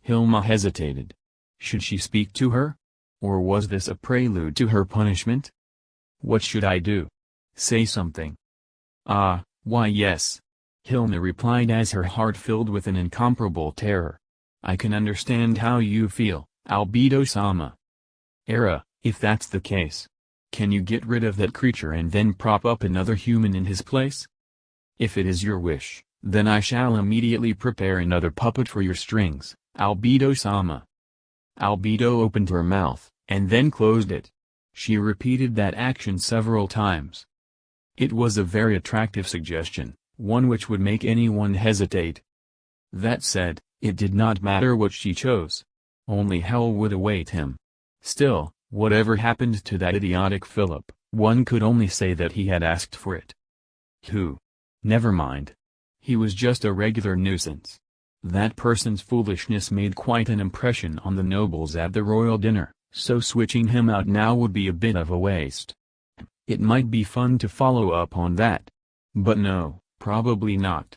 Hilma hesitated. Should she speak to her? Or was this a prelude to her punishment? "What should I do? Say something." "Ah, why yes." Hilma replied as her heart filled with an incomparable terror. "I can understand how you feel, Albedo-sama. If that's the case, can you get rid of that creature and then prop up another human in his place? If it is your wish, then I shall immediately prepare another puppet for your strings, Albedo-sama." Albedo opened her mouth, and then closed it. She repeated that action several times. It was a very attractive suggestion, one which would make anyone hesitate. That said, it did not matter what she chose. Only hell would await him. Still, whatever happened to that idiotic Philip, one could only say that he had asked for it. Never mind. He was just a regular nuisance. That person's foolishness made quite an impression on the nobles at the royal dinner, so switching him out now would be a bit of a waste. It might be fun to follow up on that. But no, probably not.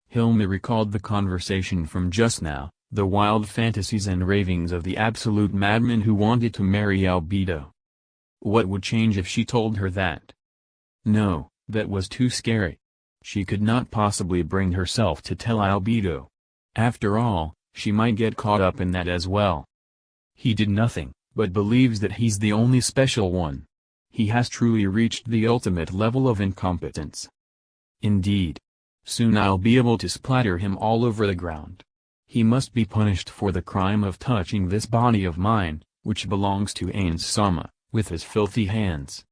Hilma recalled the conversation from just now, the wild fantasies and ravings of the absolute madman who wanted to marry Albedo. What would change if she told her that? No, that was too scary. She could not possibly bring herself to tell Albedo. After all, she might get caught up in that as well. He did nothing, but believes that he's the only special one. He has truly reached the ultimate level of incompetence. Indeed. Soon I'll be able to splatter him all over the ground. He must be punished for the crime of touching this body of mine, which belongs to Ains-sama, with his filthy hands.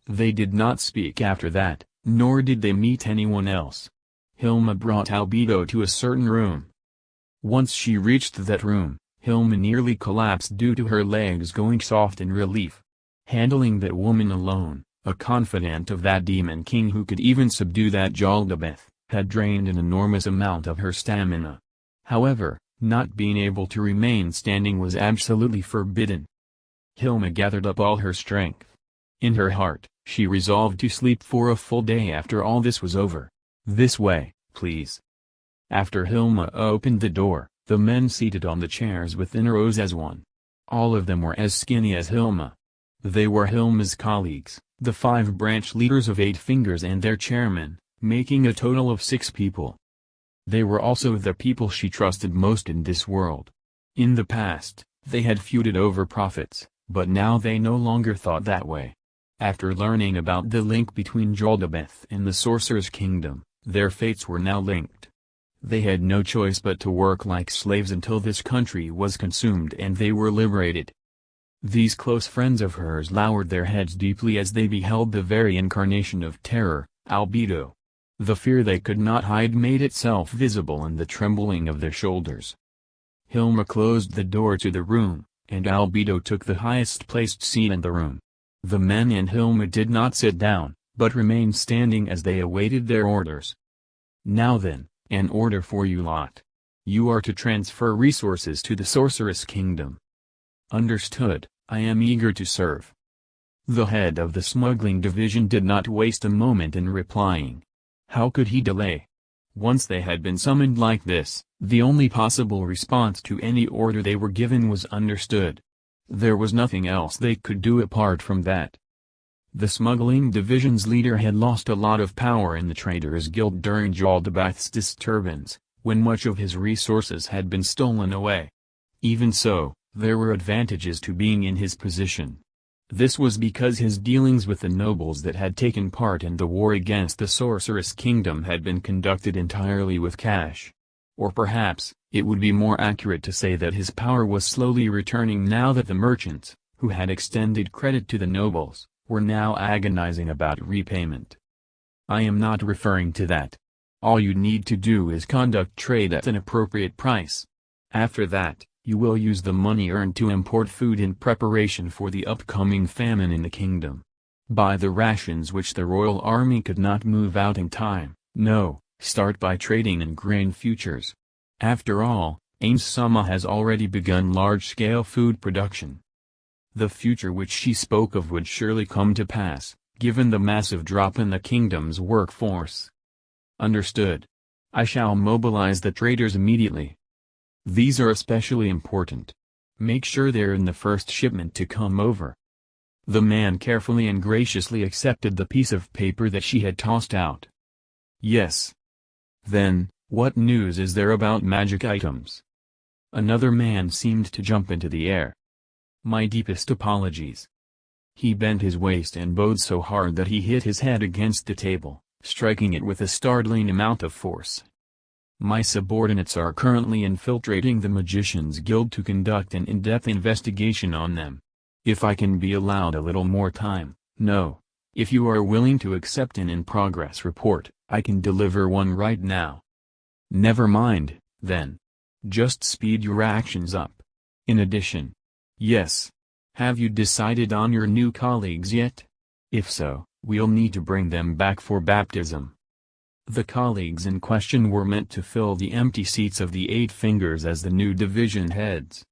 They did not speak after that, nor did they meet anyone else. Hilma brought Albedo to a certain room. Once she reached that room, Hilma nearly collapsed due to her legs going soft in relief. Handling that woman alone, a confidant of that demon king who could even subdue that Jaldabeth, had drained an enormous amount of her stamina. However, not being able to remain standing was absolutely forbidden. Hilma gathered up all her strength. In her heart, she resolved to sleep for a full day after all this was over. "This way, please." After Hilma opened the door, the men seated on the chairs within rose as one. All of them were as skinny as Hilma. They were Hilma's colleagues, the 5 branch leaders of 8 Fingers and their chairman, making a total of 6 people. They were also the people she trusted most in this world. In the past, they had feuded over profits, but now they no longer thought that way. After learning about the link between Jaldabeth and the Sorcerer's Kingdom, their fates were now linked. They had no choice but to work like slaves until this country was consumed and they were liberated. These close friends of hers lowered their heads deeply as they beheld the very incarnation of terror, Albedo. The fear they could not hide made itself visible in the trembling of their shoulders. Hilma closed the door to the room, and Albedo took the highest-placed seat in the room. The men and Hilma did not sit down, but remained standing as they awaited their orders. "Now then, an order for you lot. You are to transfer resources to the Sorceress Kingdom." "Understood, I am eager to serve." The head of the smuggling division did not waste a moment in replying. How could he delay? Once they had been summoned like this, the only possible response to any order they were given was understood. There was nothing else they could do apart from that. The smuggling division's leader had lost a lot of power in the Traders Guild during Jaldabath's disturbance, when much of his resources had been stolen away. Even so, there were advantages to being in his position. This was because his dealings with the nobles that had taken part in the war against the Sorceress Kingdom had been conducted entirely with cash. Or perhaps, it would be more accurate to say that his power was slowly returning now that the merchants, who had extended credit to the nobles, were now agonizing about repayment. I am not referring to that. All you need to do is conduct trade at an appropriate price. After that, you will use the money earned to import food in preparation for the upcoming famine in the kingdom. Buy the rations which the royal army could not move out in time. No, start by trading in grain futures. After all, Ain Sama has already begun large-scale food production. The future which she spoke of would surely come to pass, given the massive drop in the kingdom's workforce. Understood. I shall mobilize the traders immediately. These are especially important. Make sure they're in the first shipment to come over. The man carefully and graciously accepted the piece of paper that she had tossed out. Yes. Then, what news is there about magic items? Another man seemed to jump into the air. My deepest apologies. He bent his waist and bowed so hard that he hit his head against the table, striking it with a startling amount of force. My subordinates are currently infiltrating the Magicians Guild to conduct an in-depth investigation on them. If I can be allowed a little more time, no. If you are willing to accept an in-progress report, I can deliver one right now. Never mind, then. Just speed your actions up. In addition. Yes. Have you decided on your new colleagues yet? If so, we'll need to bring them back for baptism. The colleagues in question were meant to fill the empty seats of the Eight Fingers as the new division heads.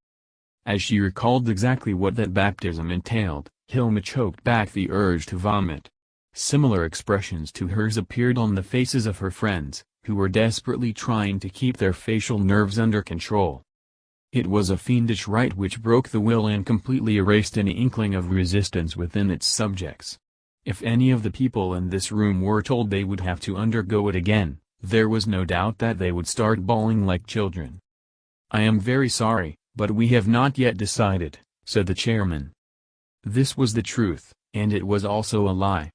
As she recalled exactly what that baptism entailed, Hilma choked back the urge to vomit. Similar expressions to hers appeared on the faces of her friends, who were desperately trying to keep their facial nerves under control. It was a fiendish rite which broke the will and completely erased any inkling of resistance within its subjects. If any of the people in this room were told they would have to undergo it again, there was no doubt that they would start bawling like children. I am very sorry, but we have not yet decided, said the chairman. This was the truth, and it was also a lie.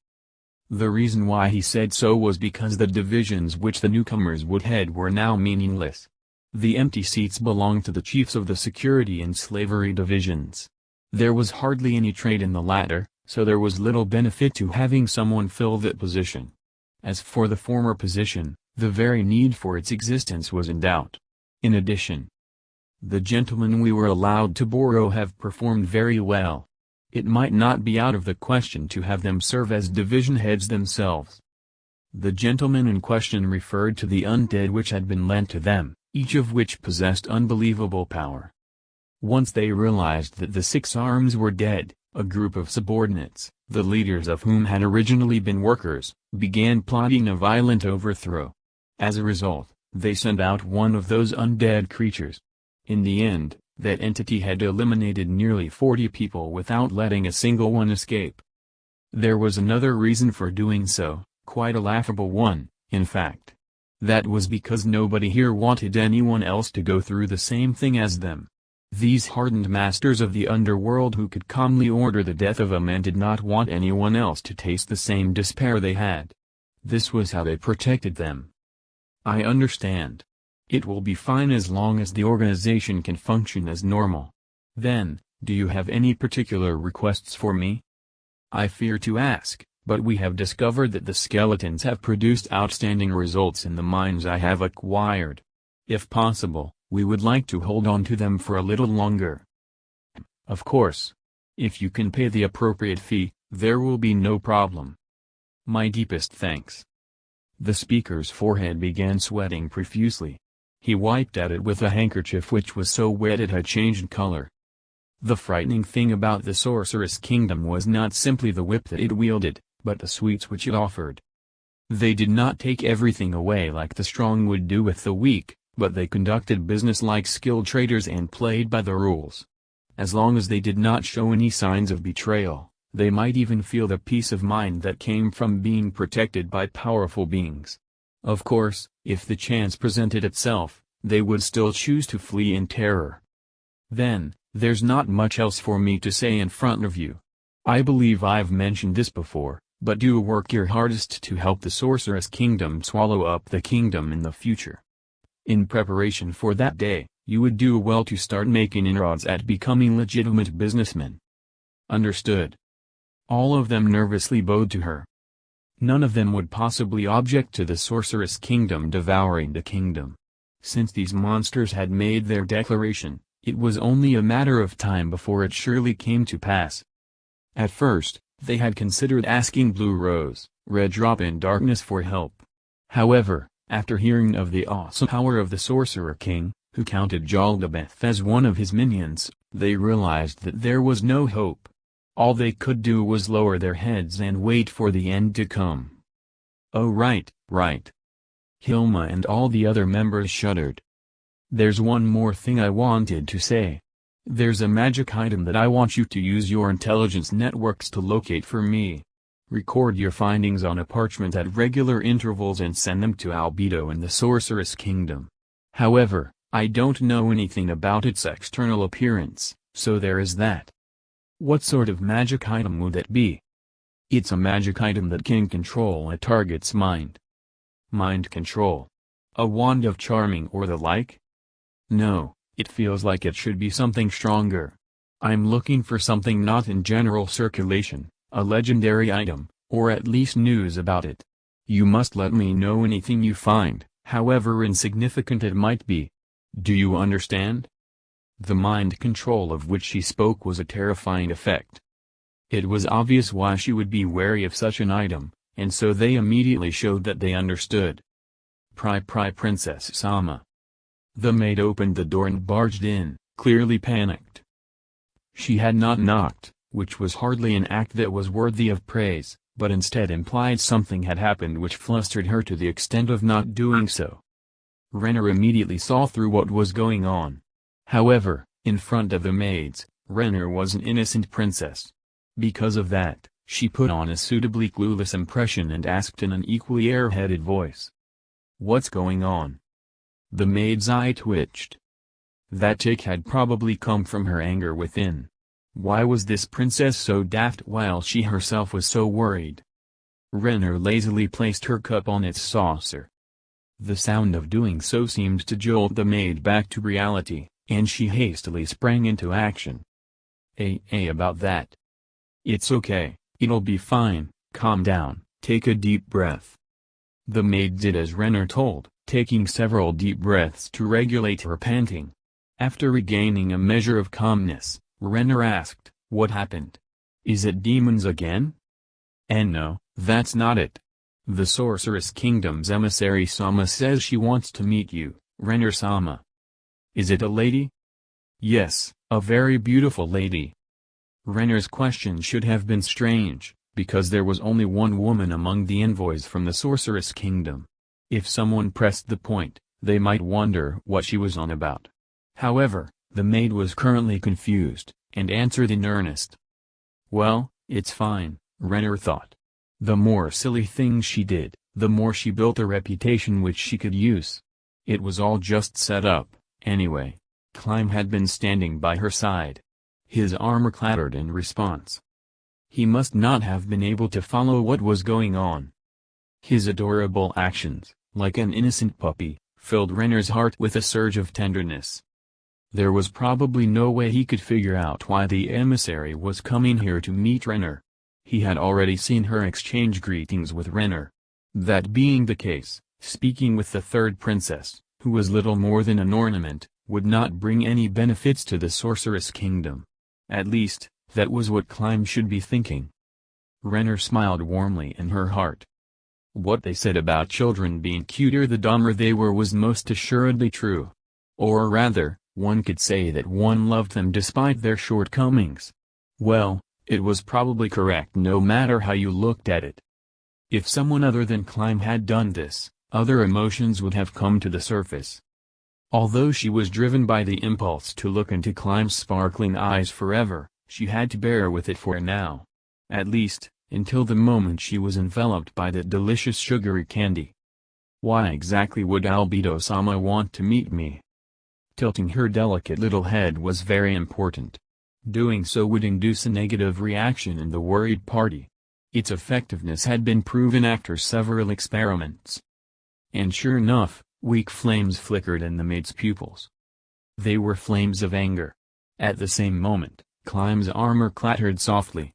The reason why he said so was because the divisions which the newcomers would head were now meaningless. The empty seats belonged to the chiefs of the security and slavery divisions. There was hardly any trade in the latter, so there was little benefit to having someone fill that position. As for the former position, the very need for its existence was in doubt. In addition, the gentlemen we were allowed to borrow have performed very well. It might not be out of the question to have them serve as division heads themselves. The gentlemen in question referred to the undead which had been lent to them, each of which possessed unbelievable power. Once they realized that the Six Arms were dead, a group of subordinates, the leaders of whom had originally been workers, began plotting a violent overthrow. As a result, they sent out one of those undead creatures. In the end, that entity had eliminated nearly 40 people without letting a single one escape. There was another reason for doing so, quite a laughable one, in fact. That was because nobody here wanted anyone else to go through the same thing as them. These hardened masters of the underworld who could calmly order the death of a man did not want anyone else to taste the same despair they had. This was how they protected them. I understand. It will be fine as long as the organization can function as normal. Then, do you have any particular requests for me? I fear to ask, but we have discovered that the skeletons have produced outstanding results in the mines I have acquired. If possible, we would like to hold on to them for a little longer. Of course. If you can pay the appropriate fee, there will be no problem. My deepest thanks. The speaker's forehead began sweating profusely. He wiped at it with a handkerchief which was so wet it had changed color. The frightening thing about the Sorceress Kingdom was not simply the whip that it wielded, but the sweets which it offered. They did not take everything away like the strong would do with the weak, but they conducted business like skilled traders and played by the rules. As long as they did not show any signs of betrayal, they might even feel the peace of mind that came from being protected by powerful beings. Of course, if the chance presented itself, they would still choose to flee in terror. Then, there's not much else for me to say in front of you. I believe I've mentioned this before, but do work your hardest to help the Sorceress Kingdom swallow up the kingdom in the future. In preparation for that day, you would do well to start making inroads at becoming legitimate businessmen. Understood? All of them nervously bowed to her. None of them would possibly object to the Sorceress Kingdom devouring the kingdom. Since these monsters had made their declaration, it was only a matter of time before it surely came to pass. At first, they had considered asking Blue Rose, Red Drop and Darkness for help. However, after hearing of the awesome power of the Sorcerer King, who counted Jaldabeth as one of his minions, they realized that there was no hope. All they could do was lower their heads and wait for the end to come. Oh right. Hilma and all the other members shuddered. There's one more thing I wanted to say. There's a magic item that I want you to use your intelligence networks to locate for me. Record your findings on a parchment at regular intervals and send them to Albedo in the Sorceress Kingdom. However, I don't know anything about its external appearance, so there is that. What sort of magic item would that be? It's a magic item that can control a target's mind. Mind control. A wand of charming or the like? No, it feels like it should be something stronger. I'm looking for something not in general circulation, a legendary item, or at least news about it. You must let me know anything you find, however insignificant it might be. Do you understand? The mind control of which she spoke was a terrifying effect. It was obvious why she would be wary of such an item, and so they immediately showed that they understood. Princess Sama. The maid opened the door and barged in, clearly panicked. She had not knocked, which was hardly an act that was worthy of praise, but instead implied something had happened which flustered her to the extent of not doing so. Renner immediately saw through what was going on. However, in front of the maids, Renner was an innocent princess. Because of that, she put on a suitably clueless impression and asked in an equally airheaded voice. What's going on? The maid's eye twitched. That tick had probably come from her anger within. Why was this princess so daft while she herself was so worried? Renner lazily placed her cup on its saucer. The sound of doing so seemed to jolt the maid back to reality, and she hastily sprang into action. About that. It's okay, it'll be fine, calm down, take a deep breath. The maid did as Renner told, taking several deep breaths to regulate her panting. After regaining a measure of calmness, Renner asked, what happened? Is it demons again? And no, that's not it. The Sorceress Kingdom's emissary Sama says she wants to meet you, Renner Sama. Is it a lady? Yes, a very beautiful lady. Renner's question should have been strange, because there was only one woman among the envoys from the Sorceress Kingdom. If someone pressed the point, they might wonder what she was on about. However, the maid was currently confused, and answered in earnest. Well, it's fine, Renner thought. The more silly things she did, the more she built a reputation which she could use. It was all just set up, anyway. Climb had been standing by her side. His armor clattered in response. He must not have been able to follow what was going on. His adorable actions, like an innocent puppy, filled Renner's heart with a surge of tenderness. There was probably no way he could figure out why the emissary was coming here to meet Renner. He had already seen her exchange greetings with Renner. That being the case, speaking with the third princess, who was little more than an ornament, would not bring any benefits to the Sorceress Kingdom. At least, that was what Climb should be thinking. Renner smiled warmly in her heart. What they said about children being cuter the dumber they were was most assuredly true. Or rather, one could say that one loved them despite their shortcomings. Well, it was probably correct no matter how you looked at it. If someone other than Climb had done this, other emotions would have come to the surface. Although she was driven by the impulse to look into Climb's sparkling eyes forever, she had to bear with it for now. At least, until the moment she was enveloped by that delicious sugary candy. Why exactly would Albedo-sama want to meet me? Tilting her delicate little head was very important. Doing so would induce a negative reaction in the worried party. Its effectiveness had been proven after several experiments. And sure enough, weak flames flickered in the maid's pupils. They were flames of anger. At the same moment, Clime's armor clattered softly.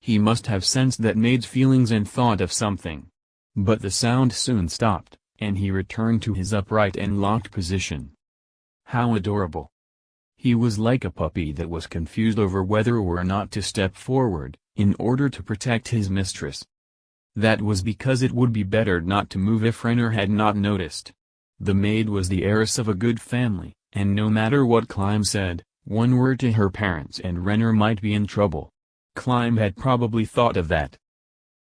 He must have sensed that maid's feelings and thought of something. But the sound soon stopped, and he returned to his upright and locked position. How adorable! He was like a puppy that was confused over whether or not to step forward, in order to protect his mistress. That was because it would be better not to move if Renner had not noticed. The maid was the heiress of a good family, and no matter what Climb said, one word to her parents and Renner might be in trouble. Climb had probably thought of that.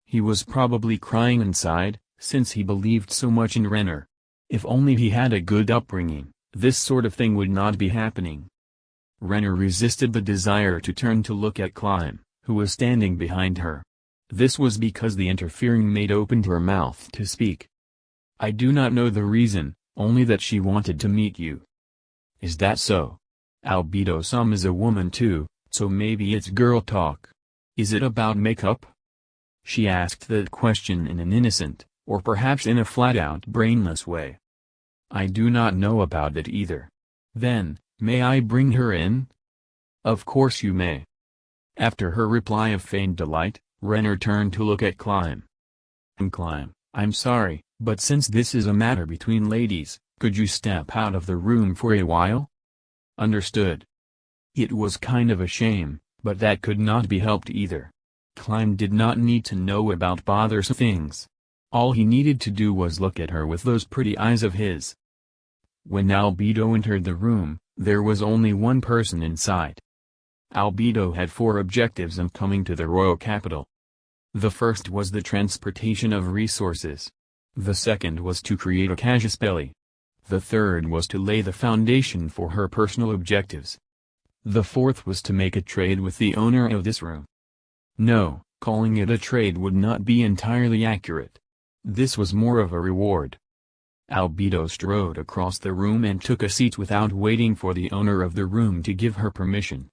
He was probably crying inside, since he believed so much in Renner. If only he had a good upbringing, this sort of thing would not be happening. Renner resisted the desire to turn to look at Climb, who was standing behind her. This was because the interfering maid opened her mouth to speak. I do not know the reason, only that she wanted to meet you. Is that so? Albedo-sama is a woman too, so maybe it's girl talk. Is it about makeup? She asked that question in an innocent, or perhaps in a flat-out brainless way. I do not know about it either. Then, may I bring her in? Of course you may. After her reply of feigned delight, Renner turned to look at Climb. Climb, I'm sorry, but since this is a matter between ladies, could you step out of the room for a while? Understood. It was kind of a shame, but that could not be helped either. Climb did not need to know about bothersome things. All he needed to do was look at her with those pretty eyes of his. When Albedo entered the room, there was only one person inside. Albedo had 4 objectives in coming to the royal capital. The first was the transportation of resources. The second was to create a casus belli. The third was to lay the foundation for her personal objectives. The fourth was to make a trade with the owner of this room. No, calling it a trade would not be entirely accurate. This was more of a reward. Albedo strode across the room and took a seat without waiting for the owner of the room to give her permission.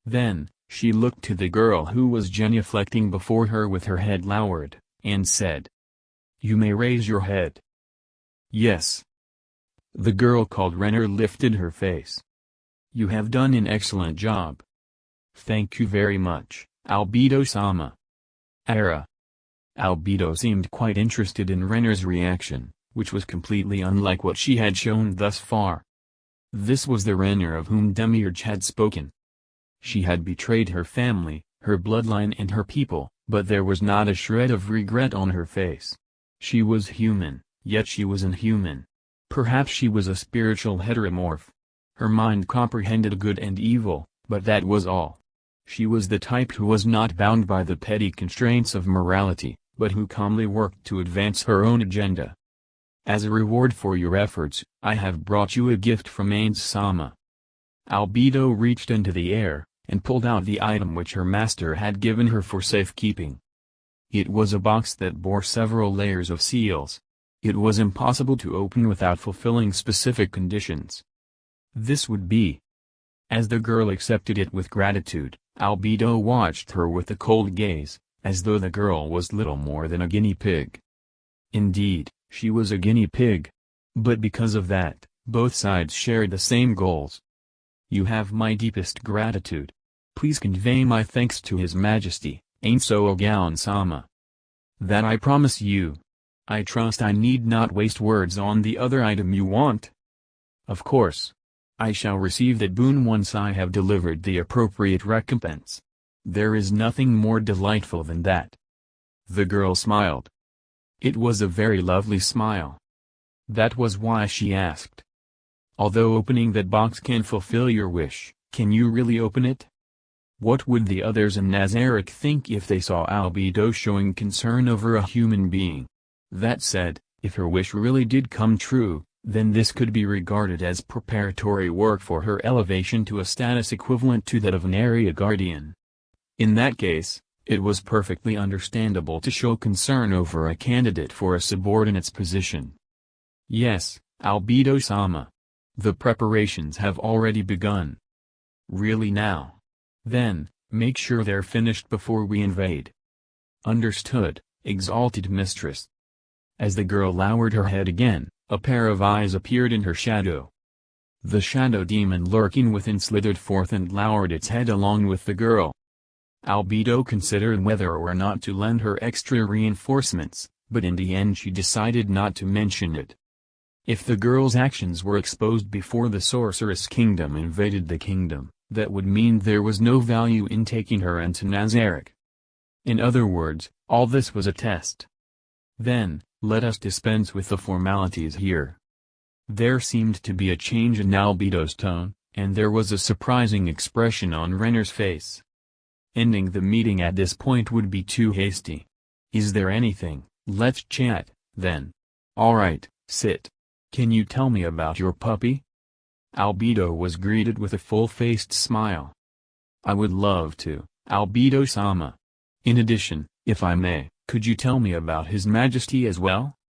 Then, she looked to the girl who was genuflecting before her with her head lowered, and said, "You may raise your head." "Yes." The girl called Renner lifted her face. "You have done an excellent job." "Thank you very much, Albedo-sama." "Ara." Albedo seemed quite interested in Renner's reaction, which was completely unlike what she had shown thus far. This was the Renner of whom Demiurge had spoken. She had betrayed her family, her bloodline and her people, but there was not a shred of regret on her face. She was human, yet she was inhuman. Perhaps she was a spiritual heteromorph. Her mind comprehended good and evil, but that was all. She was the type who was not bound by the petty constraints of morality, but who calmly worked to advance her own agenda. As a reward for your efforts, I have brought you a gift from Ainz-sama. Albedo reached into the air, and pulled out the item which her master had given her for safekeeping. It was a box that bore several layers of seals. It was impossible to open without fulfilling specific conditions. This would be. As the girl accepted it with gratitude, Albedo watched her with a cold gaze, as though the girl was little more than a guinea pig. Indeed, she was a guinea pig. But because of that, both sides shared the same goals. You have my deepest gratitude. Please convey my thanks to His Majesty, Ainzo-Ogaon-sama. That I promise you. I trust I need not waste words on the other item you want. Of course. I shall receive that boon once I have delivered the appropriate recompense. There is nothing more delightful than that. The girl smiled. It was a very lovely smile. That was why she asked. Although opening that box can fulfill your wish, can you really open it? What would the others in Nazarick think if they saw Albedo showing concern over a human being? That said, if her wish really did come true, then this could be regarded as preparatory work for her elevation to a status equivalent to that of an area guardian. In that case, It was perfectly understandable to show concern over a candidate for a subordinate's position. Yes, Albedo-sama. The preparations have already begun. Really now? Then, make sure they're finished before we invade. Understood, exalted mistress. As the girl lowered her head again, a pair of eyes appeared in her shadow. The shadow demon lurking within slithered forth and lowered its head along with the girl. Albedo considered whether or not to lend her extra reinforcements, but in the end she decided not to mention it. If the girl's actions were exposed before the sorceress kingdom invaded the kingdom, that would mean there was no value in taking her into Nazarick. In other words, all this was a test. Then, let us dispense with the formalities here. There seemed to be a change in Albedo's tone, and there was a surprising expression on Renner's face. Ending the meeting at this point would be too hasty. Is there anything? Let's chat, then. Alright, sit. Can you tell me about your puppy? Albedo was greeted with a full-faced smile. I would love to, Albedo-sama. In addition, if I may, could you tell me about His Majesty as well?